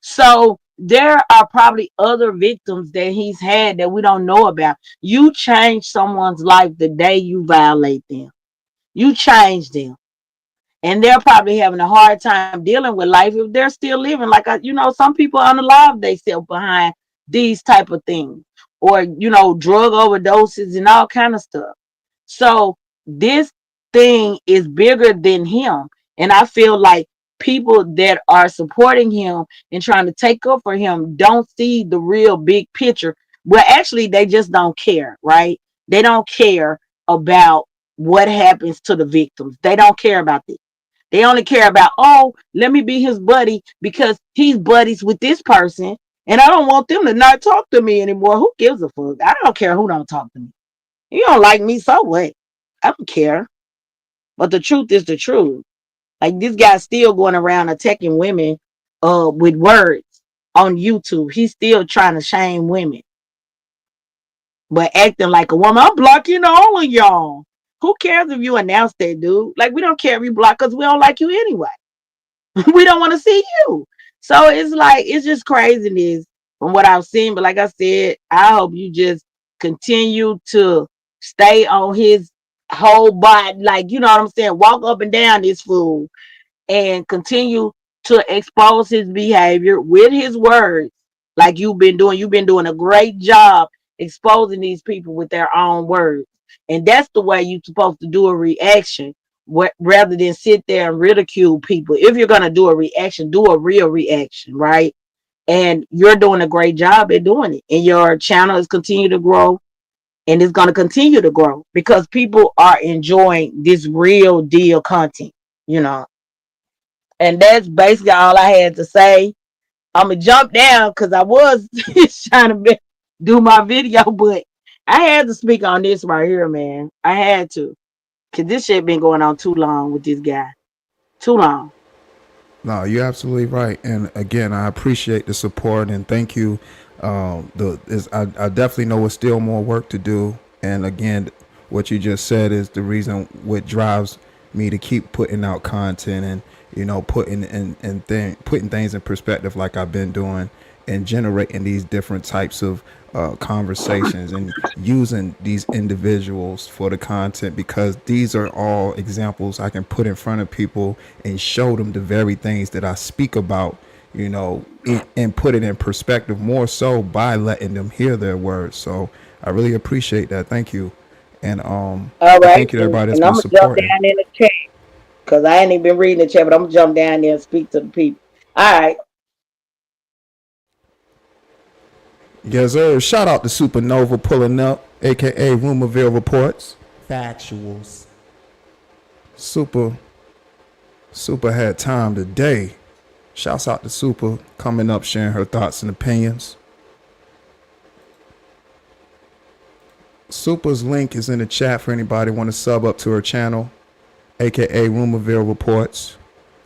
So there are probably other victims that he's had that we don't know about. You change someone's life the day you violate them. You change them. And they're probably having a hard time dealing with life if they're still living. Like you know, some people unalive themselves behind these type of things, or you know, drug overdoses and all kind of stuff. So this thing is bigger than him, and I feel like people that are supporting him and trying to take up for him don't see the real big picture. Well, actually, they just don't care, right? They don't care about what happens to the victims. They don't care about this. They only care about, oh, let me be his buddy because he's buddies with this person. And I don't want them to not talk to me anymore. Who gives a fuck? I don't care who don't talk to me. You don't like me, so what? I don't care. But the truth is the truth. Like this guy's still going around attacking women with words on YouTube. He's still trying to shame women, but acting like a woman. I'm blocking all of y'all. Who cares if you announce that, dude? Like, we don't care if you block because we don't like you anyway. We don't want to see you. So it's like, it's just craziness from what I've seen. But like I said, I hope you just continue to stay on his whole body. Like, you know what I'm saying? Walk up and down this fool and continue to expose his behavior with his words like you've been doing. You've been doing a great job exposing these people with their own words. And that's the way you're supposed to do a reaction rather than sit there and ridicule people. If you're going to do a reaction, do a real reaction, right? And you're doing a great job at doing it. And your channel is continue to grow, and it's going to continue to grow because people are enjoying this real deal content, you know. And that's basically all I had to say. I'm gonna jump down because I was trying to do my video, but I had to speak on this right here, man. I had to, cause this shit been going on too long with this guy, too long. No, you're absolutely right. And again, I appreciate the support and thank you. I definitely know it's still more work to do. And again, what you just said is the reason what drives me to keep putting out content and putting putting things in perspective like I've been doing and generating these different types of conversations and using these individuals for the content, because these are all examples I can put in front of people and show them the very things that I speak about, and put it in perspective more so by letting them hear their words. So I really appreciate that. Thank you. And All right, thank you to everybody that's and I'm been gonna jump supporting. down in the chat because I ain't even been reading the chat, but I'm gonna jump down there and speak to the people. All right. Yes, sir. Shout out to Supernova pulling up, aka Rumorville Reports. Factuals. Super had time today. Shouts out to Super coming up, sharing her thoughts and opinions. Super's link is in the chat for anybody want to sub up to her channel, aka Rumorville Reports.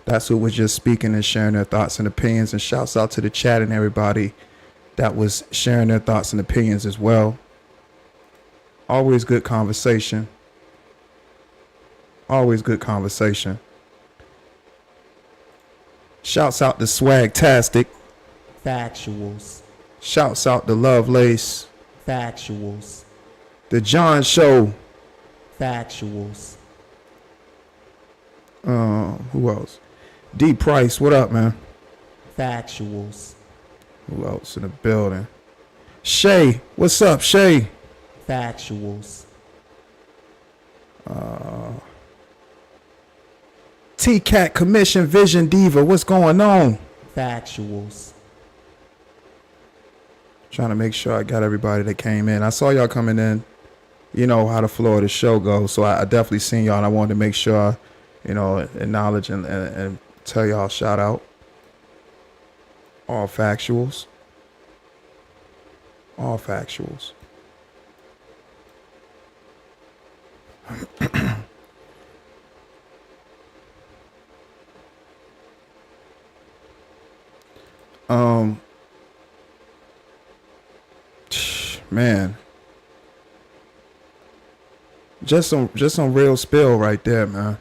That's who was just speaking and sharing their thoughts and opinions. And shouts out to the chat and everybody that was sharing their thoughts and opinions as well. Always good conversation. Always good conversation. Shouts out to Swagtastic. Factuals. Shouts out to Lovelace. Factuals. The John Show. Factuals. Who else? D Price, what up, man? Factuals. Who else in the building? Shay, what's up, Shay? Factuals. T-Cat Commission Vision Diva, what's going on? Factuals. Trying to make sure I got everybody that came in. I saw y'all coming in. You know how the floor of the show goes, so I definitely seen y'all, and I wanted to make sure, acknowledge and tell y'all shout out. All factuals. All factuals. Man. Just some real spill right there, man.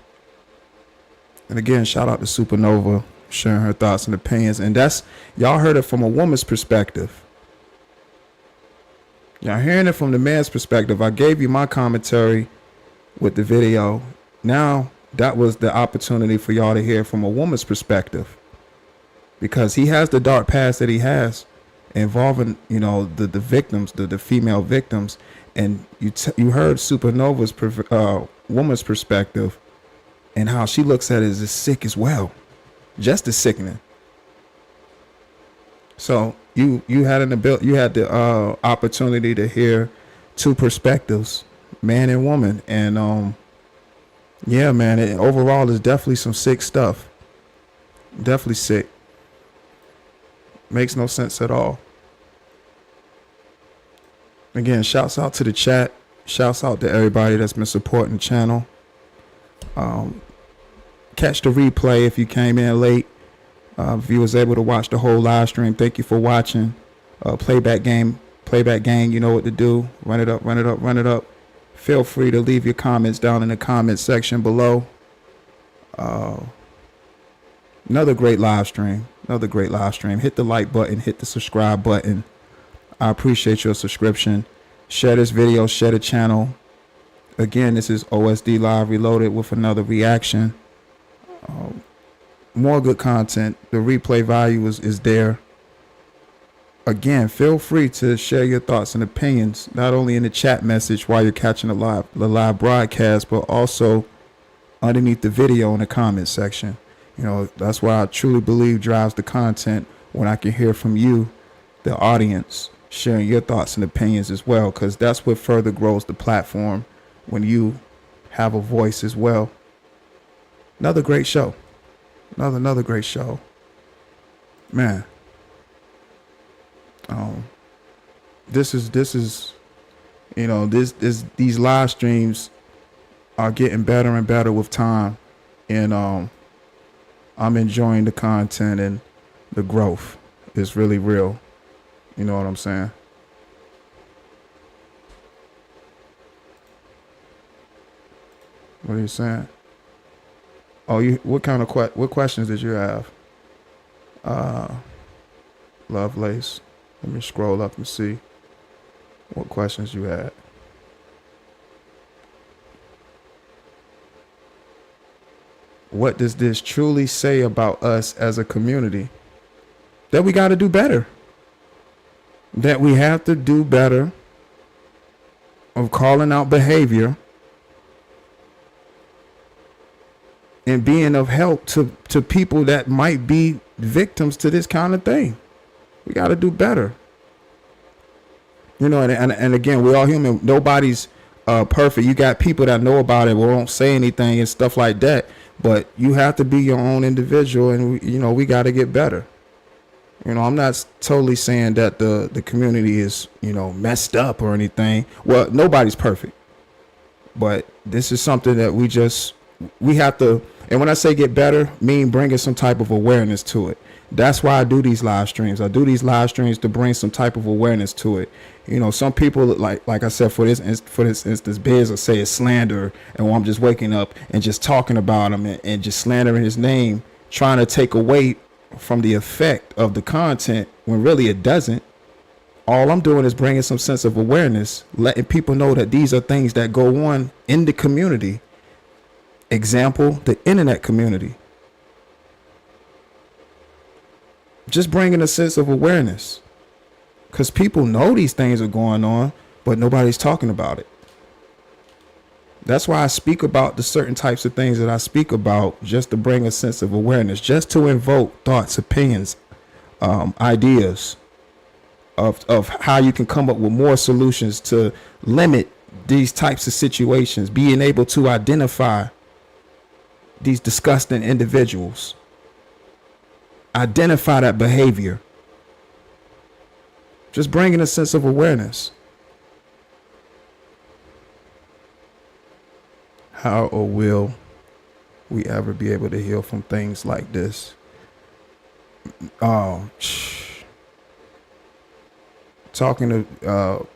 And again, shout out to Supernova sharing her thoughts and opinions. And that's, y'all heard it from a woman's perspective. Y'all hearing it from the man's perspective. I gave you my commentary with the video. Now that was the opportunity for y'all to hear from a woman's perspective, because he has the dark past that he has involving, the victims, the female victims. And you heard Supernova's woman's perspective and how she looks at it as sick as well, just as sickening. So you had the opportunity to hear two perspectives, man and woman, and Yeah, man. Overall, is definitely some sick stuff. Definitely sick. Makes no sense at all. Again, shouts out to the chat. Shouts out to everybody that's been supporting the channel. Catch the replay if you came in late. If you was able to watch the whole live stream, thank you for watching. Playback gang, you know what to do. Run it up, run it up, run it up. Feel free to leave your comments down in the comment section below. Another great live stream. Another great live stream. Hit the like button, hit the subscribe button. I appreciate your subscription. Share this video, share the channel. Again, this is OSD Live Reloaded with another reaction. More good content. The replay value is there. Again, feel free to share your thoughts and opinions, not only in the chat message while you're catching the live broadcast, but also underneath the video in the comment section. You know, that's why I truly believe drives the content, when I can hear from you, the audience, sharing your thoughts and opinions as well, because that's what further grows the platform, when you have a voice as well. Another great show. Another great show. Man. This is you know, these live streams are getting better and better with time, and I'm enjoying the content, and the growth is really real. You know what I'm saying? What are you saying? Oh, what kind of what questions did you have? Lovelace. Let me scroll up and see what questions you had. What does this truly say about us as a community? That we got to do better. That we have to do better of calling out behavior and being of help to people that might be victims to this kind of thing. We got to do better. You know, and again, we're all human. Nobody's perfect. You got people that know about it but won't say anything and stuff like that. But you have to be your own individual, and we got to get better. You know, I'm not totally saying that the community is, messed up or anything. Well, nobody's perfect. But this is something that we have to, and when I say get better, mean bringing some type of awareness to it. That's why I do these live streams. I do these live streams to bring some type of awareness to it. You know, some people, like I said, for this instance, Biz will say it's slander, and I'm just waking up and just talking about him and just slandering his name, trying to take away from the effect of the content when really it doesn't. All I'm doing is bringing some sense of awareness, letting people know that these are things that go on in the community. Example, the internet community. Just bringing a sense of awareness, because people know these things are going on, but nobody's talking about it. That's why I speak about the certain types of things that I speak about, just to bring a sense of awareness, just to invoke thoughts, opinions, ideas of how you can come up with more solutions to limit these types of situations, being able to identify these disgusting individuals. Identify that behavior. Just bringing a sense of awareness. How or will we ever be able to heal from things like this? Talking to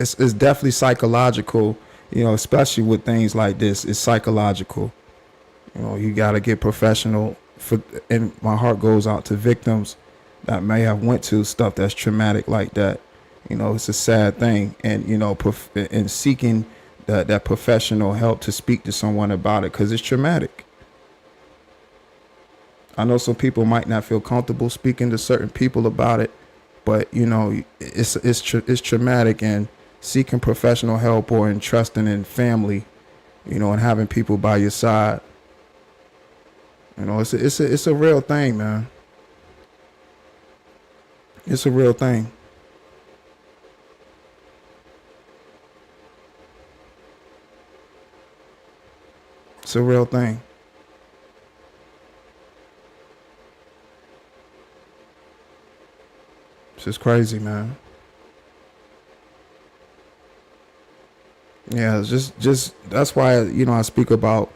it's definitely psychological, especially with things like this. It's psychological. You got to get professional. And my heart goes out to victims that may have went to stuff that's traumatic like that. It's a sad thing, and in seeking that professional help to speak to someone about it, because it's traumatic. I know some people might not feel comfortable speaking to certain people about it, but it's traumatic, and seeking professional help or entrusting in family, and having people by your side. It's a real thing, man. It's a real thing. It's a real thing. It's just crazy, man. Yeah, it's just that's why I speak about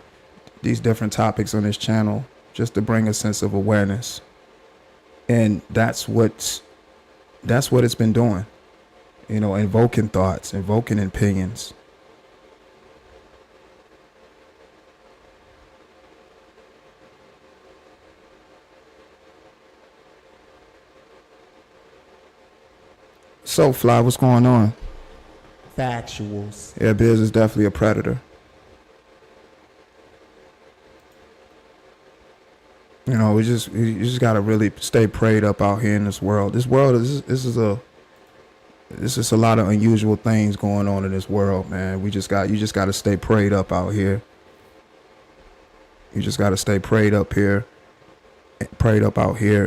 these different topics on this channel, just to bring a sense of awareness, and that's what it's been doing. Invoking thoughts, invoking opinions. So, Fly, what's going on? Factuals. Yeah, Biz is definitely a predator. We just gotta really stay prayed up out here in this world. This is a lot of unusual things going on in this world, man. You just gotta stay prayed up out here. You just gotta stay prayed up out here,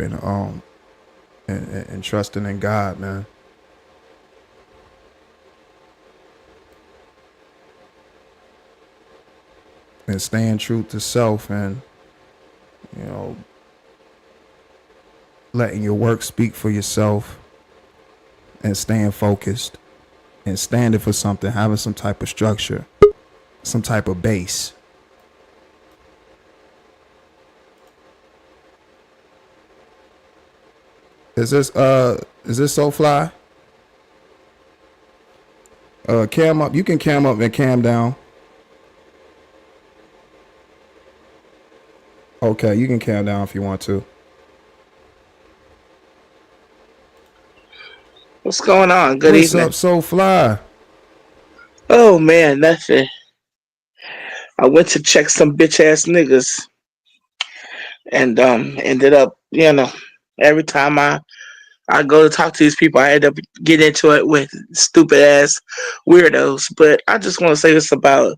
and trusting in God, man. And staying true to self, and you know letting your work speak for yourself, and staying focused and standing for something, having some type of structure, some type of base. Is this so fly? Cam up. You can cam up and cam down. Okay, you can cam down if you want to. What's going on? Good What's evening. up, so fly? Oh man, nothing. I went to check some bitch ass niggas and ended up, every time I go to talk to these people, I end up getting into it with stupid ass weirdos. But I just want to say this about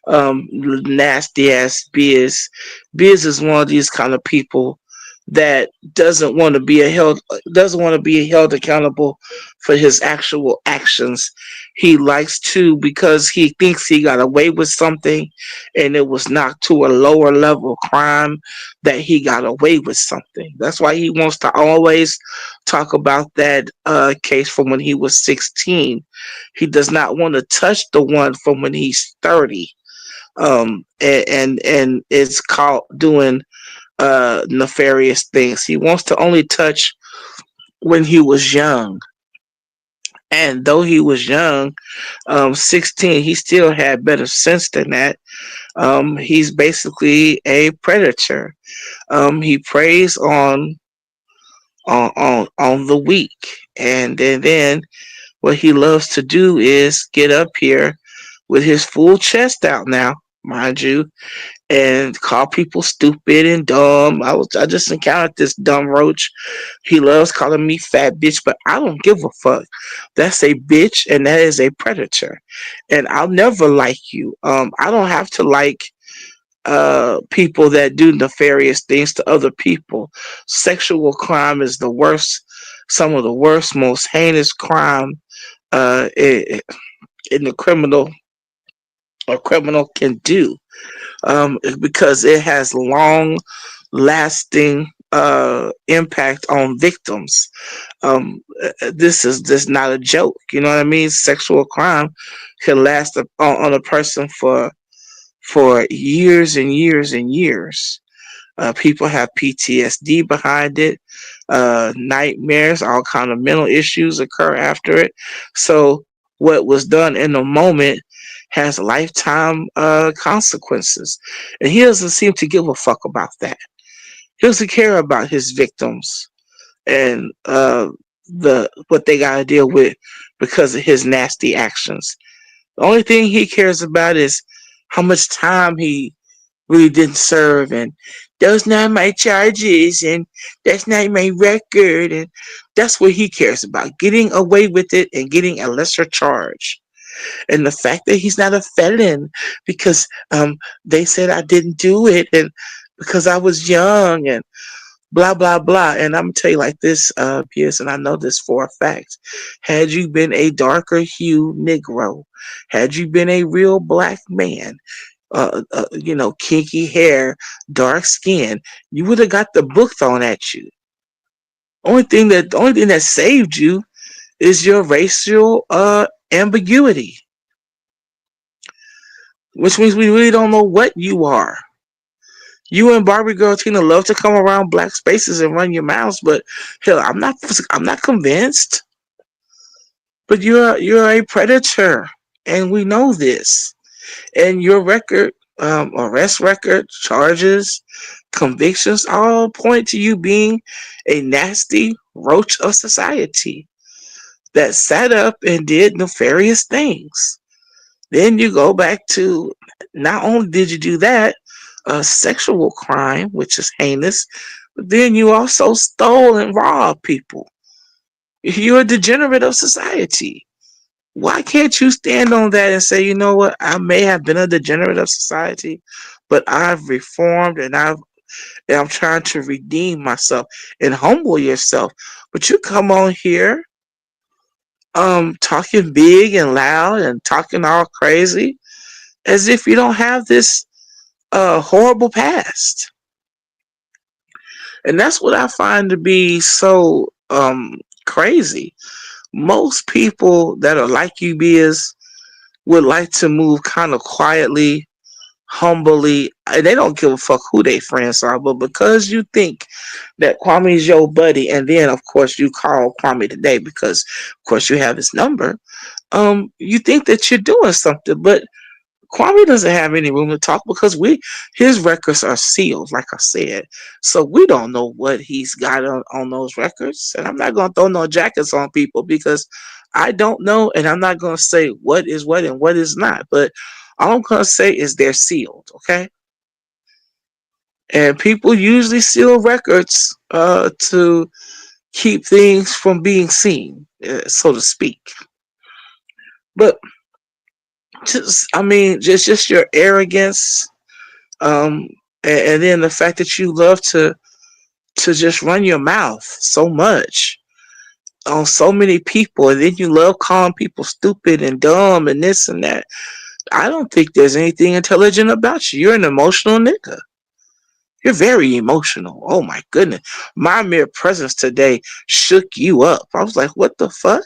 nasty ass Biz. Biz is one of these kind of people that doesn't want to be held accountable for his actual actions. He likes to, because he thinks he got away with something and it was not to a lower level crime, that he got away with something. That's why he wants to always talk about that case from when he was 16. He does not want to touch the one from when he's 30. And it's called doing nefarious things. He wants to only touch when he was young. And though he was young, 16, he still had better sense than that. He's basically a predator. He preys on the weak, and then what he loves to do is get up here with his full chest out now, mind you, and call people stupid and dumb. I just encountered this dumb roach. He loves calling me fat bitch, but I don't give a fuck. That's a bitch, and that is a predator, and I'll never like you. I don't have to like people that do nefarious things to other people. Sexual crime is the worst, some of the worst, most heinous crime in the criminal a criminal can do, because it has long lasting impact on victims. This is just not a joke. You know what I mean? Sexual crime can last on a person for years and years and years. People have PTSD behind it, nightmares, all kind of mental issues occur after it. So what was done in the moment has lifetime consequences, and he doesn't seem to give a fuck about that. He doesn't care about his victims and the what they got to deal with because of his nasty actions. The only thing he cares about is how much time he really didn't serve, and those not my charges, and that's not my record, and that's what he cares about, getting away with it and getting a lesser charge. And the fact that he's not a felon because they said I didn't do it, and because I was young, and blah blah blah. And I'm gonna tell you like this, Pierce, and I know this for a fact. Had you been a darker hue Negro, had you been a real black man, kinky hair, dark skin, you would have got the book thrown at you. The only thing that saved you is your racial ambiguity, which means we really don't know what you are. You and Barbie Girl Tina love to come around black spaces and run your mouths, but hell, I'm not convinced. But you're a predator, and we know this. And your record, arrest record, charges, convictions, all point to you being a nasty roach of society that sat up and did nefarious things. Then you go back to, not only did you do that, a sexual crime, which is heinous, but then you also stole and robbed people. You're a degenerate of society. Why can't you stand on that and say, you know what, I may have been a degenerate of society, but I've reformed and I'm trying to redeem myself and humble yourself. But you come on here talking big and loud and talking all crazy as if you don't have this horrible past. And that's what I find to be so crazy. Most people that are like you, Biz, would like to move kind of quietly, humbly. And they don't give a fuck who their friends are, but because you think that Kwame's your buddy, and then of course you call Kwame today because of course you have his number, you think that you're doing something, but Kwame doesn't have any room to talk because his records are sealed, like I said. So we don't know what he's got on those records. And I'm not gonna throw no jackets on people because I don't know, and I'm not gonna say what is what and what is not. But all I'm gonna say is they're sealed, okay? And people usually seal records to keep things from being seen, so to speak. But just your arrogance, um, and then the fact that you love to just run your mouth so much on so many people, and then you love calling people stupid and dumb and this and that. I don't think there's anything intelligent about you. You're an emotional nigga. You're very emotional. Oh my goodness. My mere presence today shook you up. I was like, what the fuck?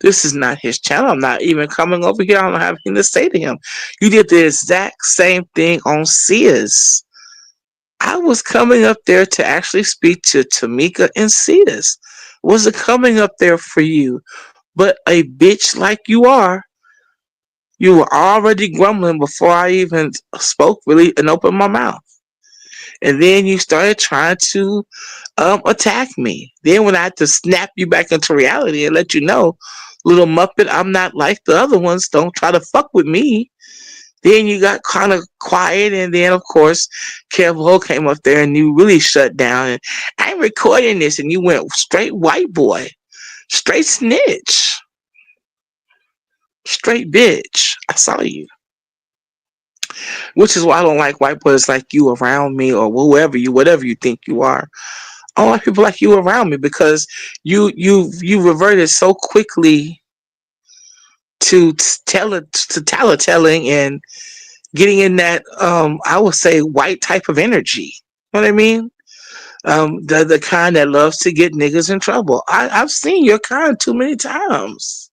This is not his channel. I'm not even coming over here. I don't have anything to say to him. You did the exact same thing on Sears. I was coming up there to actually speak to Tamika and Cetus. Wasn't coming up there for you. But a bitch like you are, you were already grumbling before I even spoke really and opened my mouth. And then you started trying to attack me. Then when I had to snap you back into reality and let you know, little Muppet, I'm not like the other ones. Don't try to fuck with me. Then you got kind of quiet, and then of course, Kev Ho came up there, and you really shut down. And I'm recording this, and you went straight white boy, straight snitch, straight bitch. I saw you, which is why I don't like white boys like you around me, or whatever you think you are. I don't like people like you around me because you reverted so quickly to tattletelling and getting in that I would say white type of energy. You know what I mean? The kind that loves to get niggas in trouble. I've seen your kind too many times.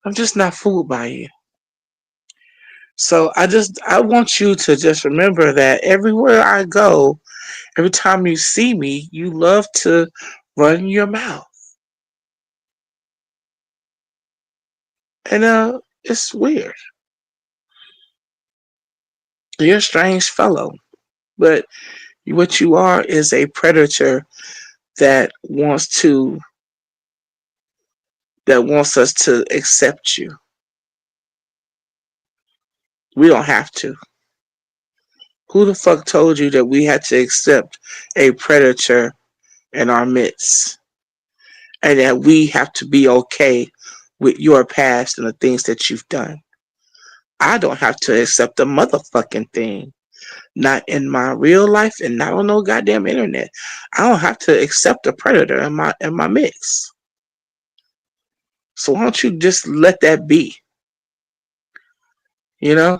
I'm just not fooled by you. So I want you to just remember that everywhere I go, every time you see me, you love to run your mouth. And it's weird. You're a strange fellow. But what you are is a predator that wants us to accept you. We don't have to. Who the fuck told you that we had to accept a predator in our midst? And that we have to be okay with your past and the things that you've done? I don't have to accept a motherfucking thing. Not in my real life and not on no goddamn internet. I don't have to accept a predator in my mix. So why don't you just let that be? You know?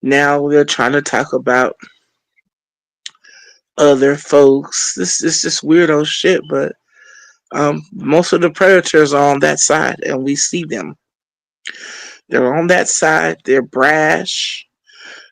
Now we're trying to talk about other folks. This is just weirdo shit, but most of the predators are on that side, and we see them. They're on that side. They're brash.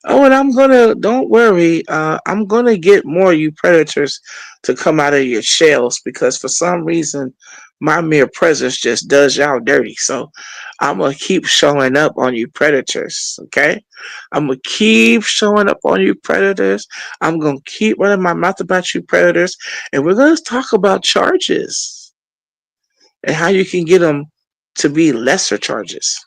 Oh, and don't worry, I'm gonna get more you predators to come out of your shells because for some reason my mere presence just does y'all dirty. So I'm gonna keep showing up on you predators, okay? I'm gonna keep showing up on you predators. I'm gonna keep running my mouth about you predators, and we're gonna talk about charges and how you can get them to be lesser charges.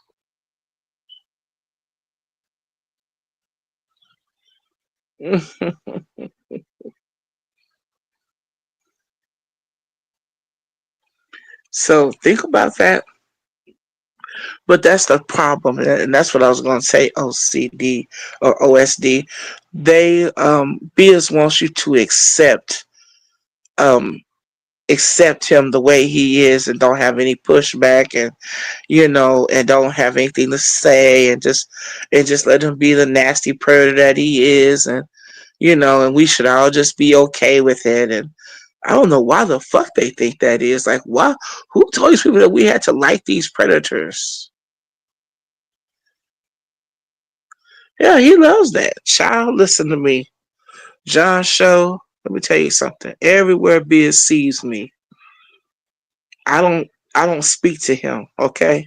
So think about that. But that's the problem, and that's what I was going to say. OCD or OSD, they Biz wants you to um accept him the way he is, and don't have any pushback, and and don't have anything to say, and just let him be the nasty predator that he is, and and we should all just be okay with it. And I don't know why the fuck they think that is. Like, why? Who told these people that we had to like these predators? Yeah, he loves that. Child, listen to me. John Show, let me tell you something. Everywhere Biz sees me, I don't I don't speak to him, okay?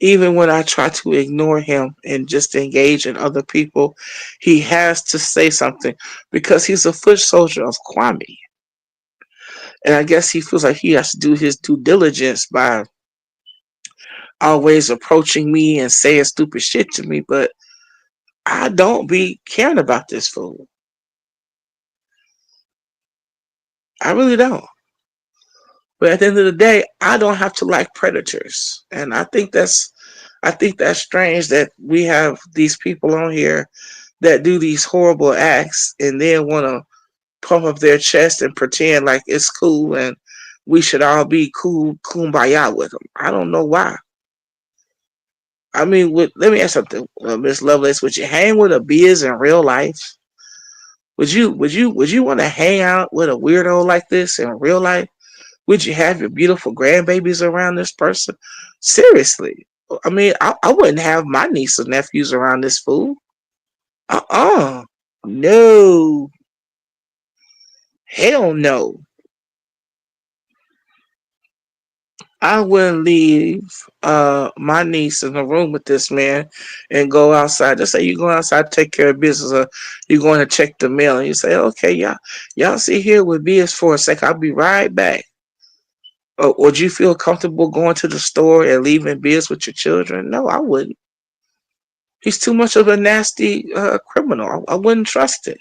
Even when I try to ignore him and just engage in other people, he has to say something because he's a foot soldier of Kwame. And I guess he feels like he has to do his due diligence by always approaching me and saying stupid shit to me, but I don't be caring about this fool. I really don't. But at the end of the day, I don't have to like predators. And I think that's strange that we have these people on here that do these horrible acts and then want to pump up their chest and pretend like it's cool and we should all be cool kumbaya with them. I don't know why. I mean, let me ask something, Miss Lovelace. Would you hang with a Biz in real life? Would you want to hang out with a weirdo like this in real life? Would you have your beautiful grandbabies around this person? Seriously. I mean, I wouldn't have my niece and nephews around this fool. Uh-uh. No. Hell no. I wouldn't leave my niece in the room with this man and go outside. Just say you go outside, take care of business, or you're going to check the mail, and you say, okay, y'all sit here with BS for a sec. I'll be right back. Would you feel comfortable going to the store and leaving Biz with your children? No, I wouldn't. He's too much of a nasty criminal. I wouldn't trust it.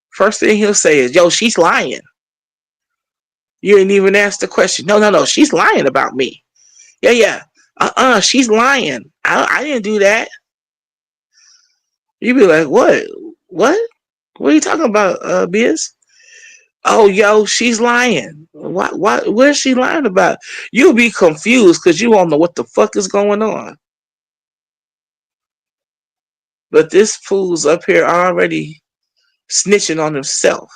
First thing he'll say is, yo, she's lying. You didn't even ask the question. No, no, no, she's lying about me. Yeah, yeah. She's lying. I didn't do that. You'd be like, what? What? What are you talking about, Biz? Oh, yo, she's lying. What is she lying about? You'll be confused because you won't know what the fuck is going on. But this fool's up here already snitching on himself.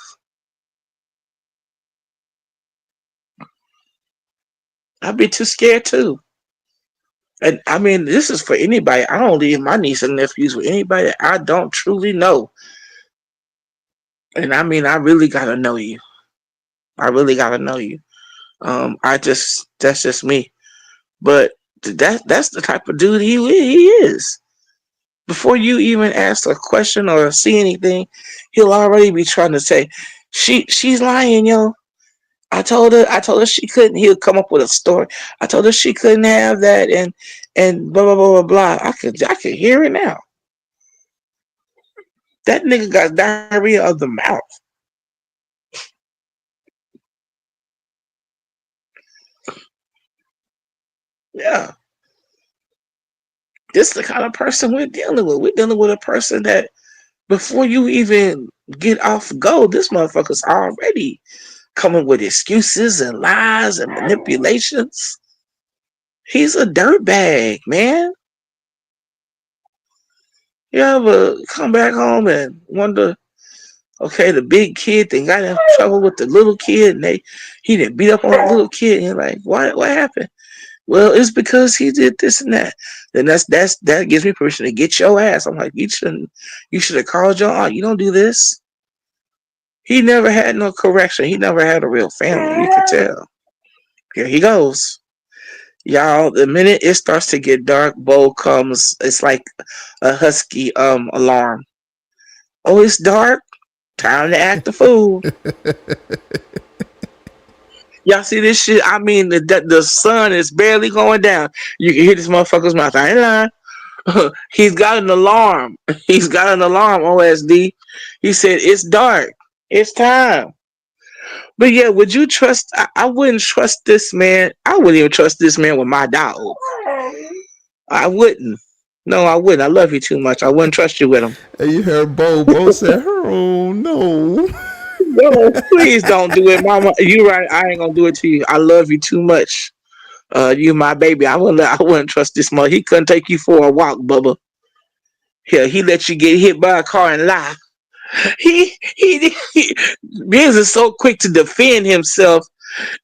I'd be too scared too. And I mean, this is for anybody. I don't leave my niece and nephews with anybody that I don't truly know. And I mean, I really gotta know you. I really gotta know you. That's just me. But that's the type of dude he is. Before you even ask a question or see anything, he'll already be trying to say, she's lying, yo. I told her she couldn't. He'll come up with a story. I told her she couldn't have that, and blah blah blah blah blah. I could hear it now. That nigga got diarrhea of the mouth. Yeah, this is the kind of person we're dealing with. We're dealing with a person that before you even get off go, this motherfucker's already coming with excuses and lies and manipulations. He's a dirtbag, man. You ever come back home and wonder, okay, the big kid then got in trouble with the little kid, and he didn't beat up on the little kid, and you're like, what happened? Well, it's because he did this and that. Then that gives me permission to get your ass. I'm like, you should have called your aunt. You don't do this. He never had no correction. He never had a real family. You can tell. Here he goes. Y'all, the minute it starts to get dark, Bo comes. It's like a husky alarm. Oh, it's dark. Time to act the fool. Y'all see this shit? I mean, the sun is barely going down. You can hear this motherfucker's mouth. I ain't lying. He's got an alarm. He's got an alarm, OSD. He said, it's dark. It's time. But yeah, would you trust? I wouldn't trust this man. I wouldn't even trust this man with my dog. I wouldn't. No, I wouldn't. I love you too much. I wouldn't trust you with him. And you heard Bo said, "Oh no." No, please don't do it, Mama. You right. I ain't gonna do it to you. I love you too much. You my baby. I wouldn't trust this mother. He couldn't take you for a walk, Bubba. Here, he let you get hit by a car and lie. He Biz is so quick to defend himself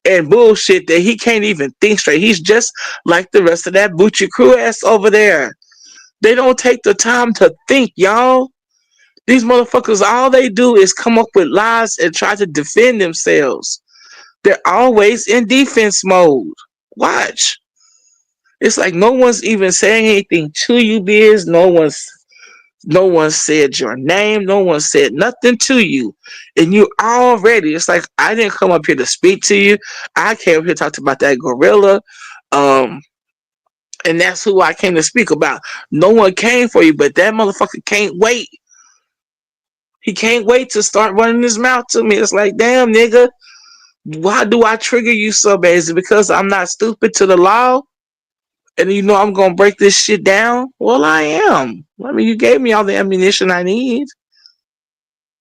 and bullshit that he can't even think straight. He's just like the rest of that Butcher crew ass over there. They don't take the time to think, y'all. These motherfuckers, all they do is come up with lies and try to defend themselves. They're always in defense mode. Watch. It's like no one's even saying anything to you, Biz. No one said your name. No one said nothing to you. And you already, it's like, I didn't come up here to speak to you. I came up here to talk about that gorilla. And that's who I came to speak about. No one came for you, but that motherfucker can't wait. He can't wait to start running his mouth to me. It's like, damn, nigga, why do I trigger you so bad? Is it because I'm not stupid to the law? And you know I'm going to break this shit down? Well, I am. I mean, you gave me all the ammunition I need.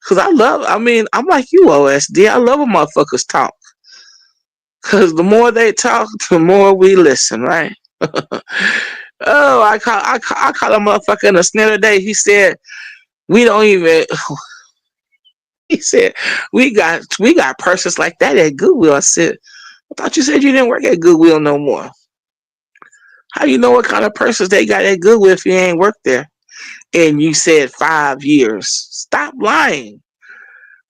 Because I'm like you, OSD. I love when motherfuckers talk. Because the more they talk, the more we listen, right? Oh, I caught a motherfucker in a snare today. He said, we don't even... He said, we got persons like that at Goodwill. I said, I thought you said you didn't work at Goodwill no more. How you know what kind of persons they got at Goodwill if you ain't worked there? And you said 5 years. Stop lying.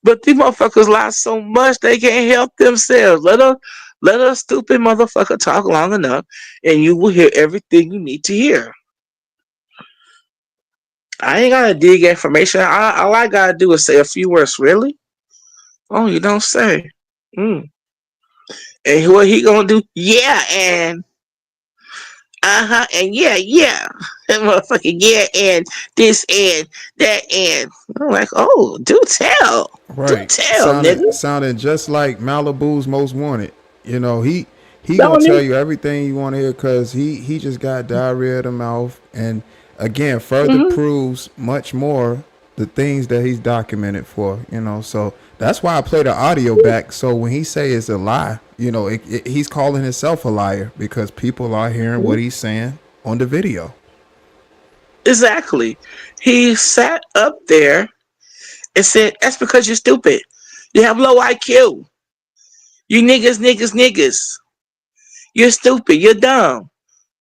But these motherfuckers lie so much they can't help themselves. Let a stupid motherfucker talk long enough and you will hear everything you need to hear. I ain't gotta dig information. All I gotta do is say a few words. Really? Oh, you don't say. And what he gonna do? Yeah, and and yeah, that motherfucking yeah, and this and that and I'm like, oh, do Right. tell, nigga. Sounding just like Malibu's Most Wanted. You know, he gonna Don't tell he? you everything you want to hear because he just got diarrhea of the mouth, and again further Mm-hmm. proves much more the things that he's documented for. You know, so that's why I play the audio back. So when he say it's a lie, you know, he's calling himself a liar because people are hearing what he's saying on the video. Exactly. He sat up there and said, "That's because you're stupid. You have low IQ. You niggas. You're stupid. You're dumb."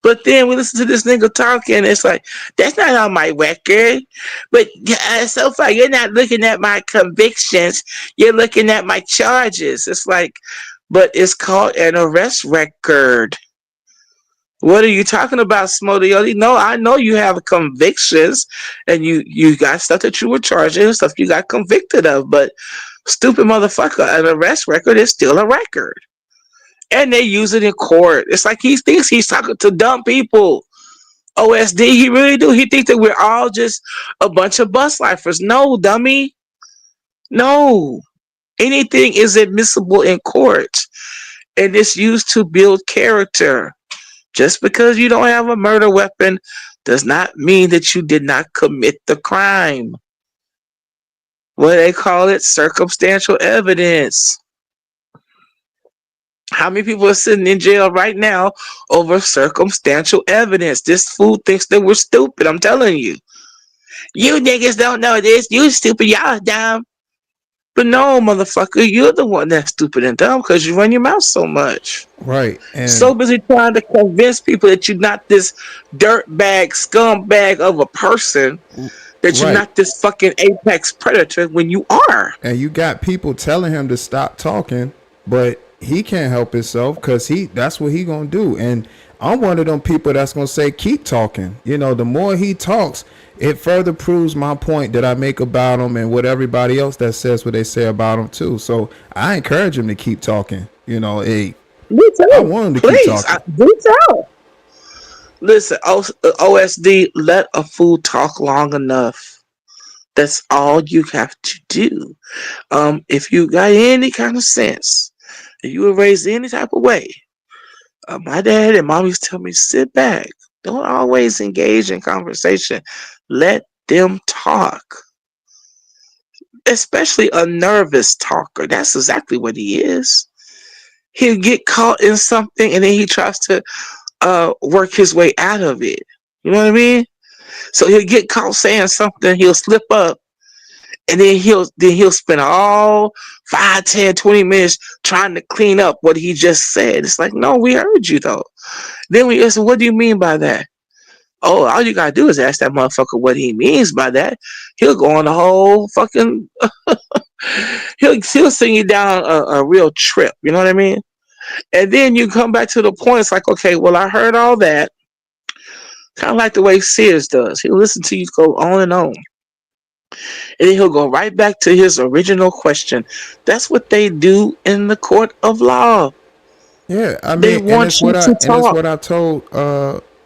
But then we listen to this nigga talking, it's like, that's not on my record. But so far, you're not looking at my convictions. You're looking at my charges. It's like, but it's called an arrest record. What are you talking about, Smodioli? No, I know you have convictions and you got stuff that you were charged and stuff you got convicted of, but stupid motherfucker, an arrest record is still a record. And they use it in court. It's like he thinks he's talking to dumb people. OSD, he really do. He thinks that we're all just a bunch of bus lifers. No, dummy. No. Anything is admissible in court. And it's used to build character. Just because you don't have a murder weapon does not mean that you did not commit the crime. What they call it, circumstantial evidence. How many people are sitting in jail right now over circumstantial evidence? This fool thinks that we're stupid. I'm telling you. You niggas don't know this. You stupid. Y'all dumb. But no, motherfucker, you're the one that's stupid and dumb because you run your mouth so much. Right. So And busy trying to convince people that you're not this dirtbag, scumbag of a person, that you're right. not this fucking apex predator when you are. And you got people telling him to stop talking, but he can't help himself because that's what he gonna do. And I'm one of them people that's gonna say keep talking. You know, the more he talks, it further proves my point that I make about him and what everybody else that says what they say about him too. So I encourage him to keep talking. You know, hey, Me I too. want him to keep Please, talking. do tell. Listen, OSD, let a fool talk long enough. That's all you have to do. If you got any kind of sense, if you were raised any type of way, my dad and mom used to tell me, sit back. Don't always engage in conversation. Let them talk. Especially a nervous talker. That's exactly what he is. He'll get caught in something and then he tries to work his way out of it. You know what I mean? So he'll get caught saying something, he'll slip up, and then he'll spend all 5, 10, 20 minutes trying to clean up what he just said. It's like, no, we heard you though. Then we ask, what do you mean by that? Oh, all you gotta do is ask that motherfucker what he means by that. He'll go on the whole fucking he'll send you down a real trip. You know what I mean? And then you come back to the point. It's like, okay, well, I heard all that. Kind of like the way Sears does. He'll listen to you go on and on. And then he'll go right back to his original question. That's what they do in the court of law. Yeah, I They mean, want you to it's talk. what I told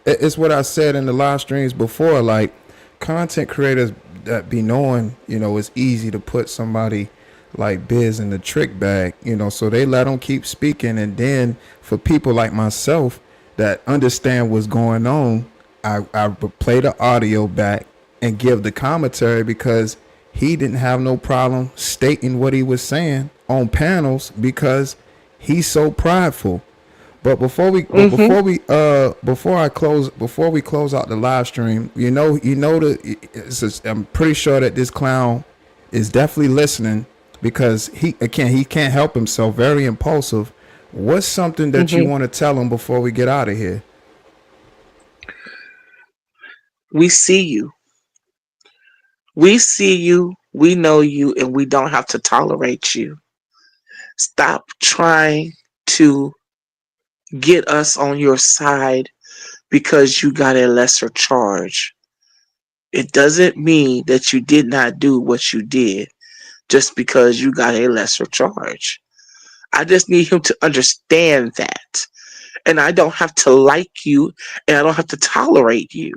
it's what I said in the live streams before. Like content creators that be knowing, you know, it's easy to put somebody like Biz in the trick bag, you know, so they let them keep speaking, and then for people like myself that understand what's going on, I would play the audio back and give the commentary because he didn't have no problem stating what he was saying on panels because he's so prideful. But Mm-hmm. before we close out the live stream, I'm pretty sure that this clown is definitely listening because he can't help himself, very impulsive. What's something that you Mm-hmm. want to tell him before we get out of here? We see you. We see you. We know you, and we don't have to tolerate you. Stop trying to get us on your side because you got a lesser charge. It doesn't mean that you did not do what you did just because you got a lesser charge. I just need him to understand that. And I don't have to like you and I don't have to tolerate you.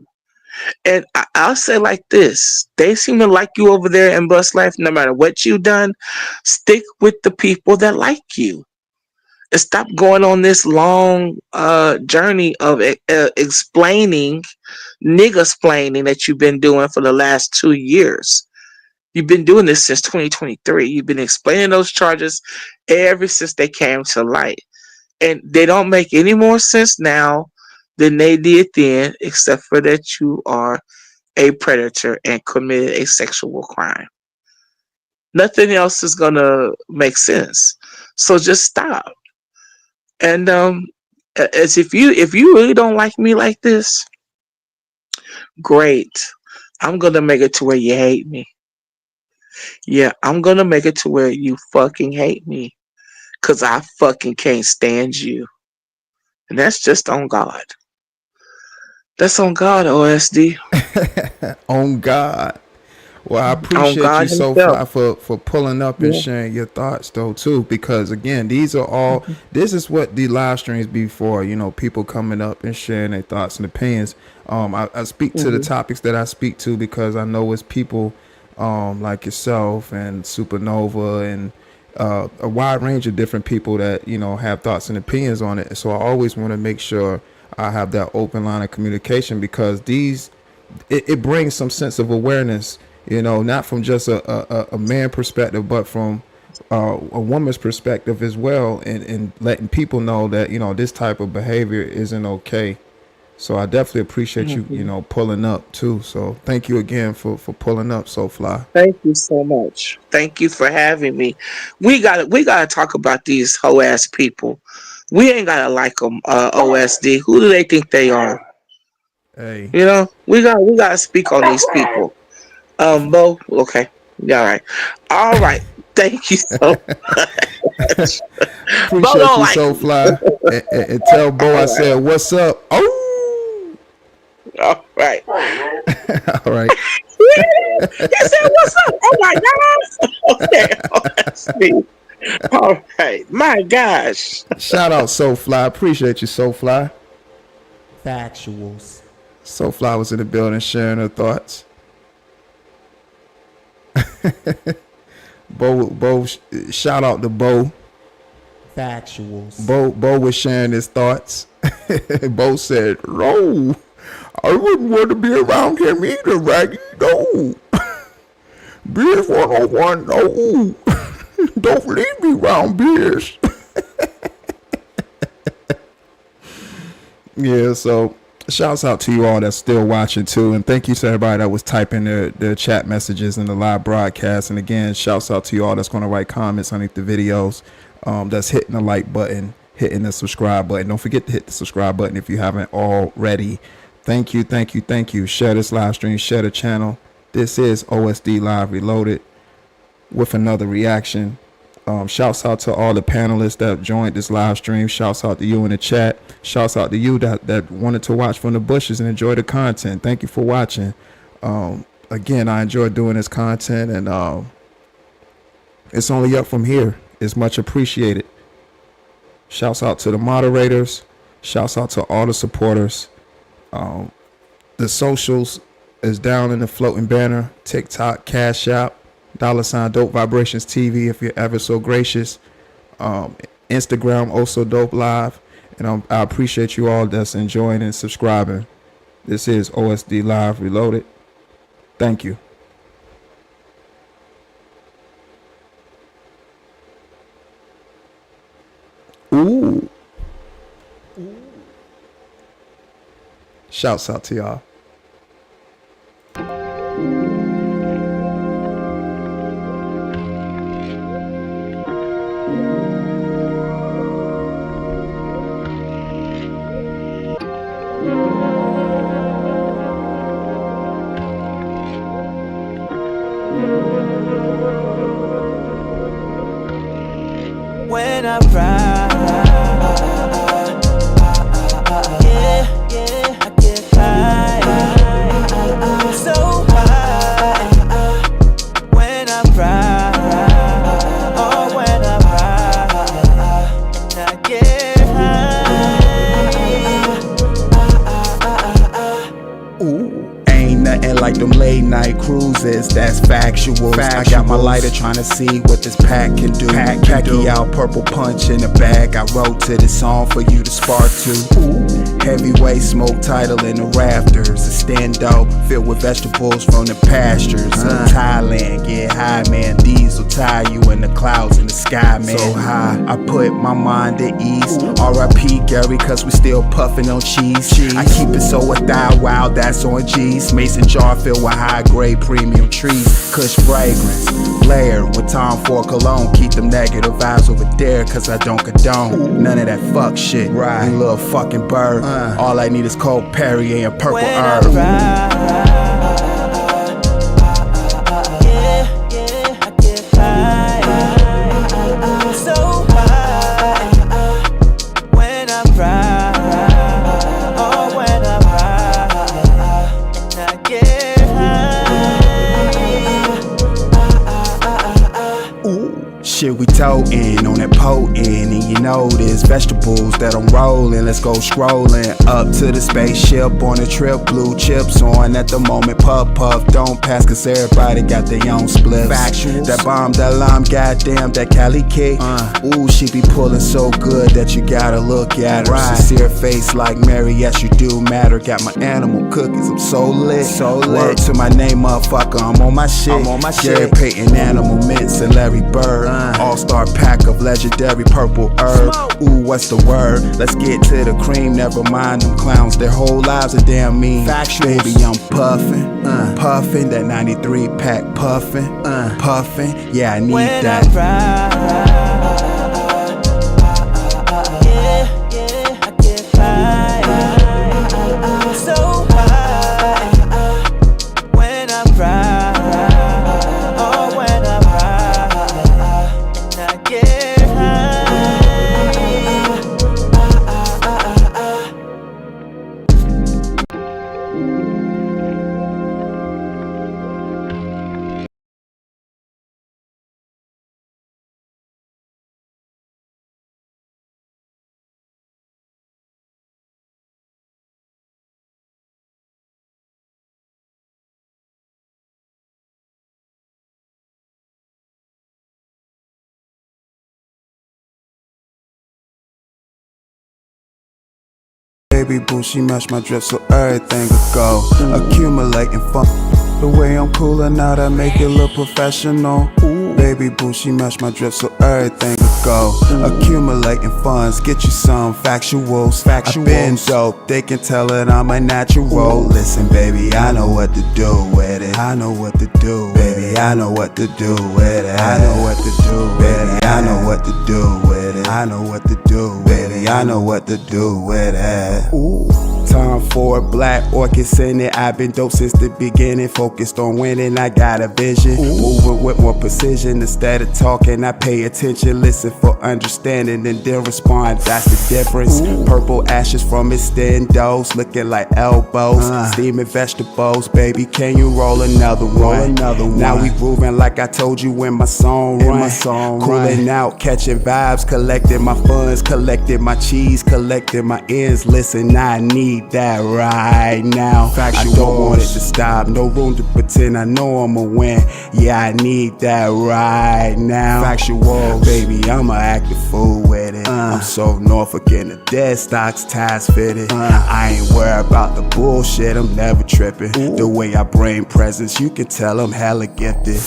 And I'll say like this, they seem to like you over there in Bus Life no matter what you've done. Stick with the people that like you. And stop going on this long journey of explaining, nigga explaining that you've been doing for the last 2 years. You've been doing this since 2023. You've been explaining those charges ever since they came to light. And they don't make any more sense now than they did then, except for that you are a predator and committed a sexual crime. Nothing else is gonna make sense. So just stop. And as if you really don't like me like this, great. I'm gonna make it to where you hate me. Yeah, I'm gonna make it to where you fucking hate me. Cause I fucking can't stand you. And that's just on God. That's on God, OSD. On God. Well, I On appreciate you God so Himself. far for pulling up and Yeah. sharing your thoughts though too, because again, this is what the live streams be for. You know, people coming up and sharing their thoughts and opinions. I speak to the Mm-hmm. topics that I speak to because I know it's people like yourself and Supernova and a wide range of different people that have thoughts and opinions on it. So I always want to make sure I have that open line of communication because it brings some sense of awareness, not from just a man perspective, but from a woman's perspective as well, and letting people know that this type of behavior isn't okay. So I definitely appreciate you, you know, pulling up too. So thank you again for pulling up, So Fly. Thank you so much. Thank you for having me. We gotta talk about these hoe ass people. We ain't gotta like them. OSD. Who do they think they are? Hey, You know, we gotta speak on these people. Bo. Okay. Yeah. All right. Thank you so much. Bo appreciate don't you, like So me. Fly. And tell Bo I All right. said, what's up? Oh, All right. all right. He said, "What's up?" Oh my gosh. Okay. OSD. All right. My gosh. Shout out, So Fly. Appreciate you, So Fly. Factuals. So Fly was in the building sharing her thoughts. Shout out to Bo. Factuals. Bo was sharing his thoughts. Bo said, "No, I wouldn't want to be around him either, Raggy. No. Beers 101, no. Don't leave me around Beers." Yeah, so shouts out to you all that's still watching too, and thank you to everybody that was typing their chat messages in the live broadcast. And again, shouts out to you all that's going to write comments underneath the videos, that's hitting the like button, hitting the subscribe button. Don't forget to hit the subscribe button if you haven't already. Thank you, thank you, thank you. Share this live stream, share the channel. This is OSD Live Reloaded with another reaction. Shouts out to all the panelists that joined this live stream. Shouts out to you in the chat. Shouts out to you that wanted to watch from the bushes and enjoy the content. Thank you for watching. Again, I enjoy doing this content, and it's only up from here. It's much appreciated. Shouts out to the moderators. Shouts out to all the supporters. The socials is down in the floating banner. TikTok, Cash App, $ Dope Vibrations TV, if you're ever so gracious. Instagram, also Dope Live. And I appreciate you all that's enjoying and subscribing. This is OSD Live Reloaded. Thank you. Ooh. Shouts out to y'all. When I ride, yeah, yeah, I get high, so high. When I ride, oh, when I ride, and I get high. Ooh. Ain't nothing like them late night cruises, that's factual. I got my lighter trying to see what this pack can do. Khaki out, purple punch in the bag. I wrote to this song for you to spark to. Heavyweight smoke title in the rafters. A stendo filled with vegetables from the pastures of Thailand. Get high, man. These will tie you in the clouds in the sky, man. So high, I put my mind at ease. R.I.P. Gary, cause we still puffing on cheese. I keep it so with that wow, that's on G's. Mason jar filled with high grade premium trees. Kush fragrance, layered with Tom Ford cologne. Keep them negative vibes over there, cause I don't condone none of that fuck shit. Right, you little fucking bird. All I need is cold Perrier and purple When herb. I ride, yeah, yeah, I get high, so high. When I ride, oh, when I ride, and I get high. Ooh. Shit, we totin' on that potent, and you know there's vegetables that I'm rolling. Let's go scrolling up to the spaceship on a trip. Blue chips on at the moment. Puff puff, don't pass, cause everybody got their own spliffs. Factuals. That bomb, that lime, goddamn, that Cali cake. Ooh, she be pulling so good that you gotta look at her. Right. Sincere face like Mary, yes you do matter. Got my animal cookies, I'm so lit. So lit. Word to my name, motherfucker, I'm on my shit. I'm on my Gary shit. Payton, Animal Mints, and Larry Bird. All-star pack of legendary purple herb. Ooh, what's the word? Let's get to the cream. Never mind them clowns, their whole lives are damn mean. Baby, I'm puffin', puffin', that 93 pack puffin', puffin'. Yeah, I need when that. I ride, yeah, I get high, so high. When I ride, oh, when I ride, and I get high. Baby boo, she matched my drip so everything could go. Accumulating fun. The way I'm coolin' out, I make it look professional. Baby boo, she matched my drip so everything could go. Accumulating funds, get you some factuals. I been dope, they can tell it I'm a natural. Listen, baby, I know what to do with it. I know what to do, baby. I know what to do with it. I know what to do, baby. I know what to do with it. I know what to do, baby. I know what to do with it. Ooh. Time for black orchids in it. I've been dope since the beginning, focused on winning. I got a vision, moving with more precision. Instead of talking, I pay attention, listen for understanding, and then respond. That's the difference. Purple ashes from extendos, looking like elbows. Steaming vegetables, baby. Can you roll another one? Now we grooving like I told you when my song run. Cooling out, catching vibes, collecting my funds, collecting my cheese, collecting my ends. Listen, I need that right now. I don't want it to stop, no room to pretend I know I'ma win. Yeah, I need that right now. Factual, baby, I'ma act a fool with it. I'm so Norfolk in the dead stocks, ties fitted. I ain't worried about the bullshit, I'm never tripping. The way I bring presents, you can tell I'm hella gifted.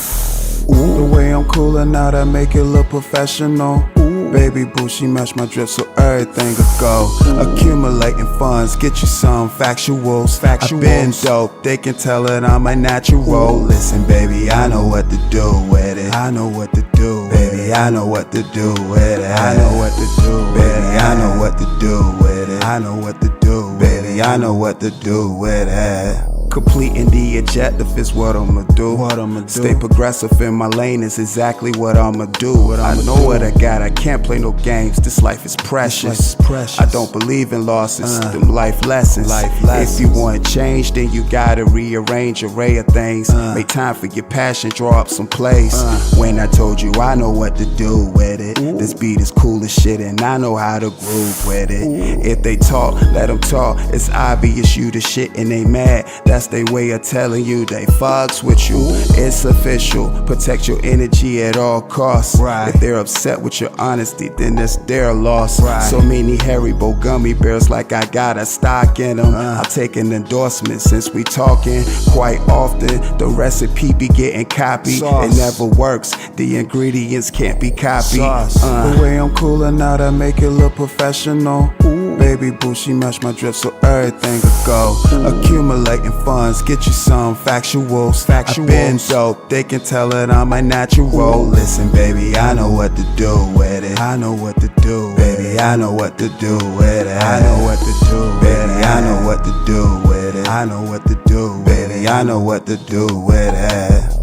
The way I'm coolin' out, I make it look professional. Baby boo, she matched my drip so everything could go. Accumulating funds, get you some factuals. I been dope, they can tell it I'm a natural. Listen, baby, I know what to do with it. I know what to do, baby. I know what to do with it. I know what to do, baby. I know what to do with it. I know what to do, baby. I know what to do with it. Completing the objective is what I'ma do. Stay progressive in my lane is exactly what I'ma do. I know what I got, I can't play no games. This life is precious. I don't believe in losses, them life lessons. If you want change, then you gotta rearrange array of things. Make time for your passion, draw up some plays. When I told you I know what to do with it. This beat is cool as shit and I know how to groove with it. If they talk, let them talk. It's obvious you the shit and they mad. That's their way of telling you they fucks with you. It's official, protect your energy at all costs. If they're upset with your honesty, then it's their loss. So many Haribo gummy bears like I got a stock in them. I'll take an endorsement since we talking quite often. The recipe be getting copied. It never works, the ingredients can't be copied. The way I'm coolin' out, I make it look professional. Baby boo, she matched my drip so everything could go. Accumulating funds, get you some factuals. I been dope, they can tell it I'm a natural. Listen, baby, I know what to do with it. I know what to do, baby. I know what to do with it. I know what to do, baby. I know what to do with it. I know what to do, baby. I know what to do with it.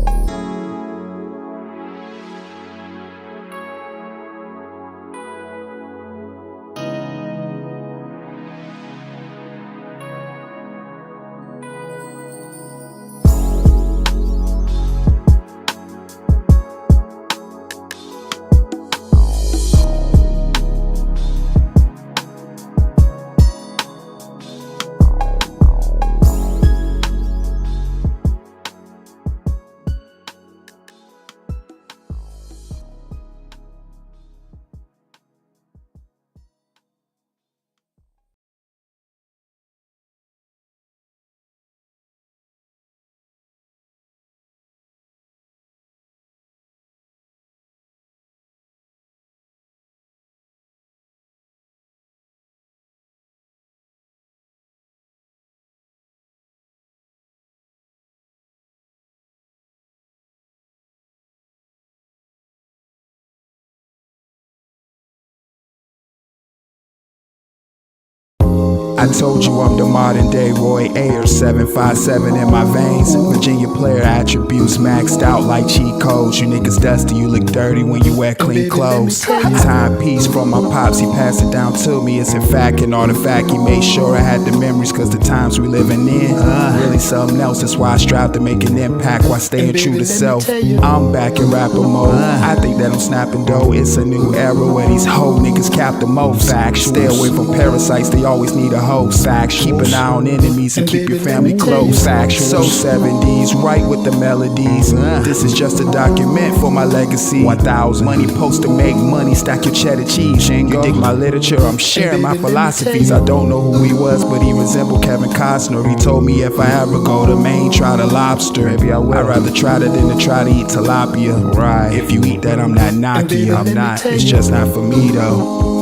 I told you I'm the modern day Roy Ayers, 757 in my veins. Virginia player attributes maxed out like cheat codes. You niggas dusty, you look dirty when you wear clean clothes. Timepiece from my pops, he passed it down to me. It's a fact, an artifact. He made sure I had the memories, cause the times we living in really something else. That's why I strive to make an impact while staying true to self. I'm back in rapper mode. I think that I'm snapping dough. It's a new era where these hoe niggas cap the most. Stay away from parasites, they always need a host. Keep an eye on enemies and keep your family close. So 70s, right with the melodies. This is just a document for my legacy. 1000 money post to make money, stack your cheddar cheese. You dig my literature, I'm sharing my philosophies. I don't know who he was, but he resembled Kevin Costner. He told me if I ever go to Maine, try the lobster. Maybe I will. I'd rather try that than to try to eat tilapia. Right. If you eat that, I'm not knocking you. I'm not. It's just not for me though.